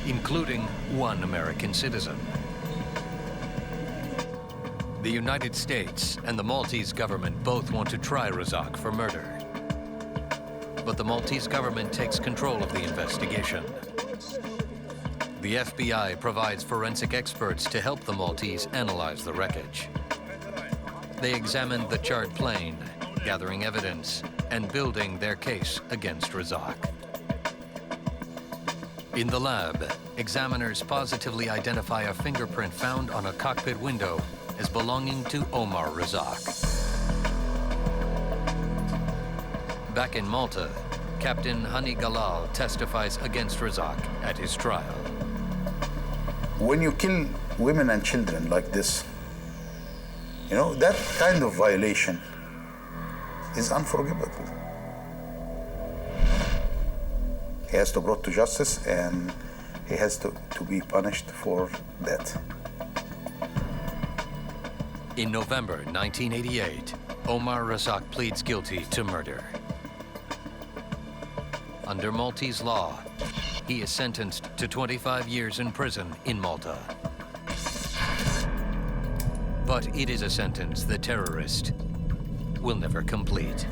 including one American citizen. The United States and the Maltese government both want to try Razak for murder. But the Maltese government takes control of the investigation. The FBI provides forensic experts to help the Maltese analyze the wreckage. They examined the charred plane, gathering evidence and building their case against Razak. In the lab, examiners positively identify a fingerprint found on a cockpit window as belonging to Omar Razak. Back in Malta, Captain Hani Galal testifies against Razak at his trial. When you kill women and children like this, you know, that kind of violation is unforgivable. He has to be brought to justice and he has to be punished for that. In November 1988, Omar Razak pleads guilty to murder. Under Maltese law, he is sentenced to 25 years in prison in Malta. But it is a sentence the terrorist will never complete.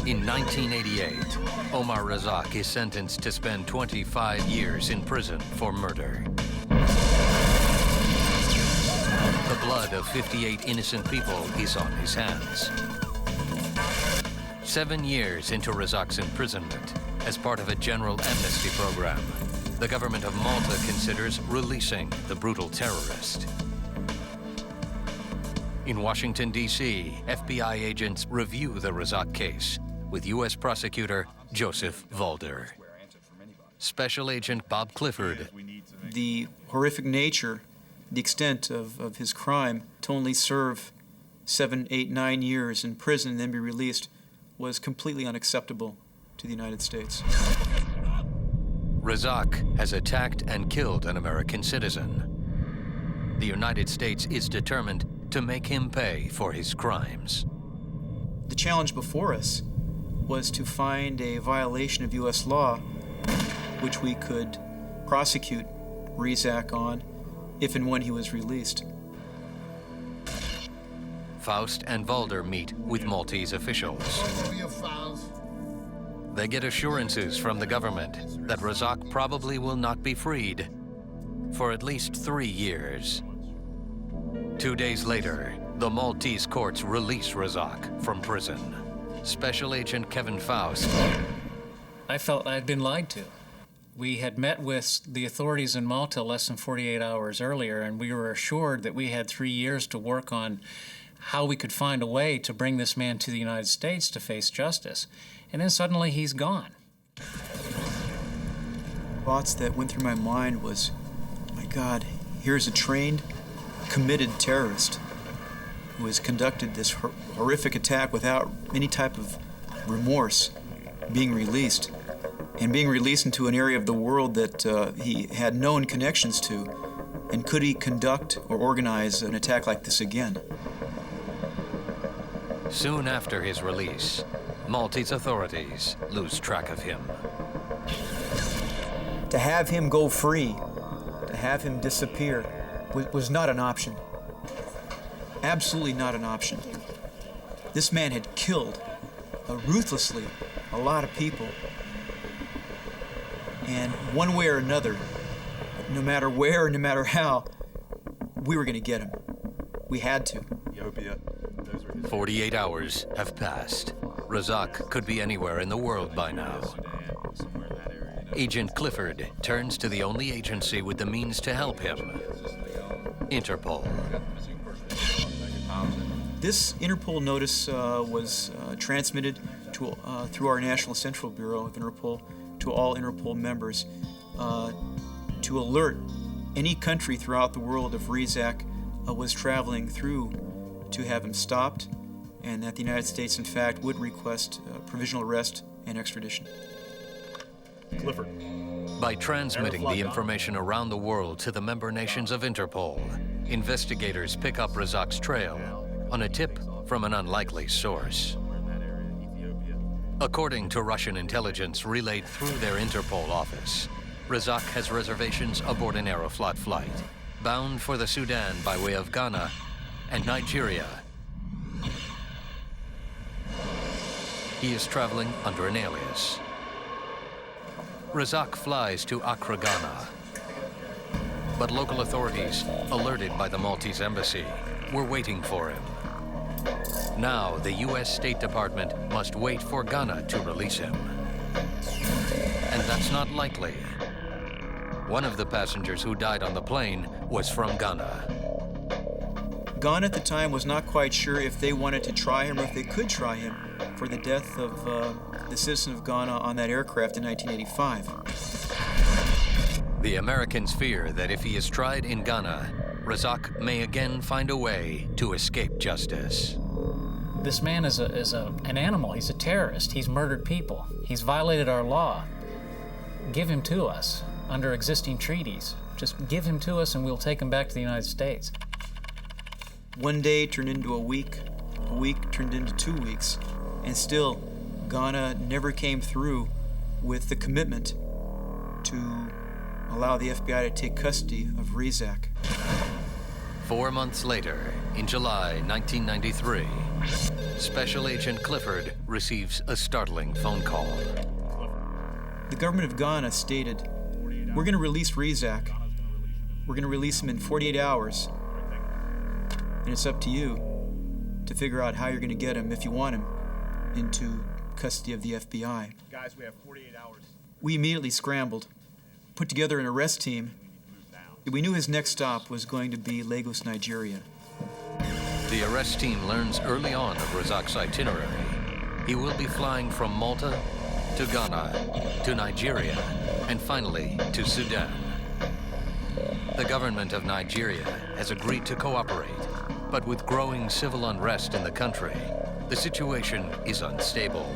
In 1988, Omar Razak is sentenced to spend 25 years in prison for murder. The blood of 58 innocent people is on his hands. 7 years into Razak's imprisonment, as part of a general amnesty program, the government of Malta considers releasing the brutal terrorist. In Washington, D.C., FBI agents review the Razak case with U.S. Prosecutor Joseph Valder. Special Agent Bob Clifford. The horrific nature, the extent of his crime, to only serve 7, 8, 9 years in prison and then be released was completely unacceptable to the United States. Razak has attacked and killed an American citizen. The United States is determined to make him pay for his crimes. The challenge before us was to find a violation of U.S. law which we could prosecute Razak on if and when he was released. Faust and Valder meet with Maltese officials. They get assurances from the government that Razak probably will not be freed for at least 3 years. 2 days later, the Maltese courts release Razak from prison. Special Agent Kevin Faust. I felt I'd been lied to. We had met with the authorities in Malta less than 48 hours earlier, and we were assured that we had 3 years to work on how we could find a way to bring this man to the United States to face justice. And then suddenly he's gone. Thoughts that went through my mind was, my God, here's a trained, committed terrorist who has conducted this horrific attack without any type of remorse, being released, and being released into an area of the world that he had known connections to. And could he conduct or organize an attack like this again? Soon after his release, Maltese authorities lose track of him. To have him go free, to have him disappear, was not an option. Absolutely not an option. This man had killed ruthlessly a lot of people. And one way or another, no matter where, no matter how, we were going to get him. We had to. 48 hours have passed. Razak could be anywhere in the world by now. Agent Clifford turns to the only agency with the means to help him, Interpol. This Interpol notice was transmitted to, through our National Central Bureau of Interpol to all Interpol members to alert any country throughout the world if Razak was traveling through to have him stopped, and that the United States, in fact, would request provisional arrest and extradition. Clifford. By transmitting the information around the world to the member nations of Interpol, investigators pick up Razak's trail on a tip from an unlikely source. According to Russian intelligence relayed through their Interpol office, Razak has reservations aboard an Aeroflot flight, bound for the Sudan by way of Ghana and Nigeria. He is traveling under an alias. Razak flies to Accra, Ghana. But local authorities, alerted by the Maltese embassy, were waiting for him. Now, the U.S. State Department must wait for Ghana to release him. And that's not likely. One of the passengers who died on the plane was from Ghana. Ghana at the time was not quite sure if they wanted to try him or if they could try him for the death of the citizen of Ghana on that aircraft in 1985. The Americans fear that if he is tried in Ghana, Razak may again find a way to escape justice. This man is an animal. He's a terrorist. He's murdered people. He's violated our law. Give him to us under existing treaties. Just give him to us and we'll take him back to the United States. One day turned into a week turned into 2 weeks, and still Ghana never came through with the commitment to allow the FBI to take custody of Razak. 4 months later, in July 1993, Special Agent Clifford receives a startling phone call. The government of Ghana stated, "We're going to release Razak. We're going to release him in 48 hours. And it's up to you to figure out how you're going to get him, if you want him, into custody of the FBI." Guys, we have 48 hours. We immediately scrambled, put together an arrest team. We knew his next stop was going to be Lagos, Nigeria. The arrest team learns early on of Razak's itinerary. He will be flying from Malta to Ghana, to Nigeria, and finally to Sudan. The government of Nigeria has agreed to cooperate, but with growing civil unrest in the country, the situation is unstable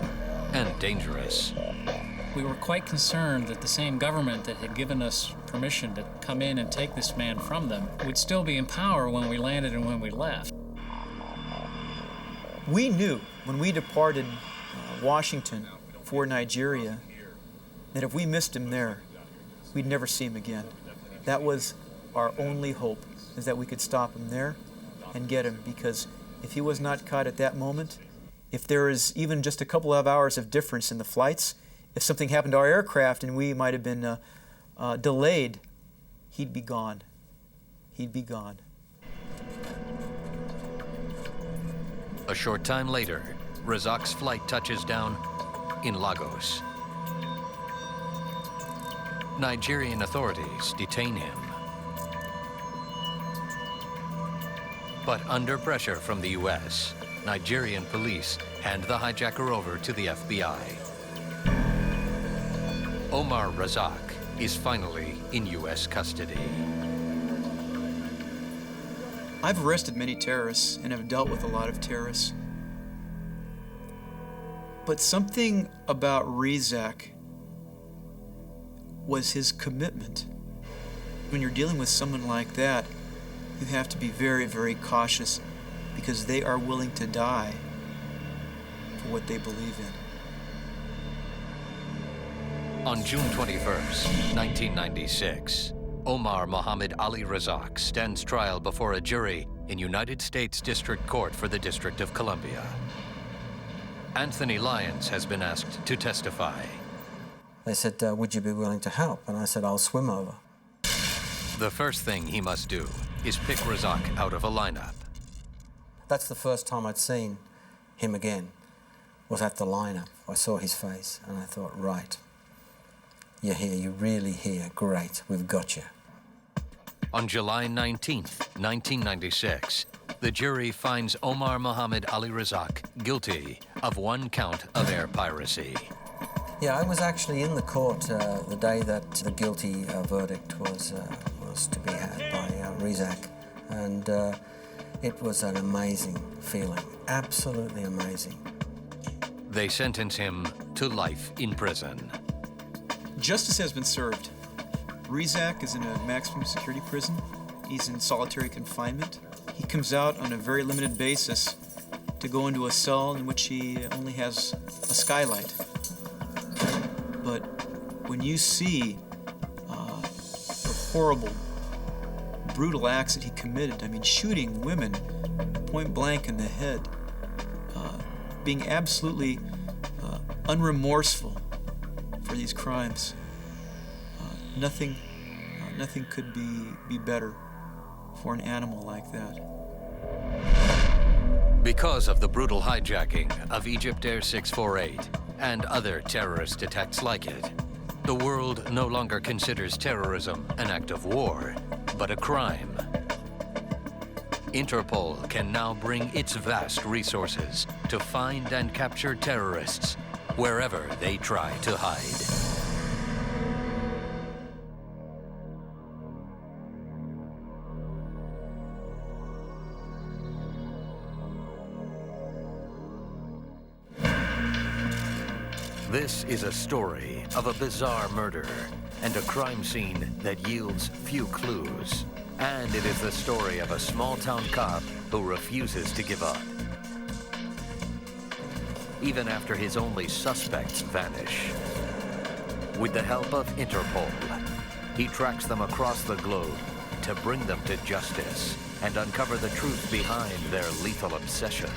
and dangerous. We were quite concerned that the same government that had given us permission to come in and take this man from them would still be in power when we landed and when we left. We knew when we departed Washington for Nigeria that if we missed him there, we'd never see him again. That was our only hope, is that we could stop him there and get him, because if he was not caught at that moment, if there is even just a couple of hours of difference in the flights, if something happened to our aircraft and we might have been delayed, he'd be gone. He'd be gone. A short time later, Razak's flight touches down in Lagos. Nigerian authorities detain him. But under pressure from the U.S., Nigerian police hand the hijacker over to the FBI. Omar Razak is finally in U.S. custody. I've arrested many terrorists and have dealt with a lot of terrorists. But something about Razak was his commitment. When you're dealing with someone like that, you have to be very, very cautious, because they are willing to die for what they believe in. On June 21st, 1996, Omar Mohammed Ali Razak stands trial before a jury in United States District Court for the District of Columbia. Anthony Lyons has been asked to testify. They said, would you be willing to help? And I said, I'll swim over. The first thing he must do is pick Razak out of a lineup. That's the first time I'd seen him again, was at the lineup. I saw his face and I thought, right, you're here, you're really here, great, we've got you. On July 19th, 1996, the jury finds Omar Mohammed Ali Razak guilty of 1 count of air piracy. Yeah, I was actually in the court the day that the guilty verdict was to be had by Razak, and it was an amazing feeling, absolutely amazing. They sentence him to life in prison. Justice has been served. Razak is in a maximum security prison. He's in solitary confinement. He comes out on a very limited basis to go into a cell in which he only has a skylight. But when you see the horrible, brutal acts that he committed, I mean, shooting women point blank in the head, being absolutely unremorseful for these crimes, nothing could be better for an animal like that. Because of the brutal hijacking of Egypt Air 648 and other terrorist attacks like it, the world no longer considers terrorism an act of war, but a crime. Interpol can now bring its vast resources to find and capture terrorists wherever they try to hide. This is a story of a bizarre murder and a crime scene that yields few clues. And it is the story of a small-town cop who refuses to give up. Even after his only suspects vanish. With the help of Interpol, he tracks them across the globe to bring them to justice and uncover the truth behind their lethal obsession.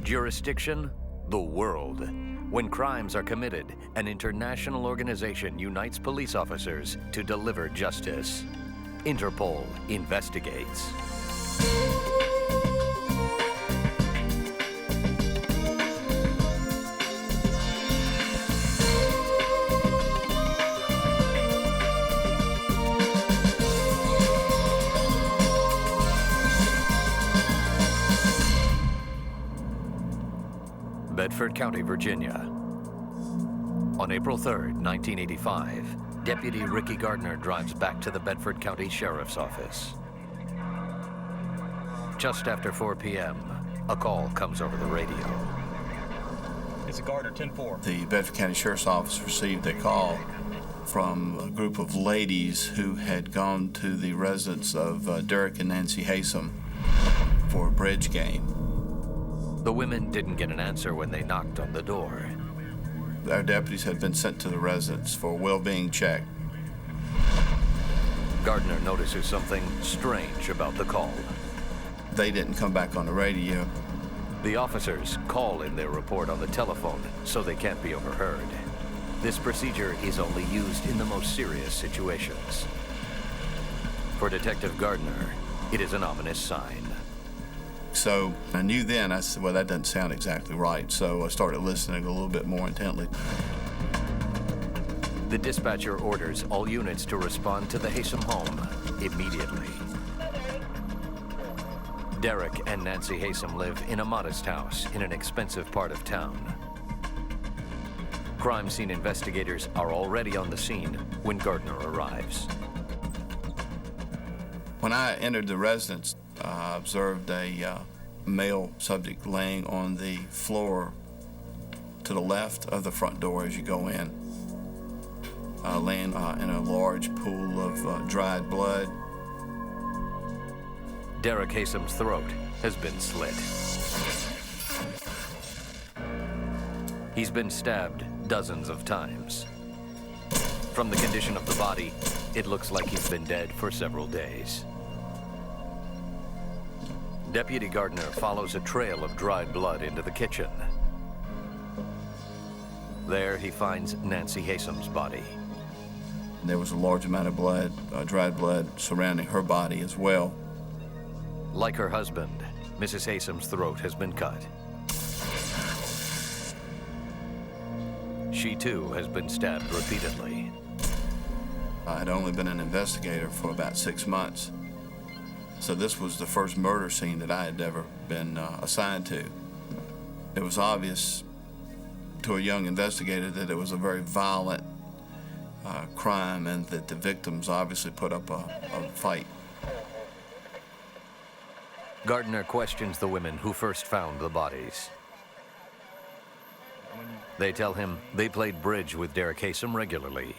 Jurisdiction? The world. When crimes are committed, an international organization unites police officers to deliver justice. Interpol investigates. Bedford County, Virginia. On April 3rd, 1985, Deputy Ricky Gardner drives back to the Bedford County Sheriff's Office. Just after 4 p.m., a call comes over the radio. It's a Gardner, 10-4. The Bedford County Sheriff's Office received a call from a group of ladies who had gone to the residence of Derek and Nancy Haysom for a bridge game. The women didn't get an answer when they knocked on the door. Our deputies had been sent to the residence for a well-being check. Gardner notices something strange about the call. They didn't come back on the radio. The officers call in their report on the telephone, so they can't be overheard. This procedure is only used in the most serious situations. For Detective Gardner, it is an ominous sign. So I knew then, I said, well, that doesn't sound exactly right. So I started listening a little bit more intently. The dispatcher orders all units to respond to the Haysom home immediately. Derek and Nancy Haysom live in a modest house in an expensive part of town. Crime scene investigators are already on the scene when Gardner arrives. When I entered the residence, I observed a male subject laying on the floor to the left of the front door as you go in, laying in a large pool of dried blood. Derek Haysom's throat has been slit. He's been stabbed dozens of times. From the condition of the body, it looks like he's been dead for several days. Deputy Gardner follows a trail of dried blood into the kitchen. There he finds Nancy Haysom's body. There was a large amount of blood, dried blood, surrounding her body as well. Like her husband, Mrs. Haysom's throat has been cut. She too has been stabbed repeatedly. I had only been an investigator for about 6 months. So this was the first murder scene that I had ever been assigned to. It was obvious to a young investigator that it was a very violent crime and that the victims obviously put up a fight. Gardner questions the women who first found the bodies. They tell him they played bridge with Derek Haysom regularly.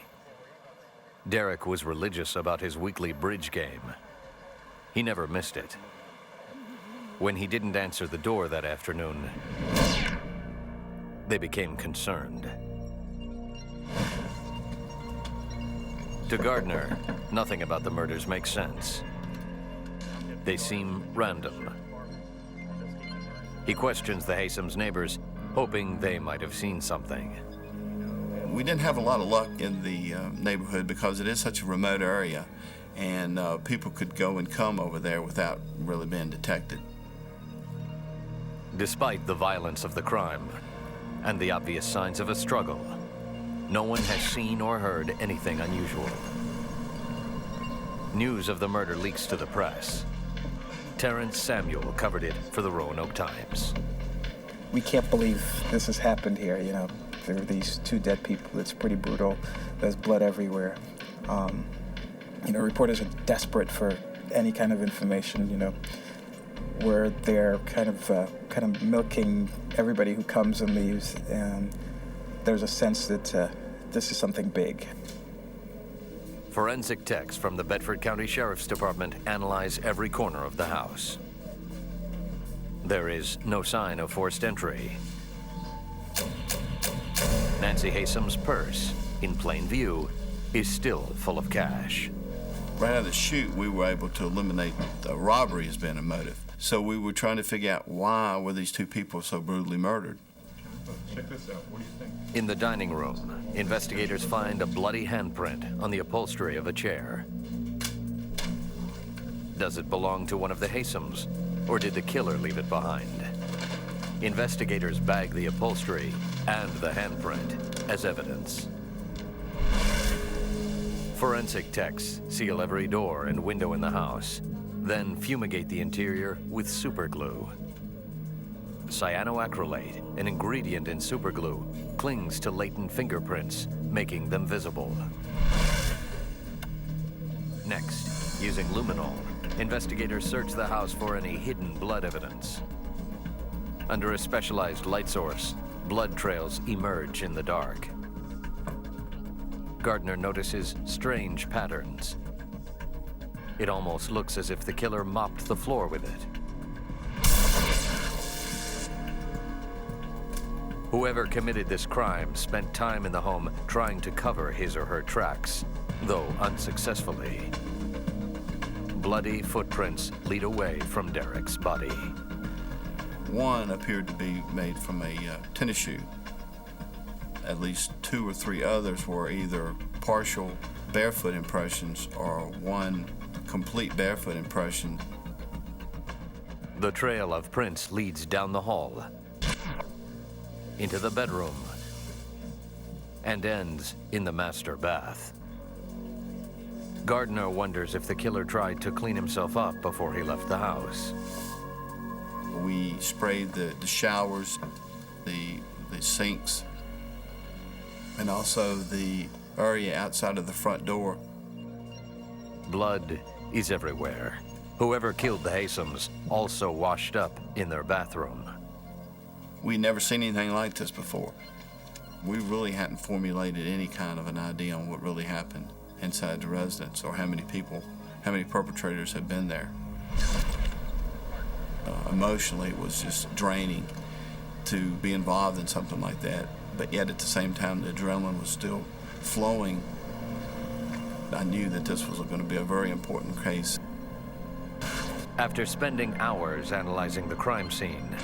Derek was religious about his weekly bridge game. He never missed it. When he didn't answer the door that afternoon, they became concerned. To Gardner, nothing about the murders makes sense. They seem random. He questions the Haysoms' neighbors, hoping they might have seen something. We didn't have a lot of luck in the neighborhood because it is such a remote area, and people could go and come over there without really being detected. Despite the violence of the crime and the obvious signs of a struggle, no one has seen or heard anything unusual. News of the murder leaks to the press. Terrence Samuel covered it for the Roanoke Times. We can't believe this has happened here, you know. There are these two dead people. It's pretty brutal. There's blood everywhere. You know, reporters are desperate for any kind of information, you know, where they're kind of milking everybody who comes and leaves, and there's a sense that this is something big. Forensic techs from the Bedford County Sheriff's Department analyze every corner of the house. There is no sign of forced entry. Nancy Hesome's purse, in plain view, is still full of cash. Right out of the chute, we were able to eliminate the robbery as being a motive. So we were trying to figure out why were these two people so brutally murdered. Check this out. What do you think? In the dining room, investigators find a bloody handprint on the upholstery of a chair. Does it belong to one of the Hesomes, or did the killer leave it behind? Investigators bag the upholstery and the handprint as evidence. Forensic techs seal every door and window in the house, then fumigate the interior with superglue. Cyanoacrylate, an ingredient in superglue, clings to latent fingerprints, making them visible. Next, using luminol, investigators search the house for any hidden blood evidence. Under a specialized light source, blood trails emerge in the dark. Gardner notices strange patterns. It almost looks as if the killer mopped the floor with it. Whoever committed this crime spent time in the home trying to cover his or her tracks, though unsuccessfully. Bloody footprints lead away from Derek's body. One appeared to be made from a tennis shoe. At least 2 or 3 others were either partial barefoot impressions or one complete barefoot impression. The trail of prints leads down the hall, into the bedroom, and ends in the master bath. Gardner wonders if the killer tried to clean himself up before he left the house. We sprayed the showers, the sinks, and also the area outside of the front door. Blood is everywhere. Whoever killed the Hesomes also washed up in their bathroom. We'd never seen anything like this before. We really hadn't formulated any kind of an idea on what really happened inside the residence or how many people, how many perpetrators had been there. Emotionally, it was just draining to be involved in something like that, but yet at the same time, the adrenaline was still flowing. I knew that this was going to be a very important case. After spending hours analyzing the crime scene,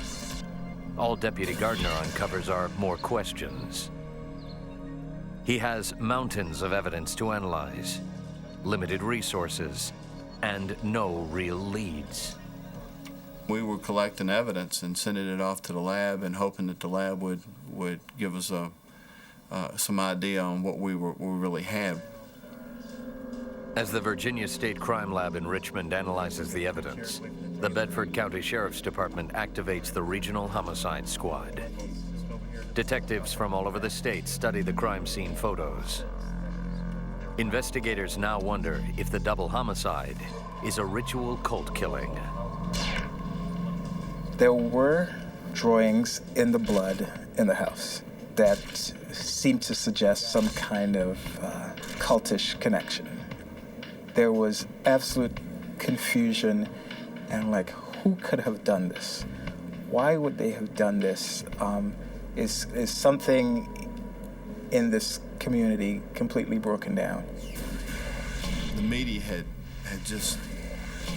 all Deputy Gardner uncovers are more questions. He has mountains of evidence to analyze, limited resources, and no real leads. We were collecting evidence and sending it off to the lab and hoping that the lab would give us some idea on what we really had. As the Virginia State Crime Lab in Richmond analyzes the evidence, the Bedford County Sheriff's Department activates the Regional Homicide Squad. Detectives from all over the state study the crime scene photos. Investigators now wonder if the double homicide is a ritual cult killing. There were drawings in the blood in the house that seemed to suggest some kind of cultish connection. There was absolute confusion and like, who could have done this? Why would they have done this? Is something in this community completely broken down? The media had just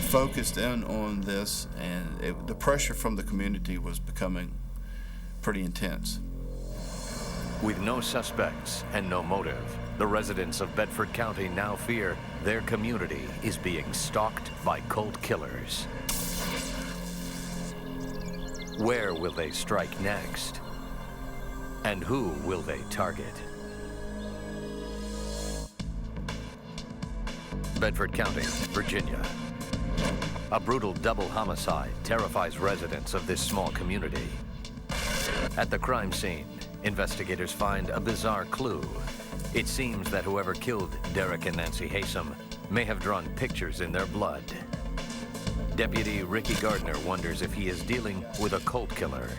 focused in on this, and the pressure from the community was becoming pretty intense. With no suspects and no motive, the residents of Bedford County now fear their community is being stalked by cult killers. Where will they strike next? And who will they target? Bedford County, Virginia. A brutal double homicide terrifies residents of this small community. At the crime scene, investigators find a bizarre clue. It seems that whoever killed Derek and Nancy Haysom may have drawn pictures in their blood. Deputy Ricky Gardner wonders if he is dealing with a cult killer.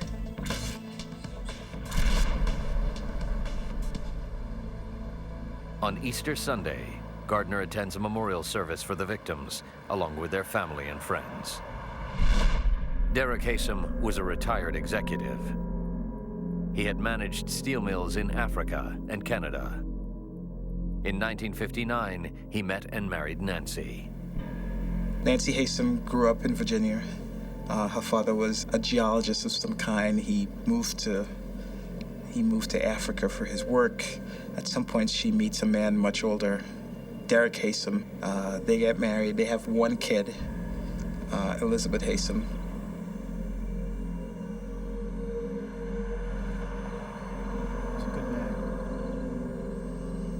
On Easter Sunday, Gardner attends a memorial service for the victims, along with their family and friends. Derek Haysom was a retired executive. He had managed steel mills in Africa and Canada. In 1959, he met and married Nancy. Nancy Haysom grew up in Virginia. Her father was a geologist of some kind. He moved to Africa for his work. At some point, she meets a man much older, Derek Haysom. They get married. They have one kid, Elizabeth Haysom.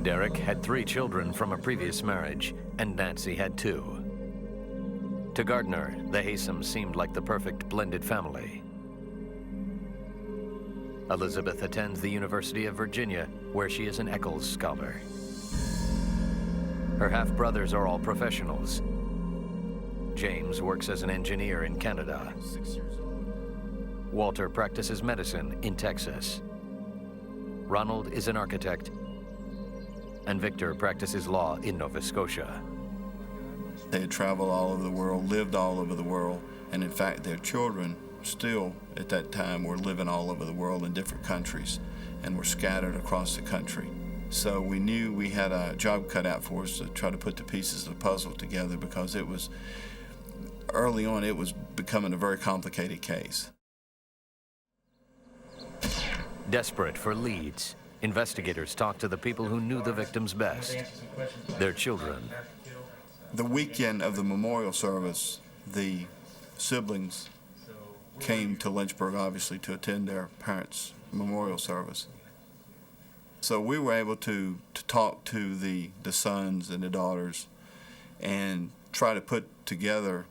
Derek had 3 children from a previous marriage, and Nancy had 2. To Gardner, the Haysoms seemed like the perfect blended family. Elizabeth attends the University of Virginia, where she is an Eccles Scholar. Her half-brothers are all professionals. James works as an engineer in Canada. Walter practices medicine in Texas. Ronald is an architect, and Victor practices law in Nova Scotia. They had traveled all over the world, lived all over the world, and in fact their children still at that time were living all over the world in different countries and were scattered across the country. So we knew we had a job cut out for us to try to put the pieces of the puzzle together, because it was, early on, it was becoming a very complicated case. Desperate for leads, investigators talked to the people who knew the victims best, their children. The weekend of the memorial service, the siblings came to Lynchburg, obviously, to attend their parents' memorial service. So we were able to talk to the sons and the daughters and try to put together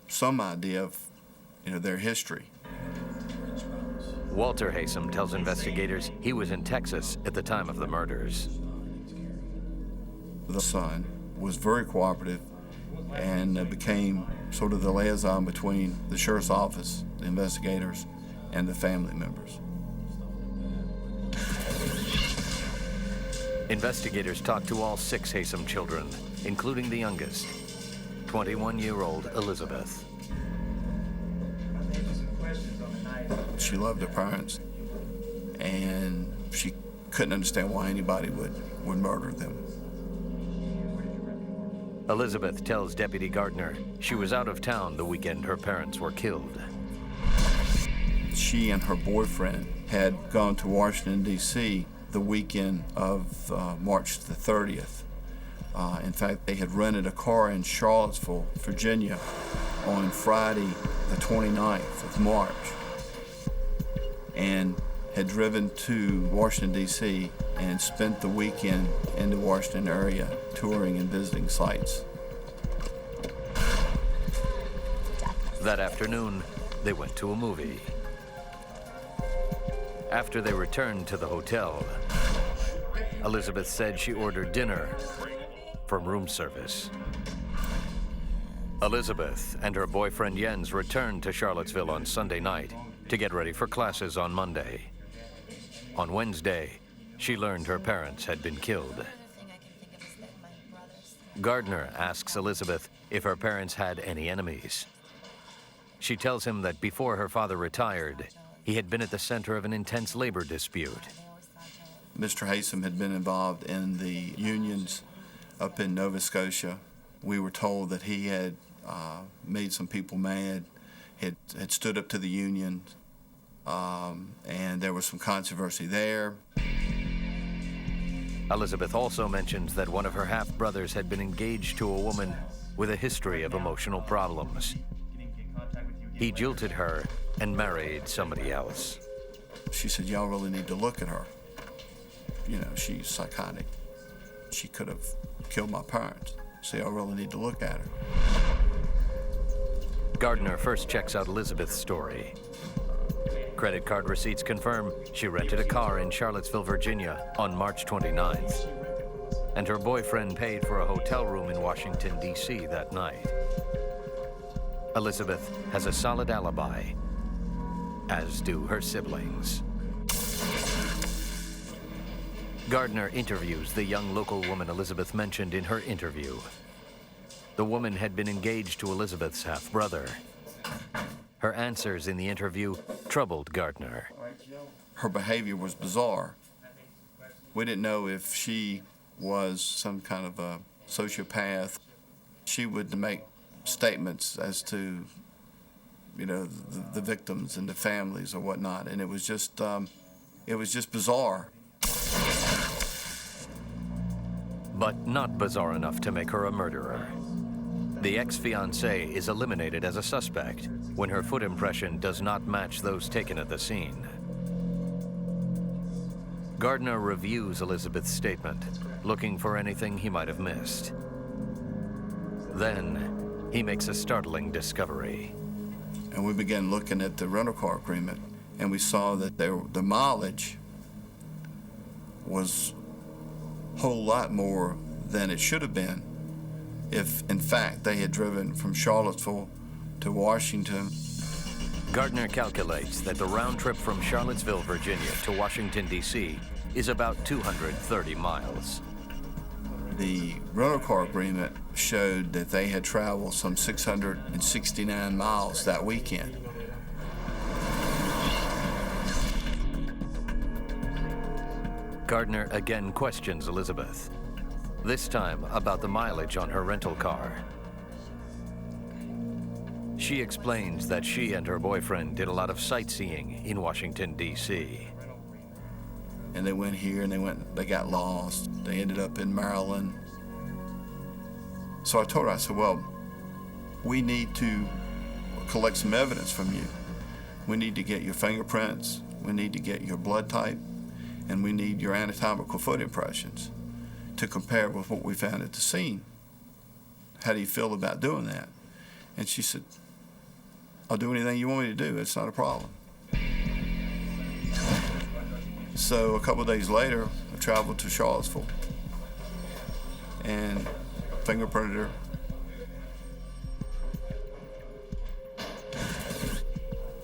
some idea of, their history. Walter Haysom tells investigators he was in Texas at the time of the murders. The son was very cooperative and became sort of the liaison between the sheriff's office, the investigators, and the family members. Investigators talked to all 6 Haysom children, including the youngest, 21-year-old Elizabeth. She loved her parents, and she couldn't understand why anybody would murder them. Elizabeth tells Deputy Gardner she was out of town the weekend her parents were killed. She and her boyfriend had gone to Washington, D.C. the weekend of March the 30th. In fact, they had rented a car in Charlottesville, Virginia on Friday the 29th of March and had driven to Washington, D.C. and spent the weekend in the Washington area touring and visiting sites. That afternoon, they went to a movie. After they returned to the hotel, Elizabeth said she ordered dinner from room service. Elizabeth and her boyfriend Jens returned to Charlottesville on Sunday night to get ready for classes on Monday. On Wednesday, she learned her parents had been killed. Gardner asks Elizabeth if her parents had any enemies. She tells him that before her father retired, he had been at the center of an intense labor dispute. Mr. Haysom had been involved in the unions up in Nova Scotia. We were told that he had made some people mad, had stood up to the union, and there was some controversy there. Elizabeth also mentions that one of her half-brothers had been engaged to a woman with a history of emotional problems. He jilted her and married somebody else. She said, y'all really need to look at her. You know, she's psychotic. She could have killed my parents, so y'all really need to look at her. Gardner first checks out Elizabeth's story. Credit card receipts confirm she rented a car in Charlottesville, Virginia on March 29th. And her boyfriend paid for a hotel room in Washington, D.C. that night. Elizabeth has a solid alibi, as do her siblings. Gardner interviews the young local woman Elizabeth mentioned in her interview. The woman had been engaged to Elizabeth's half-brother. Her answers in the interview troubled Gardner. Her behavior was bizarre. We didn't know if she was some kind of a sociopath. She would make statements as to, you know, the victims and the families or whatnot, and it was just bizarre. But not bizarre enough to make her a murderer. The ex-fiancé is eliminated as a suspect when her foot impression does not match those taken at the scene. Gardner reviews Elizabeth's statement, looking for anything he might have missed. Then, he makes a startling discovery. And we began looking at the rental car agreement, and we saw that the mileage was a whole lot more than it should have been if, in fact, they had driven from Charlottesville to Washington. Gardner calculates that the round trip from Charlottesville, Virginia to Washington, D.C. is about 230 miles. The rental car agreement showed that they had traveled some 669 miles that weekend. Gardner again questions Elizabeth, this time about the mileage on her rental car. She explains that she and her boyfriend did a lot of sightseeing in Washington, D.C. And they went here and they got lost. They ended up in Maryland. So I told her, I said, well, we need to collect some evidence from you. We need to get your fingerprints, we need to get your blood type, and we need your anatomical foot impressions to compare with what we found at the scene. How do you feel about doing that? And she said, I'll do anything you want me to do. It's not a problem. So a couple of days later, I traveled to Charlottesville and fingerprinted her.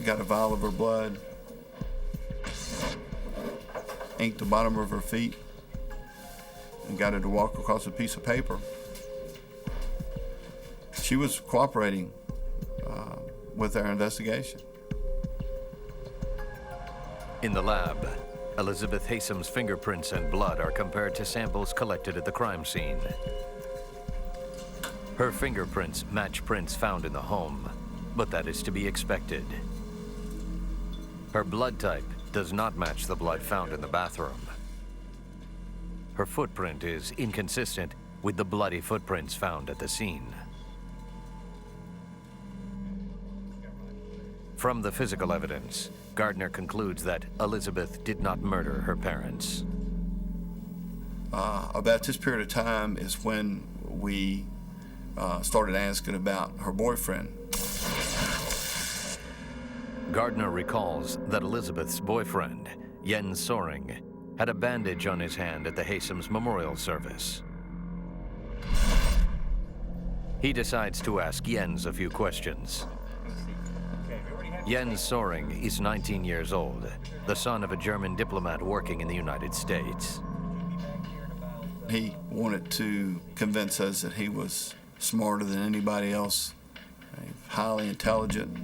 Got a vial of her blood, inked the bottom of her feet, and got her to walk across a piece of paper. She was cooperating with our investigation. In the lab, Elizabeth Hesomes' fingerprints and blood are compared to samples collected at the crime scene. Her fingerprints match prints found in the home, but that is to be expected. Her blood type does not match the blood found in the bathroom. Her footprint is inconsistent with the bloody footprints found at the scene. From the physical evidence, Gardner concludes that Elizabeth did not murder her parents. About this period of time is when we started asking about her boyfriend. Gardner recalls that Elizabeth's boyfriend, Jens Soring, had a bandage on his hand at the Hesomes memorial service. He decides to ask Jens a few questions. Jens Soring is 19 years old, the son of a German diplomat working in the United States. He wanted to convince us that he was smarter than anybody else, highly intelligent.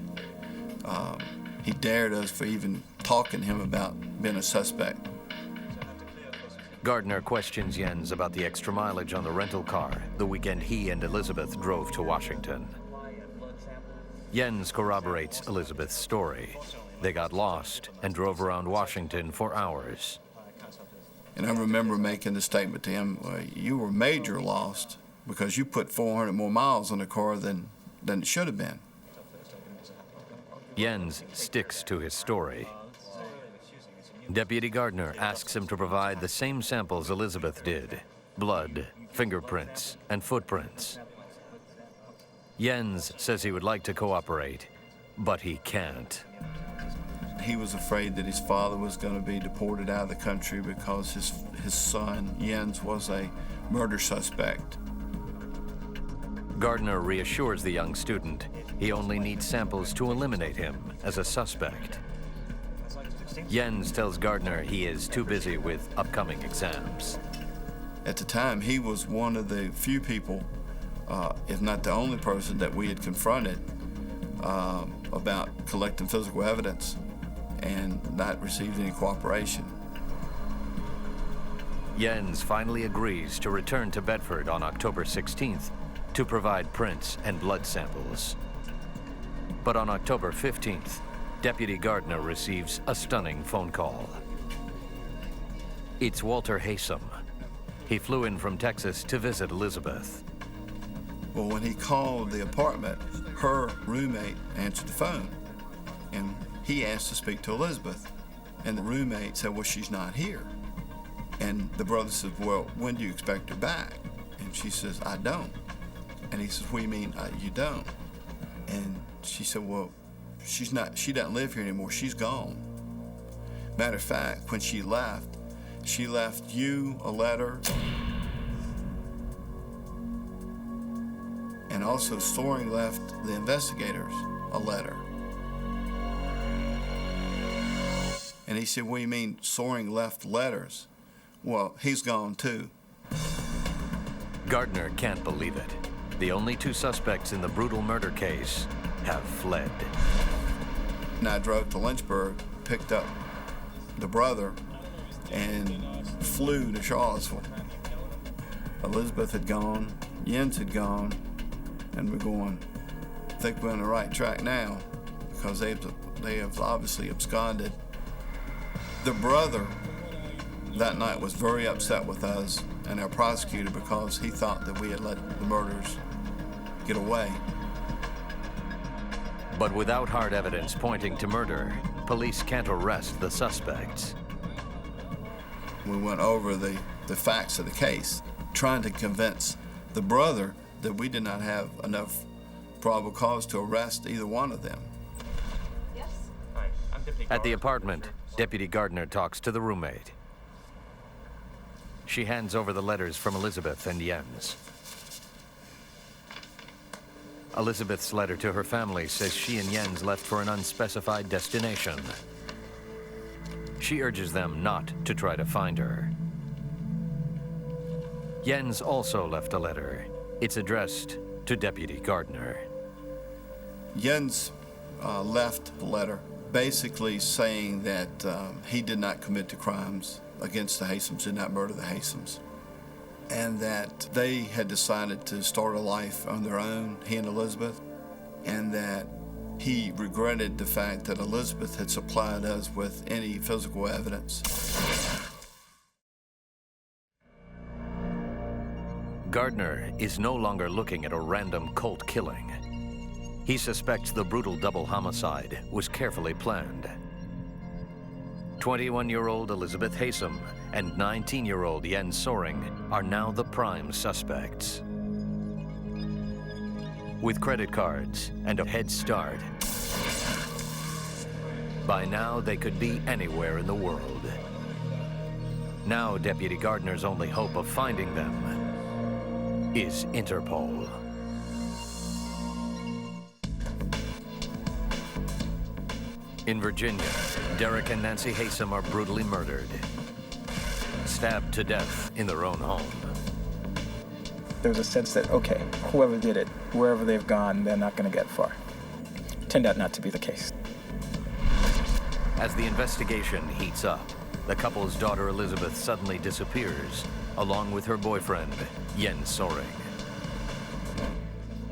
He dared us for even talking to him about being a suspect. Gardner questions Jens about the extra mileage on the rental car the weekend he and Elizabeth drove to Washington. Jens corroborates Elizabeth's story. They got lost and drove around Washington for hours. And I remember making the statement to him, well, you were major lost because you put 400 more miles on the car than it should have been. Jens sticks to his story. Deputy Gardner asks him to provide the same samples Elizabeth did: blood, fingerprints, and footprints. Jens says he would like to cooperate, but he can't. He was afraid that his father was going to be deported out of the country because his son, Jens, was a murder suspect. Gardner reassures the young student he only needs samples to eliminate him as a suspect. Jens tells Gardner he is too busy with upcoming exams. At the time, he was one of the few people, if not the only person, that we had confronted about collecting physical evidence and not received any cooperation. Jens finally agrees to return to Bedford on October 16th to provide prints and blood samples. But on October 15th, Deputy Gardner receives a stunning phone call. It's Walter Haysom. He flew in from Texas to visit Elizabeth. Well, when he called the apartment, her roommate answered the phone, and he asked to speak to Elizabeth. And the roommate said, well, she's not here. And the brother said, well, when do you expect her back? And she says, I don't. And he says, what do you mean, you don't? And she said, well, she doesn't live here anymore, she's gone. Matter of fact, when she left you a letter, and also Soaring left the investigators a letter. And he said, what do you mean Soaring left letters? Well, he's gone too. Gardner can't believe it. The only two suspects in the brutal murder case have fled. And I drove to Lynchburg, picked up the brother, and flew to Charlottesville. Elizabeth had gone, Jens had gone, and we're going, I think we're on the right track now, because they have obviously absconded. The brother that night was very upset with us and our prosecutor because he thought that we had let the murderers get away. But without hard evidence pointing to murder, police can't arrest the suspects. We went over the facts of the case, trying to convince the brother that we did not have enough probable cause to arrest either one of them. Yes? Hi, I'm Deputy At the apartment, Deputy Gardner talks to the roommate. She hands over the letters from Elizabeth and Jens. Elizabeth's letter to her family says she and Jens left for an unspecified destination. She urges them not to try to find her. Jens also left a letter. It's addressed to Deputy Gardner. Jens left a letter basically saying that he did not commit the crimes against the Hesomes, did not murder the Hesomes, and that they had decided to start a life on their own, he and Elizabeth, and that he regretted the fact that Elizabeth had supplied us with any physical evidence. Gardner is no longer looking at a random Colt killing. He suspects the brutal double homicide was carefully planned. 21-year-old Elizabeth Haysom and 19-year-old Jens Soaring are now the prime suspects. With credit cards and a head start, by now they could be anywhere in the world. Now Deputy Gardner's only hope of finding them is Interpol. In Virginia, Derek and Nancy Haysom are brutally murdered, stabbed to death in their own home. There's a sense that, okay, whoever did it, wherever they've gone, they're not going to get far. Turned out not to be the case. As the investigation heats up, the couple's daughter Elizabeth suddenly disappears, along with her boyfriend, Jens Soaring.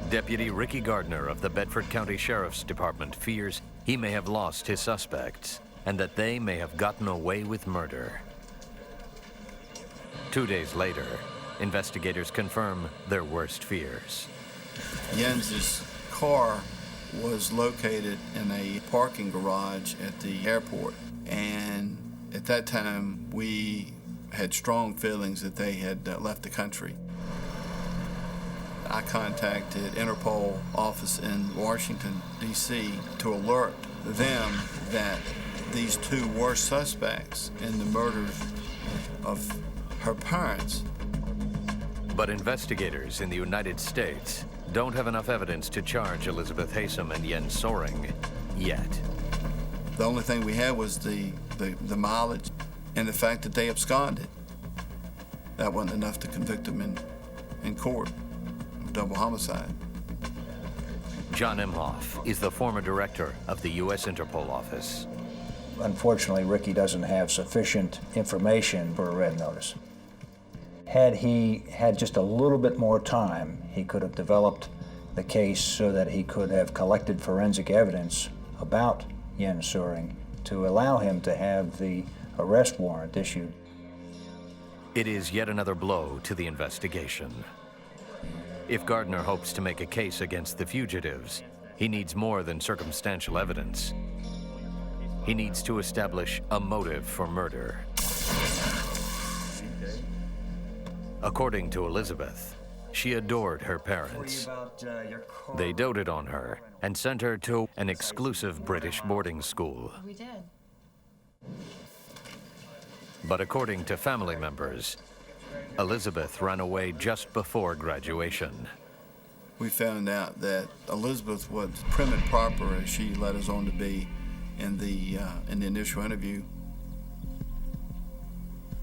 Deputy Ricky Gardner of the Bedford County Sheriff's Department fears he may have lost his suspects and that they may have gotten away with murder. 2 days later, investigators confirm their worst fears. Jens's car was located in a parking garage at the airport, and at that time we had strong feelings that they had left the country. I contacted Interpol office in Washington, D.C. to alert them that these two were suspects in the murders of her parents. But investigators in the United States don't have enough evidence to charge Elizabeth Hesom and Jens Soring yet. The only thing we had was the mileage and the fact that they absconded. That wasn't enough to convict them in court of double homicide. John Imhoff is the former director of the U.S. Interpol office. Unfortunately, Ricky doesn't have sufficient information for a red notice. Had he had just a little bit more time, he could have developed the case so that he could have collected forensic evidence about Jens Soring to allow him to have the arrest warrant issued. It is yet another blow to the investigation. If Gardner hopes to make a case against the fugitives, he needs more than circumstantial evidence. He needs to establish a motive for murder. According to Elizabeth, she adored her parents. They doted on her and sent her to an exclusive British boarding school. We did. But according to family members, Elizabeth ran away just before graduation. We found out that Elizabeth was prim and proper, as she let us on to be in the initial interview.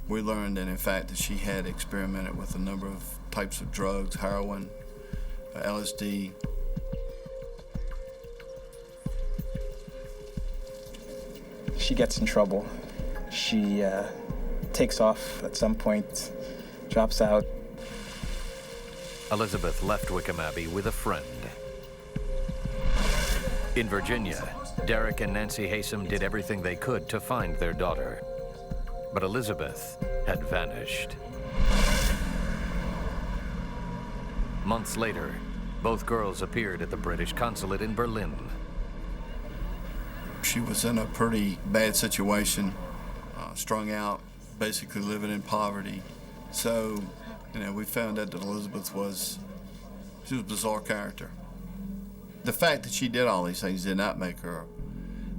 We learned that, in fact, that she had experimented with a number of types of drugs, heroin, LSD. She gets in trouble. She takes off at some point, drops out. Elizabeth left Wickham Abbey with a friend. In Virginia, Derek and Nancy Hesom did everything they could to find their daughter. But Elizabeth had vanished. Months later, both girls appeared at the British consulate in Berlin. She was in a pretty bad situation, strung out, basically living in poverty. So, we found out that Elizabeth was a bizarre character. The fact that she did all these things did not make her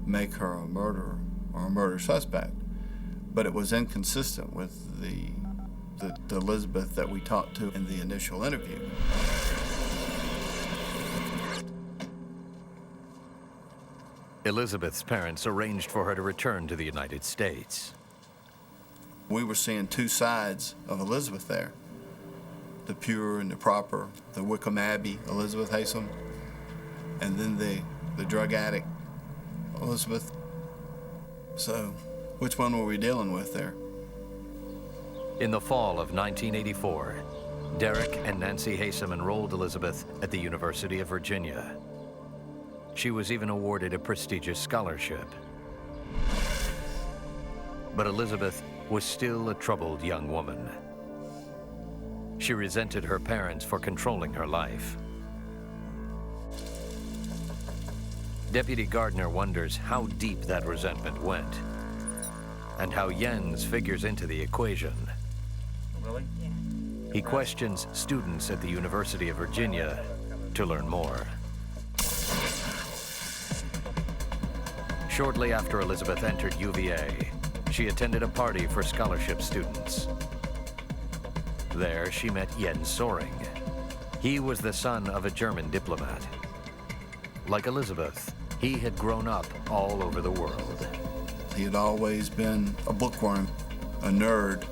a murderer or a murder suspect, but it was inconsistent with the Elizabeth that we talked to in the initial interview. Elizabeth's parents arranged for her to return to the United States. We were seeing two sides of Elizabeth there. The pure and the proper, the Wickham Abbey Elizabeth Hesom, and then the drug addict Elizabeth. So, which one were we dealing with there? In the fall of 1984, Derek and Nancy Hesom enrolled Elizabeth at the University of Virginia. She was even awarded a prestigious scholarship. But Elizabeth was still a troubled young woman. She resented her parents for controlling her life. Deputy Gardner wonders how deep that resentment went, and how Jens figures into the equation. Really? Yeah. He questions students at the University of Virginia to learn more. Shortly after Elizabeth entered UVA, she attended a party for scholarship students. There, she met Jens Soring. He was the son of a German diplomat. Like Elizabeth, he had grown up all over the world. He had always been a bookworm, a nerd.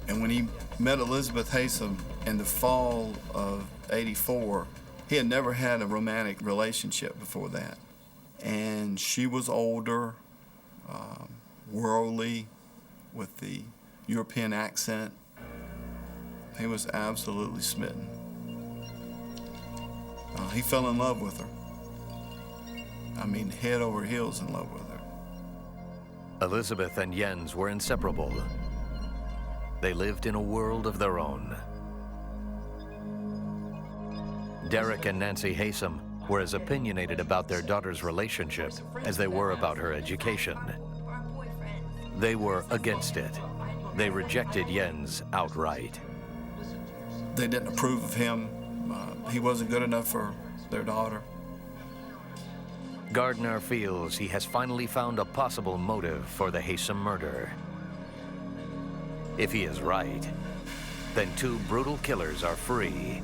And when he met Elizabeth Hesom in the fall of '84, he had never had a romantic relationship before that. And she was older, worldly, with the European accent. He was absolutely smitten. He fell in love with her. I mean, head over heels in love with her. Elizabeth and Jens were inseparable. they lived in a world of their own. Derek and Nancy Hasem were as opinionated about their daughter's relationship as they were about her education. They were against it. They rejected Jens outright. They didn't approve of him. He wasn't good enough for their daughter. Gardner feels he has finally found a possible motive for the Hasem murder. If he is right, then two brutal killers are free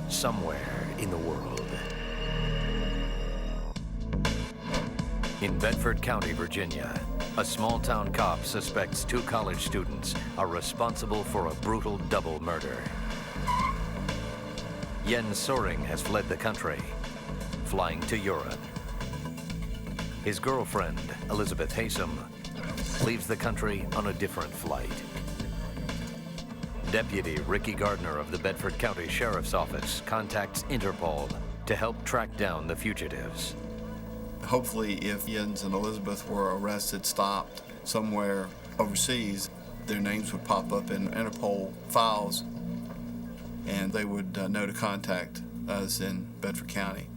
somewhere in the world. In Bedford County, Virginia, a small-town cop suspects two college students are responsible for a brutal double murder. Jens Soring has fled the country, flying to Europe. His girlfriend, Elizabeth Hasem, leaves the country on a different flight. Deputy Ricky Gardner of the Bedford County Sheriff's Office contacts Interpol to help track down the fugitives. Hopefully, if Jens and Elizabeth were arrested, stopped somewhere overseas, their names would pop up in Interpol files, and they would know to contact us in Bedford County.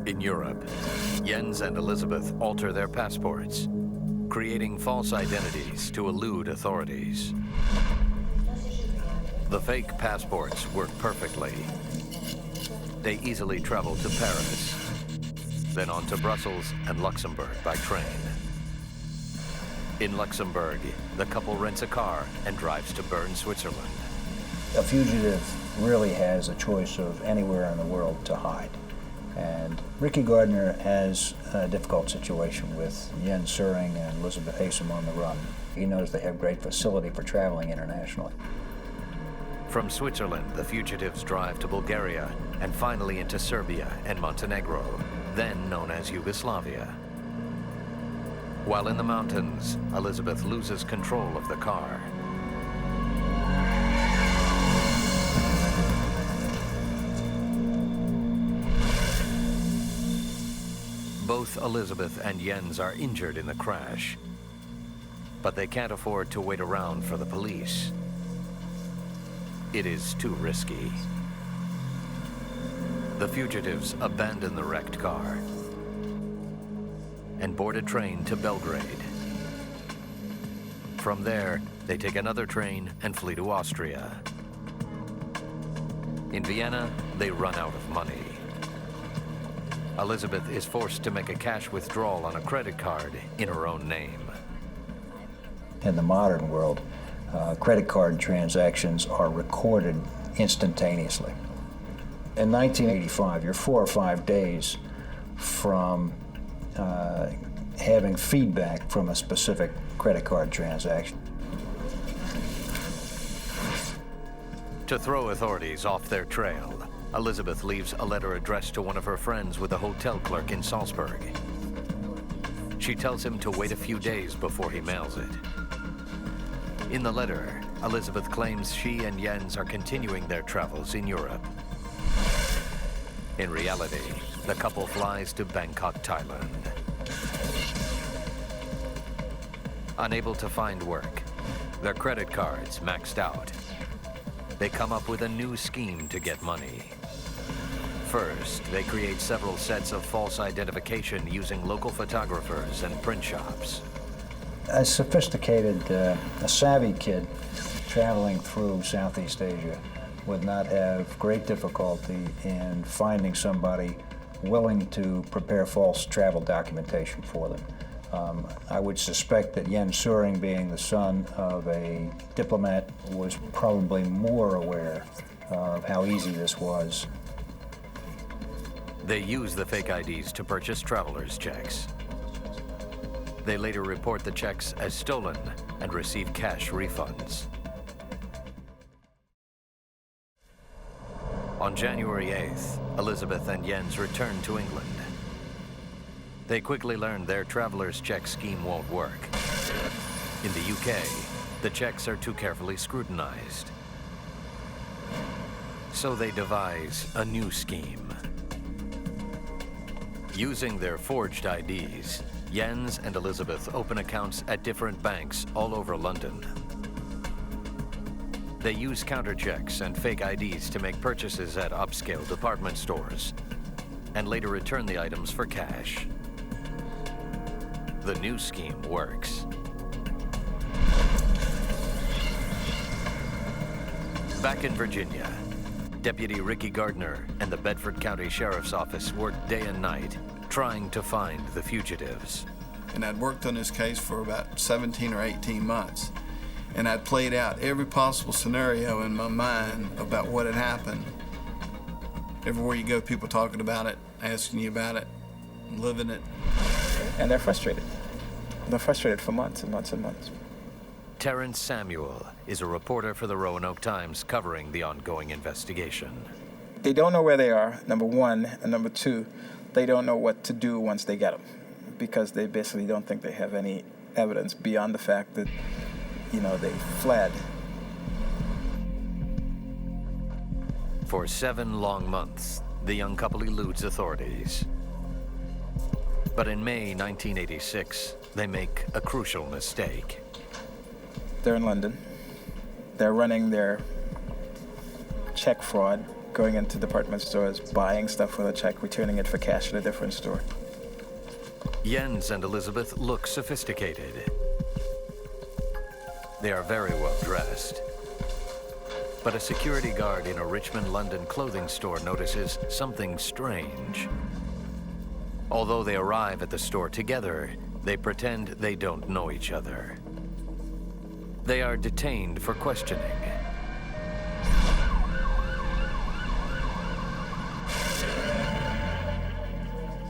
In Europe, Jens and Elizabeth alter their passports, creating false identities to elude authorities. The fake passports work perfectly. They easily travel to Paris, then on to Brussels and Luxembourg by train. In Luxembourg, the couple rents a car and drives to Bern, Switzerland. A fugitive really has a choice of anywhere in the world to hide. And Ricky Gardner has a difficult situation with Jens Soring and Elizabeth Hasem on the run. He knows they have great facility for traveling internationally. From Switzerland, the fugitives drive to Bulgaria and finally into Serbia and Montenegro, then known as Yugoslavia. While in the mountains, Elizabeth loses control of the car. Both Elizabeth and Jens are injured in the crash, but they can't afford to wait around for the police. It is too risky. The fugitives abandon the wrecked car and board a train to Belgrade. From there, they take another train and flee to Austria. In Vienna, they run out of money. Elizabeth is forced to make a cash withdrawal on a credit card in her own name. In the modern world, credit card transactions are recorded instantaneously. In 1985, you're 4 or 5 days from having feedback from a specific credit card transaction. To throw authorities off their trail, Elizabeth leaves a letter addressed to one of her friends with a hotel clerk in Salzburg. She tells him to wait a few days before he mails it. In the letter, Elizabeth claims she and Jens are continuing their travels in Europe. In reality, the couple flies to Bangkok, Thailand. Unable to find work, their credit cards maxed out, they come up with a new scheme to get money. First, they create several sets of false identification using local photographers and print shops. A sophisticated, a savvy kid traveling through Southeast Asia would not have great difficulty in finding somebody willing to prepare false travel documentation for them. I would suspect that Jens Soring, being the son of a diplomat, was probably more aware of how easy this was. They use the fake IDs to purchase traveler's checks. They later report the checks as stolen and receive cash refunds. On January 8th, Elizabeth and Jens return to England. They quickly learn their traveler's check scheme won't work. In the UK, the checks are too carefully scrutinized. So they devise a new scheme. Using their forged IDs, Jens and Elizabeth open accounts at different banks all over London. They use counterchecks and fake IDs to make purchases at upscale department stores, and later return the items for cash. The new scheme works. Back in Virginia, Deputy Ricky Gardner and the Bedford County Sheriff's Office worked day and night trying to find the fugitives. And I'd worked on this case for about 17 or 18 months. And I'd played out every possible scenario in my mind about what had happened. Everywhere you go, people talking about it, asking you about it, living it. And they're frustrated. They're frustrated for months and months and months. Terrence Samuel is a reporter for the Roanoke Times covering the ongoing investigation. They don't know where they are, number one, and number two, they don't know what to do once they get them, because they basically don't think they have any evidence beyond the fact that, you know, they fled. For 7 long months, the young couple eludes authorities. But in May 1986, they make a crucial mistake. They're in London. They're running their check fraud, going into department stores, buying stuff with a check, returning it for cash at a different store. Jens and Elizabeth look sophisticated. They are very well dressed. But a security guard in a Richmond, London clothing store notices something strange. Although they arrive at the store together, they pretend they don't know each other. They are detained for questioning.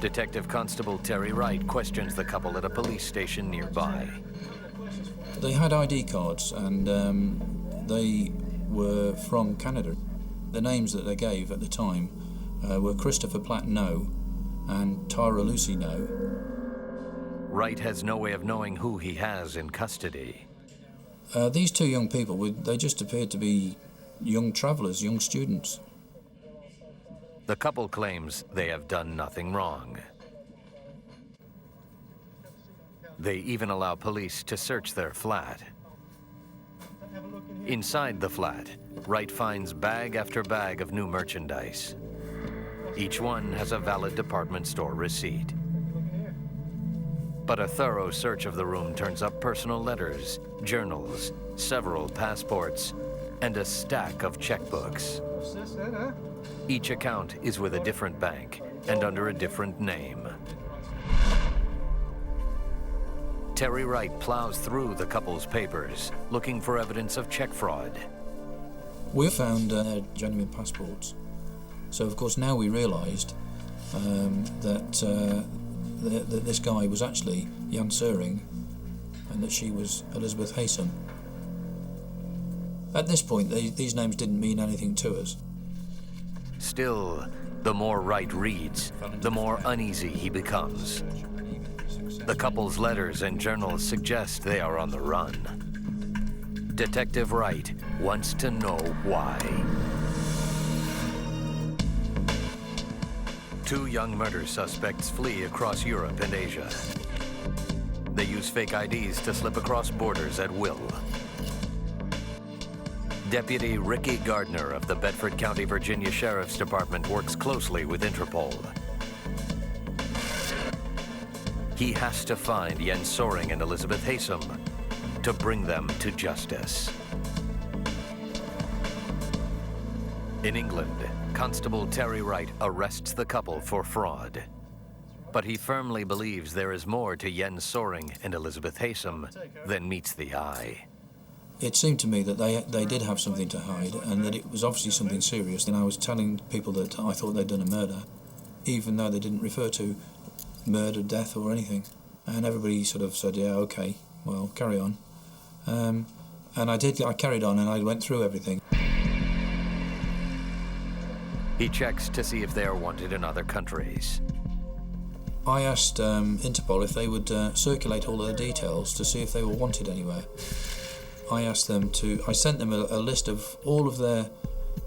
Detective Constable Terry Wright questions the couple at a police station nearby. They had ID cards, and they were from Canada. The names that they gave at the time were Christopher Platt No and Tyra Lucy No. Wright has no way of knowing who he has in custody. These two young people, they just appeared to be young travelers, young students. The couple claims they have done nothing wrong. They even allow police to search their flat. Inside the flat, Wright finds bag after bag of new merchandise. Each one has a valid department store receipt. But a thorough search of the room turns up personal letters, journals, several passports, and a stack of checkbooks. Each account is with a different bank and under a different name. Terry Wright plows through the couple's papers, looking for evidence of check fraud. We found genuine passports. So, of course, now we realised that this guy was actually Jan Søring and that she was Elizabeth Haysom. At this point, these names didn't mean anything to us. Still, the more Wright reads, the more uneasy he becomes. The couple's letters and journals suggest they are on the run. Detective Wright wants to know why. 2 young murder suspects flee across Europe and Asia. They use fake IDs to slip across borders at will. Deputy Ricky Gardner of the Bedford County, Virginia Sheriff's Department works closely with Interpol. He has to find Jens Søring and Elizabeth Haysom to bring them to justice. In England, Constable Terry Wright arrests the couple for fraud. But he firmly believes there is more to Jens Søring and Elizabeth Haysom than meets the eye. It seemed to me that they did have something to hide and that it was obviously something serious. And I was telling people that I thought they'd done a murder, even though they didn't refer to murder, death or anything. And everybody sort of said, yeah, okay, well, carry on. And I carried on and I went through everything. He checks to see if they are wanted in other countries. I asked Interpol if they would circulate all of the details to see if they were wanted anywhere. I sent them a list of all of their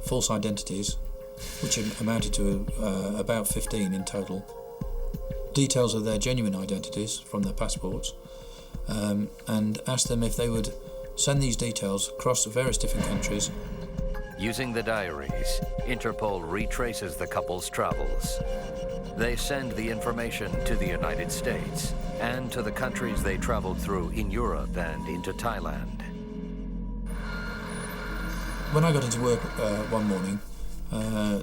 false identities, which amounted to about 15 in total. details of their genuine identities from their passports, and asked them if they would send these details across the various different countries. Using the diaries, Interpol retraces the couple's travels. They send the information to the United States and to the countries they traveled through in Europe and into Thailand. When I got into work one morning,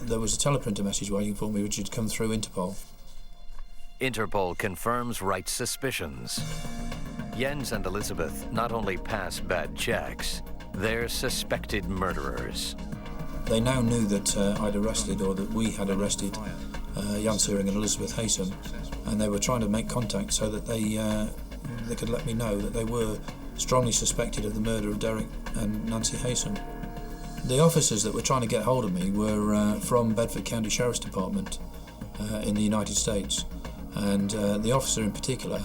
there was a teleprinter message waiting for me which had come through Interpol. Interpol confirms Wright's suspicions. Jens and Elizabeth not only pass bad checks, they're suspected murderers. They now knew that I'd arrested, or that we had arrested, Jan Suring and Elizabeth Haysom, and they were trying to make contact so that they could let me know that they were strongly suspected of the murder of Derek and Nancy Haysom. The officers that were trying to get hold of me were from Bedford County Sheriff's Department in the United States, and the officer in particular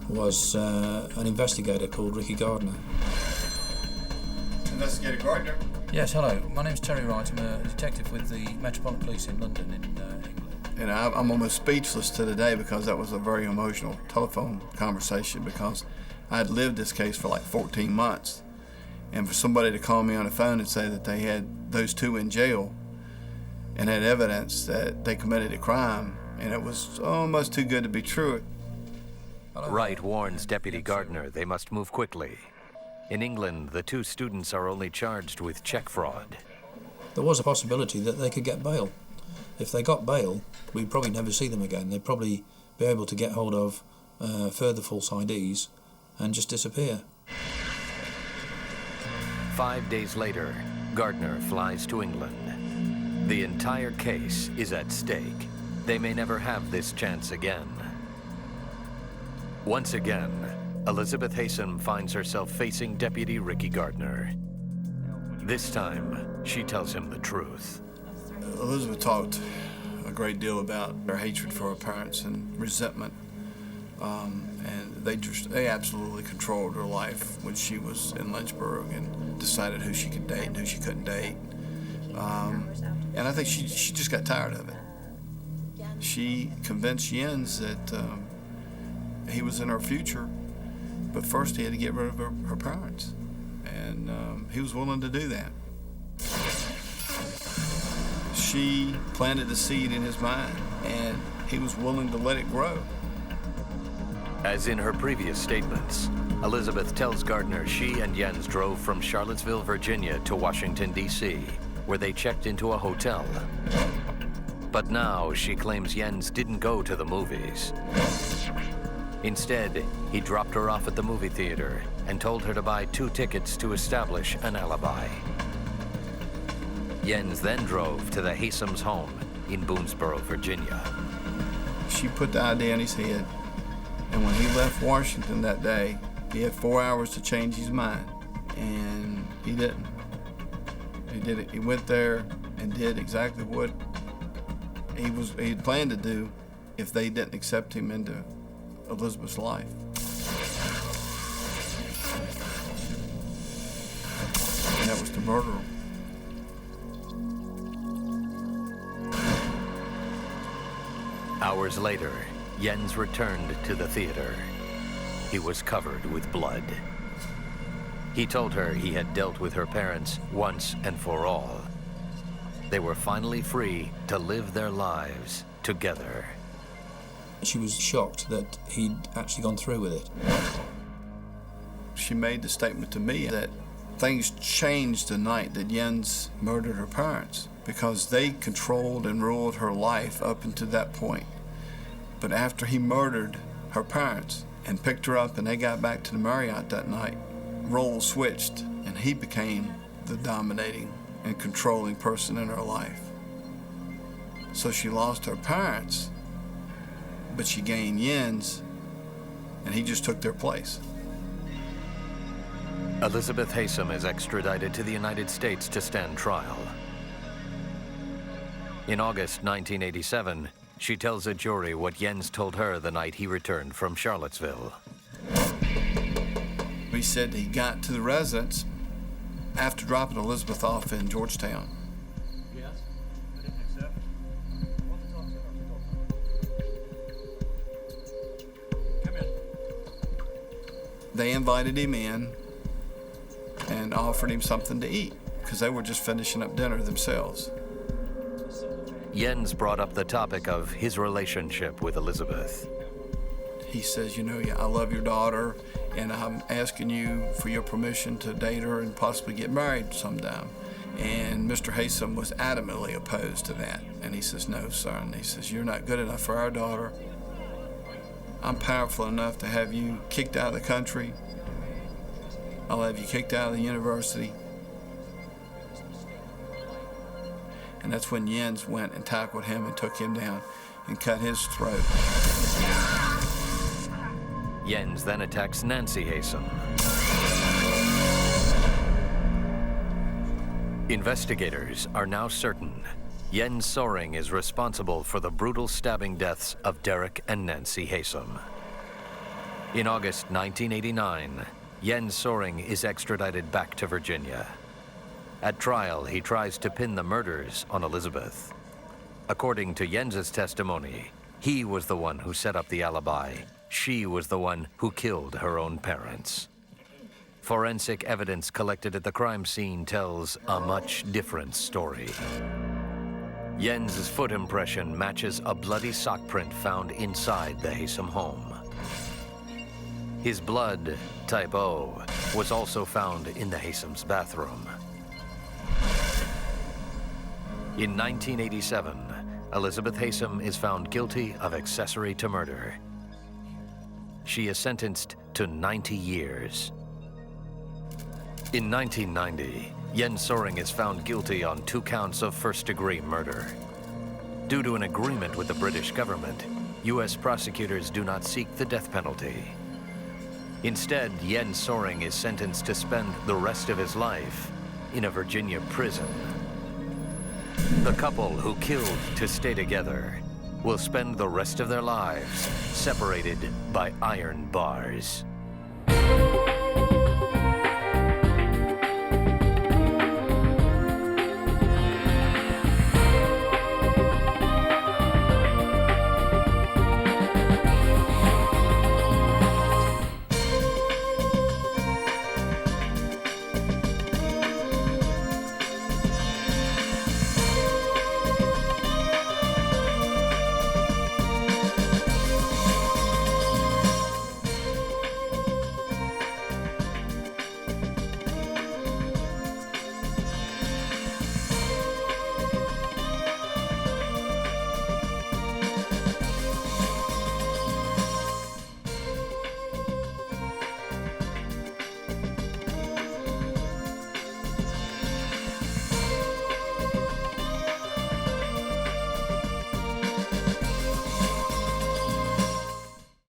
was an investigator called Ricky Gardner. Investigator Gardner? Yes, hello. My name's Terry Wright. I'm a detective with the Metropolitan Police in London, in England. And I'm almost speechless to today because that was a very emotional telephone conversation, because I had lived this case for like 14 months. And for somebody to call me on the phone and say that they had those two in jail and had evidence that they committed a crime, and it was almost too good to be true. Wright warns Deputy Gardner they must move quickly. In England, the two students are only charged with check fraud. There was a possibility that they could get bail. If they got bail, we'd probably never see them again. They'd probably be able to get hold of further false IDs and just disappear. 5 days later, Gardner flies to England. The entire case is at stake. They may never have this chance again. Once again, Elizabeth Haysom finds herself facing Deputy Ricky Gardner. This time, she tells him the truth. Elizabeth talked a great deal about her hatred for her parents and resentment. And they absolutely controlled her life when she was in Lynchburg and decided who she could date and who she couldn't date. And I think she just got tired of it. She convinced Jens that he was in her future, but first he had to get rid of her parents. And he was willing to do that. She planted the seed in his mind, and he was willing to let it grow. As in her previous statements, Elizabeth tells Gardner she and Jens drove from Charlottesville, Virginia to Washington, D.C., where they checked into a hotel. But now she claims Jens didn't go to the movies. Instead, he dropped her off at the movie theater and told her to buy 2 tickets to establish an alibi. Jens then drove to the Haysoms' home in Boonesboro, Virginia. She put the idea in his head, and when he left Washington that day, he had 4 hours to change his mind, and he didn't. He did it. He went there and did exactly what he had planned to do if they didn't accept him into Elizabeth's life. And that was to murder him. Hours later, Jens returned to the theater. He was covered with blood. He told her he had dealt with her parents once and for all. They were finally free to live their lives together. She was shocked that he'd actually gone through with it. She made the statement to me that things changed the night that Jens murdered her parents, because they controlled and ruled her life up until that point. But after he murdered her parents and picked her up and they got back to the Marriott that night, roles switched and he became the dominating and controlling person in her life. So she lost her parents, but she gained Jens, and he just took their place. Elizabeth Haysom is extradited to the United States to stand trial. In August 1987, she tells a jury what Jens told her the night he returned from Charlottesville. He said he got to the residence after dropping Elizabeth off in Georgetown. They invited him in and offered him something to eat because they were just finishing up dinner themselves. Jens brought up the topic of his relationship with Elizabeth. He says, you know, I love your daughter, and I'm asking you for your permission to date her and possibly get married sometime. And Mr. Hesom was adamantly opposed to that. And he says, no, son. He says, you're not good enough for our daughter. I'm powerful enough to have you kicked out of the country. I'll have you kicked out of the university. And that's when Jens went and tackled him and took him down and cut his throat. Jens then attacks Nancy Hesom. Investigators are now certain Jens Soring is responsible for the brutal stabbing deaths of Derek and Nancy Hesom. In August 1989, Jens Soring is extradited back to Virginia. At trial, he tries to pin the murders on Elizabeth. According to Jens's testimony, he was the one who set up the alibi. She was the one who killed her own parents. Forensic evidence collected at the crime scene tells a much different story. Jens's foot impression matches a bloody sock print found inside the Hesom home. His blood, type O, was also found in the Hesom's bathroom. In 1987, Elizabeth Hesom is found guilty of accessory to murder. She is sentenced to 90 years. In 1990, Jens Soring is found guilty on 2 counts of first-degree murder. Due to an agreement with the British government, U.S. prosecutors do not seek the death penalty. Instead, Jens Soring is sentenced to spend the rest of his life in a Virginia prison. The couple who killed to stay together will spend the rest of their lives separated by iron bars.